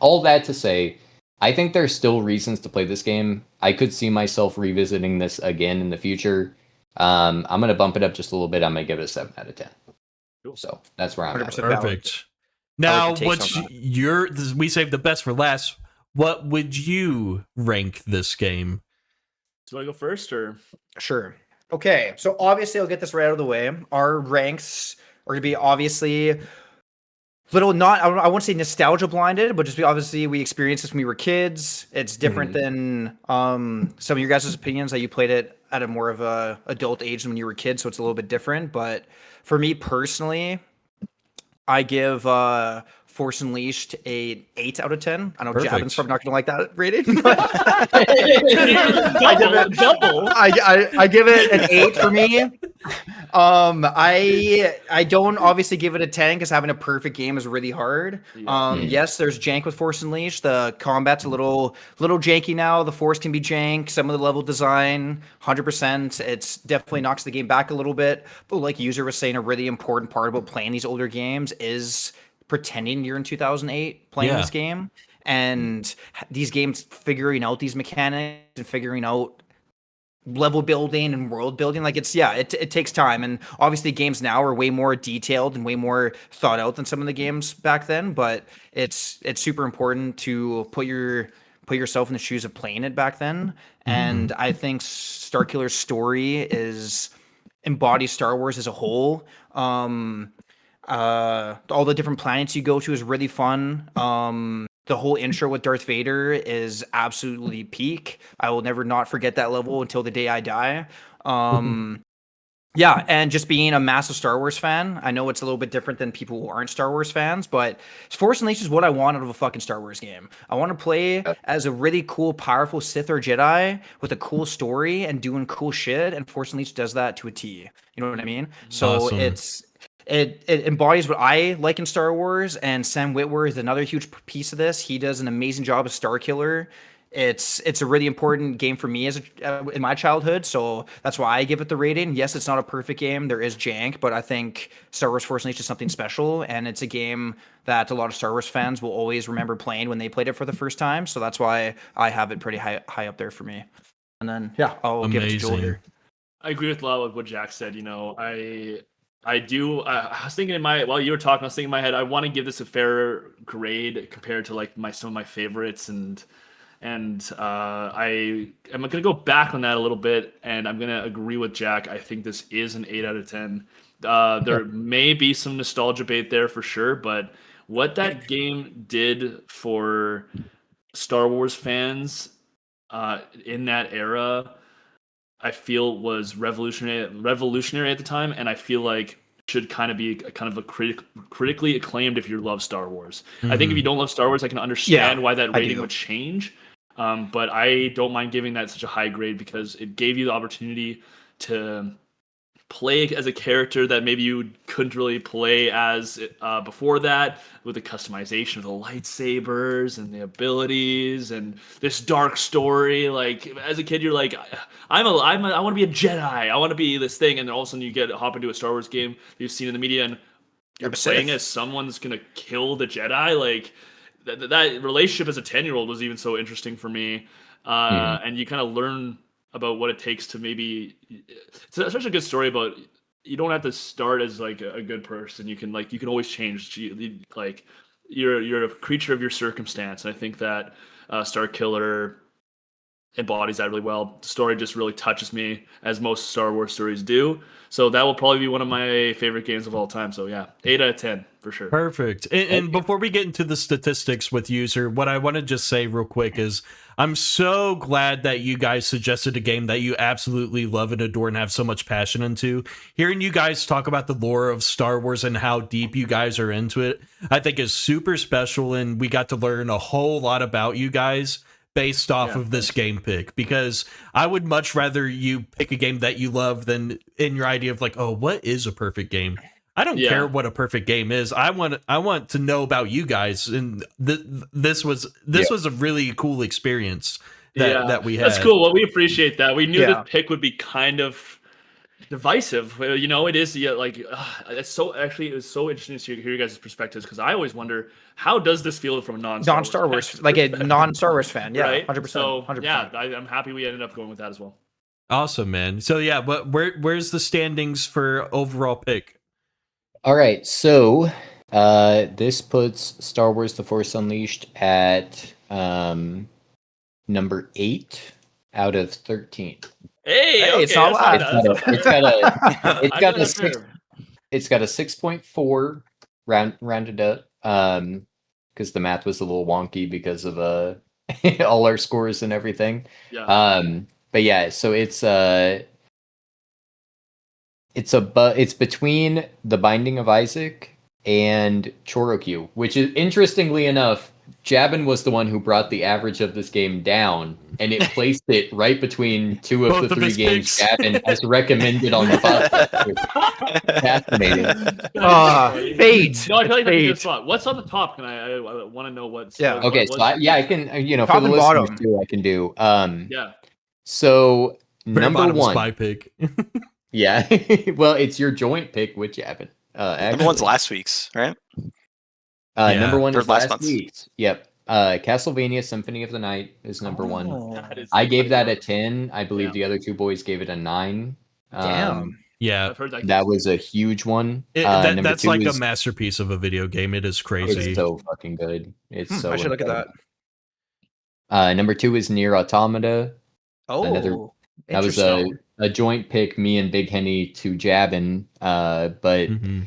all that to say, I think there's still reasons to play this game. I could see myself revisiting this again in the future. I'm going to bump it up just a little bit. I'm going to give it a 7 out of 10. Cool. So that's where I'm at. Perfect. Now, like your takes what's on we saved the best for last. What would you rank this game? Do I go first or? Sure. Okay. So obviously, I'll get this right out of the way. Our ranks are going to be obviously little not I won't say nostalgia blinded, but just obviously we experienced this when we were kids. It's different than some of your guys' opinions that you played it at a more of a adult age than when you were kids, so it's a little bit different. But for me personally, I give Force Unleashed a 8 out of 10. I know Javin's probably not gonna like that rating. But double. I give it an 8 for me. I don't obviously give it a 10 because having a perfect game is really hard. Yes, there's jank with Force Unleashed. The combat's a little janky now. The Force can be jank. Some of the level design, 100%. It's definitely knocks the game back a little bit. But like User was saying, a really important part about playing these older games is pretending you're in 2008 playing this game, and these games figuring out these mechanics and figuring out level building and world building. Like it takes time, and obviously games now are way more detailed and way more thought out than some of the games back then, but it's super important to put yourself in the shoes of playing it back then. And I think Starkiller's story embodies Star Wars as a whole. All the different planets you go to is really fun. The whole intro with Darth Vader is absolutely peak. I will never not forget that level until the day I die. Yeah, and just being a massive Star Wars fan, I know it's a little bit different than people who aren't Star Wars fans, but Force Unleashed is what I want out of a fucking Star Wars game. I want to play as a really cool, powerful Sith or Jedi with a cool story and doing cool shit, and Force Unleashed does that to a T. You know what I mean? So It embodies what I like in Star Wars, and Sam Witwer is another huge piece of this. He does an amazing job as Starkiller. It's a really important game for me in my childhood, so that's why I give it the rating. Yes, it's not a perfect game. There is jank, but I think Star Wars Force Unleashed is something special, and it's a game that a lot of Star Wars fans will always remember playing when they played it for the first time. So that's why I have it pretty high up there for me. And then I'll give it to Joel here. I agree with a lot of what Jack said. I do. I was thinking while you were talking, I was thinking in my head, I want to give this a fair grade compared to like some of my favorites, and I am going to go back on that a little bit, and I'm going to agree with Jack. I think this is an 8 out of 10. There may be some nostalgia bait there for sure, but what that game did for Star Wars fans in that era, I feel was revolutionary at the time, and I feel like should kind of be a critically acclaimed if you love Star Wars. I think if you don't love Star Wars, I can understand why that rating would change. But I don't mind giving that such a high grade because it gave you the opportunity to play as a character that maybe you couldn't really play as before that, with the customization of the lightsabers and the abilities and this dark story. Like as a kid, you're like, I want to be a Jedi. I want to be this thing, and then all of a sudden you hop into a Star Wars game you've seen in the media, and you're playing as someone's gonna kill the Jedi. Like that relationship as a 10-year-old was even so interesting for me, and you kind of learn about what it takes to maybe. It's such a good story about you don't have to start as like a good person. You can always change. You're a creature of your circumstance, and I think that Starkiller embodies that really well. The story just really touches me, as most Star Wars stories do. So that will probably be one of my favorite games of all time. So yeah, 8 out of 10 for sure. Perfect. And before we get into the statistics with User, what I want to just say real quick is I'm so glad that you guys suggested a game that you absolutely love and adore and have so much passion into. Hearing you guys talk about the lore of Star Wars and how deep you guys are into it, I think is super special, and we got to learn a whole lot about you guys based off of this game pick, because I would much rather you pick a game that you love than in your idea of like, oh, what is a perfect game? I don't care what a perfect game is. I want to know about you guys, and this was a really cool experience that we had. That's cool. Well, we appreciate that. We knew the pick would be kind of divisive. You know, it is it's so actually it was so interesting to hear you guys' perspectives, because I always wonder, how does this feel from a non-Star Wars like a non-Star Wars fan? Yeah, right? 100%. So 100%. yeah, I'm happy we ended up going with that as well. Awesome, man. So yeah, but where's the standings for overall pick? All right, so this puts Star Wars: The Force Unleashed at number 8 out of 13. Hey, okay, it's not bad. It's got a 6.4 rounded up because the math was a little wonky because of all our scores and everything. Yeah. But yeah, so it's between The Binding of Isaac and Chorokyu, which is interestingly enough, Jabin was the one who brought the average of this game down, and it placed it right between two of Both the of three his games picks. Jabin has recommended on the podcast. Fascinating. Fate. No, I feel like that's a Fate. good spot. What's on the top? Can I want to know what's Yeah. what- Okay, what- so I can, for Top the and listeners bottom. too, I can do. yeah. So Very number bottom one, spy pick. yeah. Well, it's your joint pick with Jabin. Number one's last week's, right? Yeah. Number one Or is last last month's. week's. Yep. Castlevania Symphony of the Night is number one. That is I gave that a incredible. 10. I believe Yeah. the other two boys gave it a 9. Damn. Yeah, I've heard that. That was a huge one. that, Number that's two like a is, masterpiece of a video game. It is crazy. it's so fucking good. It's so I should look at that. incredible. Number 2 is Near Automata. Oh, Another- That was interesting. a joint pick, me and Big Henny to Jabin. But Mhm.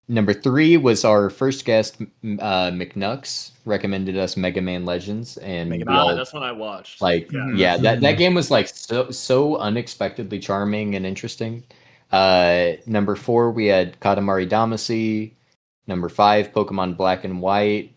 number 3 was our first guest, McNux, recommended us Mega Man Legends, and Mega we Man. all, That's what I watched. like, Yeah. yeah, that Mhm. game was like so unexpectedly charming and interesting. Number 4 we had Katamari Damacy. Number 5 Pokemon Black and White.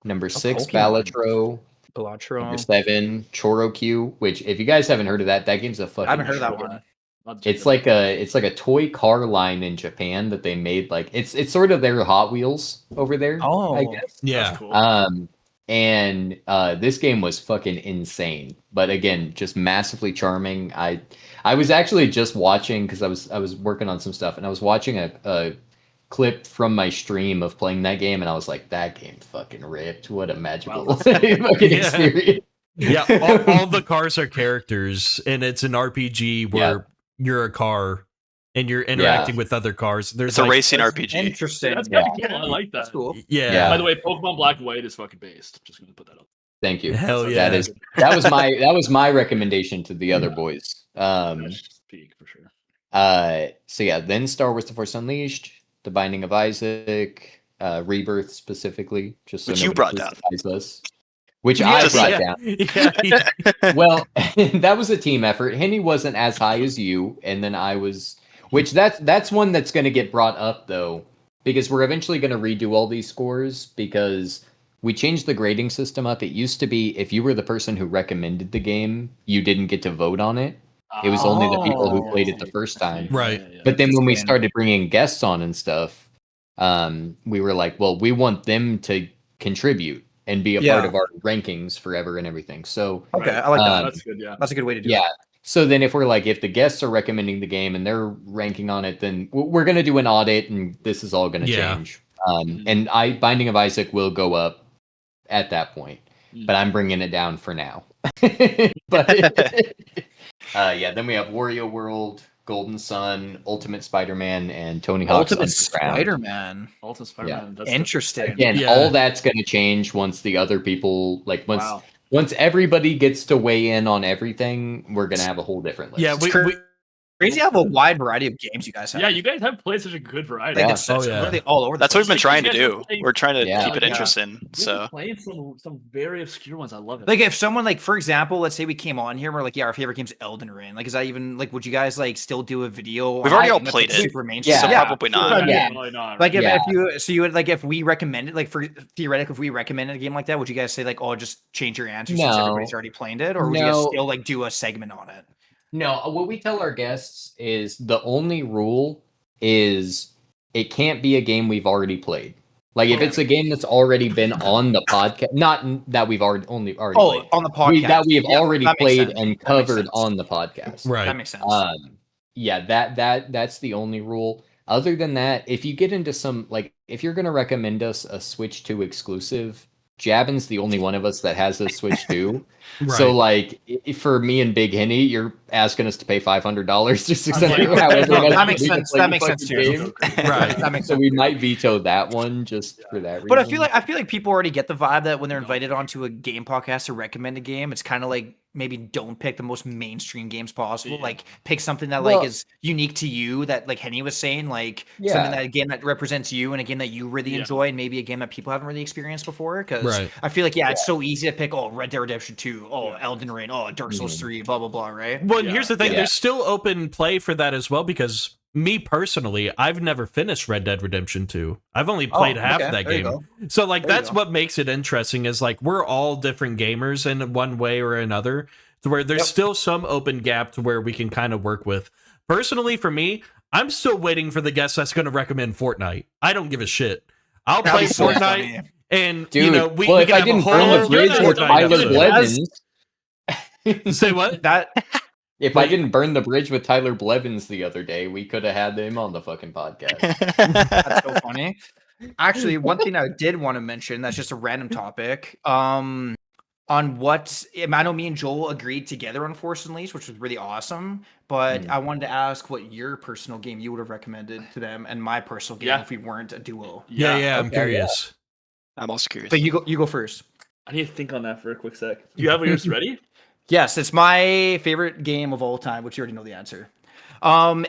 Number 6 Pokemon. Balatro. Balatro. Number 7 Chorokyu, which if you guys haven't heard of that game's a fucking. I haven't heard of that short. one. I'll check It's it like a toy car line in Japan that they made. Like it's sort of their Hot Wheels over there. Oh. I guess. out. Yeah. That's cool. And this game was fucking insane. But again, just massively charming. I was actually just watching because I was working on some stuff and I was watching a clip from my stream of playing that game and I was like, that game fucking ripped. What a magical Wow. fucking Yeah. experience. Yeah, all the cars are characters, and it's an RPG where you're a car and you're interacting with other cars. There's It's a like, racing That's RPG. Interesting. That's Yeah. kind of cool. I like that. That's cool. Yeah. Yeah. By the way, Pokemon Black and White is fucking based. Just gonna put that up. Thank you. Hell That's yeah. That was my recommendation to the other boys. That's just peak for sure. So yeah, then Star Wars: The Force Unleashed, The Binding of Isaac, Rebirth specifically, just so Which you nobody brought down. crucifies us. Which Yeah, I Just- brought yeah. down. Yeah. Well, that was a team effort. Henny wasn't as high as you, and then I was. Which that's one that's going to get brought up though, because we're eventually going to redo all these scores because we changed the grading system up. It used to be if you were the person who recommended the game, you didn't get to vote on it. It was only the people who played it the first time. Right. But then when we Interesting. started bringing guests on and stuff, we were like, well, we want them to contribute and be a Yeah. part of our rankings forever and everything. So Okay, I like that. That's good. Yeah. That's a good way to do yeah. it. So then if we're like, if the guests are recommending the game and they're ranking on it, then we're going to do an audit and this is all going to Yeah. change. And Binding of Isaac will go up at that point, but I'm bringing it down for now. But yeah, then we have Wario World, Golden Sun, Ultimate Spider-Man, and Tony Hawk's Ultimate Underground. Spider-Man. Ultimate Spider-Man. That's Interesting. Again, Yeah. all that's going to change once the other people, like Wow. once everybody gets to weigh in on everything, we're going to have a whole different list. Yeah, we Crazy how a wide variety of games you guys have. Yeah, you guys have played such a good variety. Like, Yeah. it's Oh, yeah. really all over. That's what we've been Like, trying to you guys do. are playing- We're trying to Yeah. keep it Yeah. interesting. We've been So playing some very obscure ones. I love it. Like if someone like, for example, let's say we came on here, and we're like, yeah, our favorite game's Elden Ring. Like, is that even like, would you guys like still do a video? We've already on all it? That's, played like, it. Super mainstream. Yeah. so Yeah. probably Yeah, not. Yeah. probably not. Like if, Yeah. if you so you would like if we recommended like for theoretically if we recommended a game like that, would you guys say like, oh, just change your answer since No. everybody's already played it, or would you guys No. still like do a segment on it? No, what we tell our guests is the only rule is it can't be a game we've already played. Like if it's a game that's already been on the podcast, not that we've already Oh, played, on the podcast that we have Yeah, already that makes played sense. and That makes covered sense. on the podcast. That right. makes sense. Yeah, that's the only rule. Other than that, if you get into some like if you're gonna recommend us a Switch 2 exclusive, Jabin's the only one of us that has a Switch 2. Right. So like for me and Big Henny, you're asking us to pay $500 or Okay. $600. That makes sense. That makes sense too. Right. That makes So sense. we might veto that one just for that reason. But I feel like people already get the vibe that when they're invited onto a game podcast to recommend a game, it's kind of like maybe don't pick the most mainstream games possible. Yeah. Like pick something that Well- like is unique to you. That like Henny was saying, like something that a game that represents you and a game that you really enjoy, and maybe a game that people haven't really experienced before. Because Right. I feel like it's so easy to pick. Oh, Red Dead Redemption 2. Oh, Elden Ring. Oh, Dark Souls 3. Blah blah blah. Right. Well, Yeah. here's the thing. Yeah. There's still open play for that as well, because me personally, I've never finished Red Dead Redemption 2. I've only played half of that There you game. go. So like There you that's go. what makes it interesting, is like we're all different gamers in one way or another, to where there's still some open gap to where we can kind of work with. Personally, for me, I'm still waiting for the guest that's going to recommend Fortnite. I don't give a shit. I'll That'd play be so Fortnite, funny. and Dude, you know we if can I have didn't a burn whole the bridge with Fortnite Tyler episode. Blevins, Say what? That if I didn't burn the bridge with Tyler Blevins the other day, we could have had him on the fucking podcast. That's so funny. Actually, one thing I did want to mention that's just a random topic. On what I know, me and Joel agreed together on Force Unleashed, which was really awesome. But I wanted to ask what your personal game you would have recommended to them, and my personal game Yeah. if we weren't a duo. Yeah, I'm okay, curious. I'm also curious. So you go first. I need to think on that for a quick sec. Do you have yours ready? Yes, it's my favorite game of all time, which you already know the answer.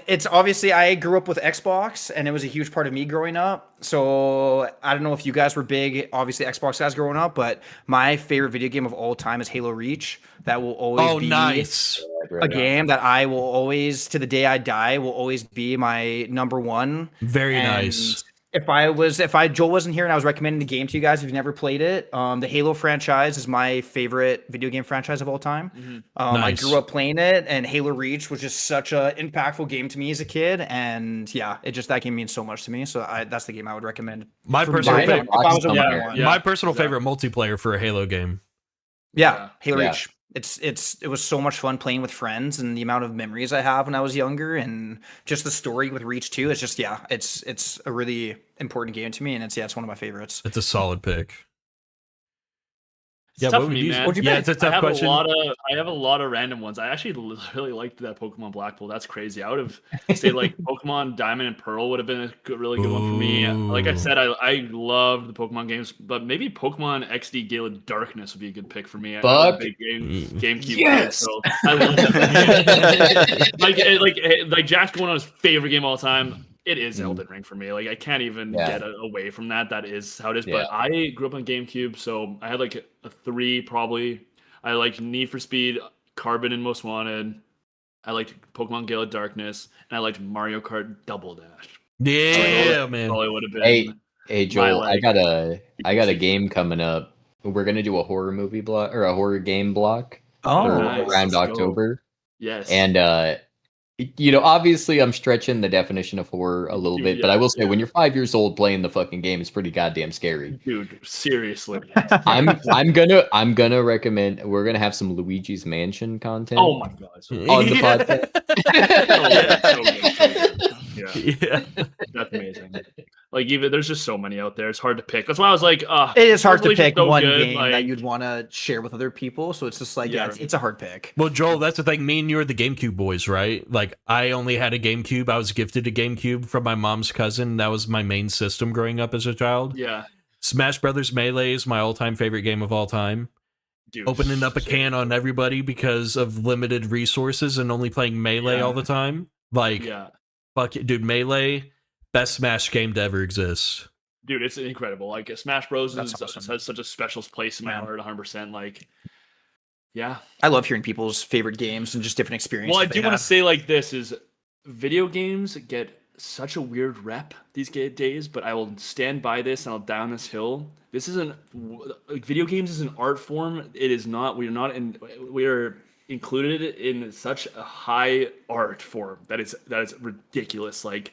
It's obviously I grew up with Xbox, and it was a huge part of me growing up. So I don't know if you guys were big, obviously Xbox guys growing up, but my favorite video game of all time is Halo Reach. That will always be Nice. a game that I will always, to the day I die, will always be my number one. Very And nice. If Joel wasn't here and I was recommending the game to you guys, if you've never played it, the Halo franchise is my favorite video game franchise of all time. I Nice. grew up playing it, and Halo Reach was just such a impactful game to me as a kid, and that game means so much to me. So that's the game I would recommend. My for personal me. favorite- If I was a Yeah, number one. yeah. My personal favorite multiplayer for a Halo game. Yeah, Halo Yeah. Reach. It was so much fun playing with friends, and the amount of memories I have when I was younger, and just the story with Reach too. It's just it's a really important game to me, and it's one of my favorites. It's a solid pick. It's Yeah, tough what for would me, you- man. What'd you Yeah, pick? it's a tough question. I have a lot of random ones. I actually really liked that Pokemon Black Bull. That's crazy. I would have said like Pokemon Diamond and Pearl would have been a really good one for me. Like I Ooh. said, I love the Pokemon games, but maybe Pokemon XD Gale of Darkness would be a good pick for me. I'm a Fuck. big GameCube kid, Yes! so I love that. like Jack's one of his favorite game of all time. It is Elden Ring for me. Like I can't even get away from that. That is how it is. Yeah. But I grew up on GameCube, so I had like a 3 probably. I liked Need for Speed, Carbon, and Most Wanted. I liked Pokemon Gale of Darkness, and I liked Mario Kart Double Dash. Yeah, man. Probably would have been. Hey Joel, like- I got a game coming up. We're gonna do a horror movie block or a horror game block Oh, nice. around Let's go. October. Yes. And obviously I'm stretching the definition of horror a little bit, but I will say when you're 5 years old playing the fucking game, it's pretty goddamn scary. dude, seriously. I'm gonna recommend we're gonna have some Luigi's Mansion content. Oh my god. So On the podcast. Yeah, Yeah. that's amazing. Like even there's just so many out there. It's hard to pick. That's why I was like, it is hard to Resolution's pick so one good, game that like- you'd want to share with other people. So it's just like, Yeah. it's a hard pick. Well, Joel, that's the thing. Me and you are the GameCube boys, right? Like, I only had a GameCube. I was gifted a GameCube from my mom's cousin. That was my main system growing up as a child. Yeah, Smash Brothers Melee is my all-time favorite game of all time. dude. Opening up a so can good. on everybody because of limited resources and only playing Melee Yeah. all the time. Like, Yeah, fuck it, dude. Melee, best Smash game to ever exist. dude, it's incredible. Like Smash Bros. That's has awesome. such a special place in my Man. heart. 100%. Like, yeah. I love hearing people's favorite games and just different experiences. Well, I they do want to have. say like this is video games get such a weird rep these days, but I will stand by this and I'll die on this hill. This isn't like video games is an art form. It is not. We are included in such a high art form that is ridiculous. Like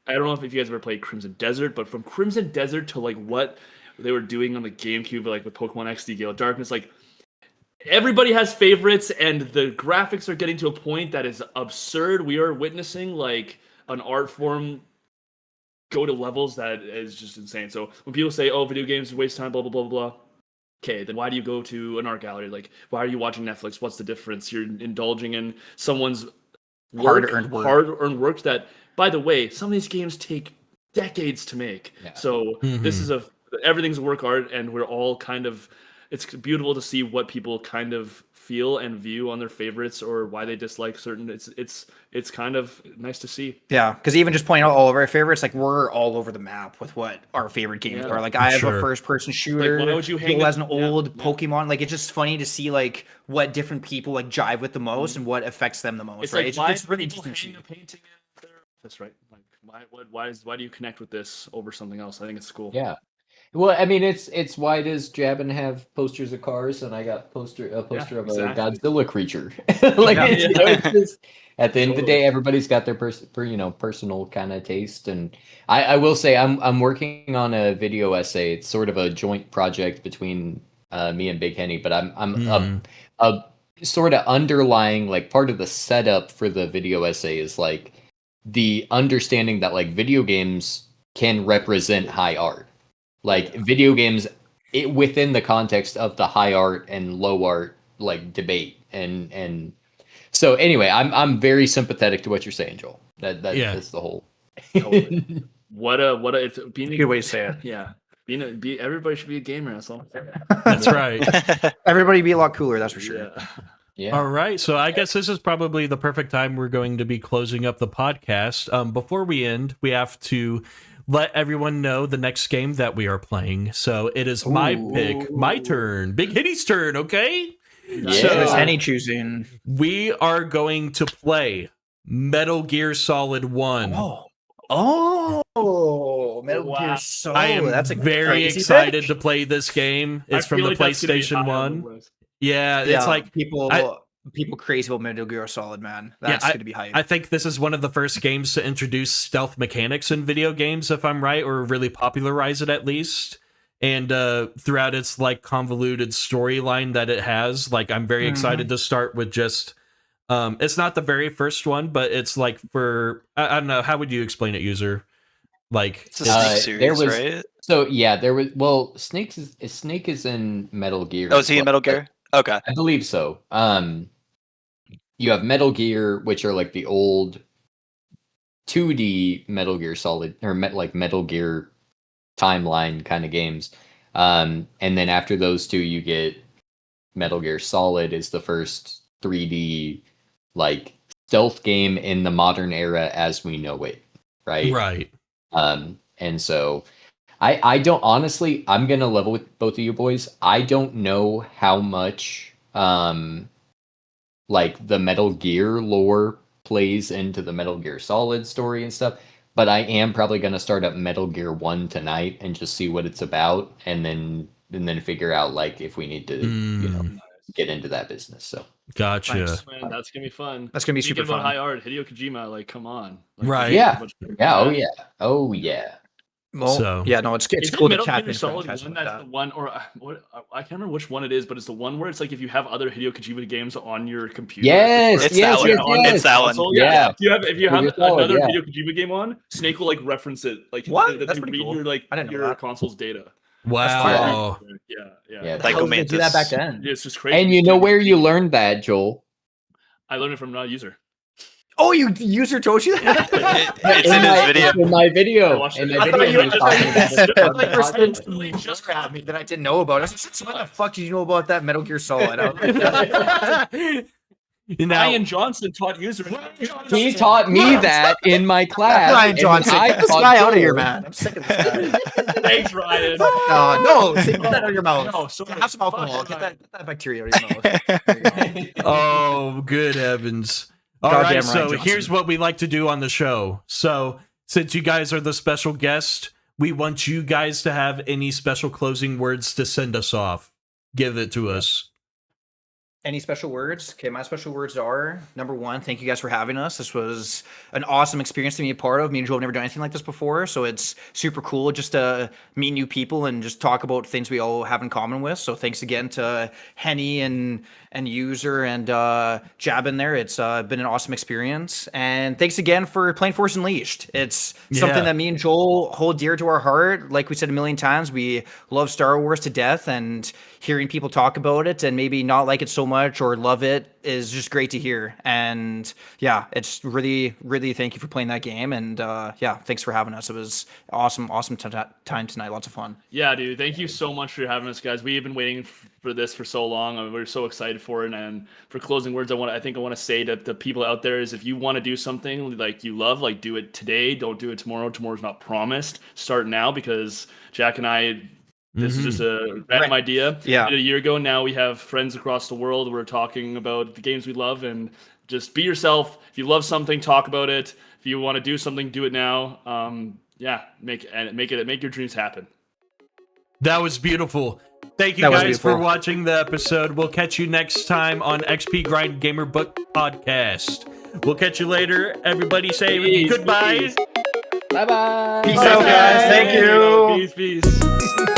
I don't know if you guys ever played Crimson Desert, but from Crimson Desert to like what they were doing on the GameCube, like with Pokemon XD Gale of Darkness, like everybody has favorites, and the graphics are getting to a point that is absurd. We are witnessing like an art form go to levels that is just insane. So when people say, "Oh, video games is a waste of time," blah blah blah blah blah, okay, then why do you go to an art gallery? Like, why are you watching Netflix? What's the difference? You're indulging in someone's Hard-earned work that, by the way, some of these games take decades to make. Yeah. So this is everything's a work art, and we're all kind of, it's beautiful to see what people kind of feel and view on their favorites or why they dislike certain. It's kind of nice to see. Yeah, because even just pointing out all of our favorites, like we're all over the map with what our favorite games are. Like I have a first-person shooter. why would you hang Joel has an it- old Pokemon. Like it's just funny to see like what different people like jive with the most and what affects them the most. It's Right? like, It's really people interesting. hang a painting in their office, right? Like why do you connect with this over something else? I think it's cool. Yeah. Well, I mean, it's why does Jabin have posters of cars, and I got a poster of exactly. a Godzilla creature. It's just, at the end of the day, everybody's got their personal kind of taste. And I will say, I'm working on a video essay. It's sort of a joint project between me and Big Henny, but I'm a sort of underlying, like, part of the setup for the video essay is like the understanding that like video games can represent high art. Like video games within the context of the high art and low art like debate and so anyway, I'm very sympathetic to what you're saying, Joel. That's the whole. What a it's being a good way to say it. Yeah, everybody should be a gamer. That's all. That's right. Everybody be a lot cooler, that's for sure. Yeah. Yeah. All right, so I guess this is probably the perfect time we're going to be closing up the podcast. Before we end, we have to let everyone know the next game that we are playing. So it is my pick, my turn, Big Henny's turn, okay? Yeah. So Who's Henny choosing? we are going to play Metal Gear Solid 1. Metal Gear Solid. I am That's a very crazy excited pick. to play this game. It's I from feel the like that's gonna be PlayStation high on the 1. list. Yeah, it's like people crazy about Metal Gear Solid, man. That's going to be hype. I think this is one of the first games to introduce stealth mechanics in video games, if I'm right, or really popularize it at least. And throughout its like convoluted storyline that it has, like I'm very excited to start with just. It's not the very first one, but it's like for I don't know, how would you explain it, user? Like It's a Snake series, right? So yeah, there was Snake is in Metal Gear. Oh, is he in Metal Gear? Okay, I believe so. You have Metal Gear, which are like the old 2D Metal Gear Solid or like Metal Gear timeline kind of games. And then after those two, you get Metal Gear Solid is the first 3D like stealth game in the modern era as we know it, right? right. And so I don't honestly, I'm gonna level with both of you boys. I don't know how much like the Metal Gear lore plays into the Metal Gear Solid story and stuff, but I am probably gonna start up Metal Gear 1 tonight and just see what it's about, and then figure out like if we need to get into that business. So Gotcha. Nice. Man, that's gonna be fun. That's gonna be Speaking super about fun. high art, Hideo Kojima, like, come on. Like, Right. yeah, oh yeah. Well, So- yeah, no, it's Is cool it to Metal tap Gear into Solid franchise 1 like that's that. the one, or what? I can't remember which one it is, but it's the one where it's like if you have other Hideo Kojima games on your computer. Yes, It's yes, that one. yes, yes. It's that one. console, Yeah. If you have Gear Solid, another yeah. Hideo Kojima game on, Snake will like reference it, like What? that That's you pretty read cool. your like I didn't know your that. console's data. Wow. Yeah. Yeah. Like, How did they do that back Mantis. then? It's just crazy. And you know where you learned that, Joel? I learned it from a user. Oh, you user told you that? It's in his video. In my I video. watched In it. my I thought video, you- he was talking about it. I thought you were saying Literally just just at me that I didn't know about. I was like, what the fuck did you know about that Metal Gear Solid? I was like, Now, Ryan Johnson taught user. He taught me that in my class. Ryan and Johnson, I get this taught guy out of Joel. here, man. I'm sick of this guy. Thanks, Ryan. No, take that out of your mouth. No, sorry. Have some alcohol. Get that bacteria out of your mouth. There you go. oh, good heavens. All Goddamn right, Ryan so Johnson. here's what we like to do on the show. So, since you guys are the special guest, we want you guys to have any special closing words to send us off. Give it to us. Any special words? Okay, my special words are, number one, thank you guys for having us. This was an awesome experience to be a part of. Me and Joel have never done anything like this before, so it's super cool just to meet new people and just talk about things we all have in common with. So thanks again to Henny and User and Jabin there. It's been an awesome experience. And thanks again for playing Force Unleashed. It's something that me and Joel hold dear to our heart. Like we said a million times, we love Star Wars to death, and hearing people talk about it and maybe not like it so much or love it is just great to hear. And yeah, it's really, really thank you for playing that game. And yeah, thanks for having us. It was awesome time tonight. Lots of fun. Yeah, dude. Thank you so much for having us, guys. We've been waiting for this for so long. I mean, we're so excited for it. And for closing words, I want to say to the people out there is if you want to do something like you love, like do it today. Don't do it tomorrow. Tomorrow's not promised. Start now, because Jack and I, this is just a random idea. Yeah. We did a year ago. Now we have friends across the world. We're talking about the games we love, and just be yourself. If you love something, talk about it. If you want to do something, do it now. Yeah, make your dreams happen. That was beautiful. Thank you That was guys for beautiful. watching the episode. We'll catch you next time on XP Grind Gamer Book Podcast. We'll catch you later. Everybody say Peace, goodbye. peace. Bye bye. Peace out, guys. Thank you. Peace.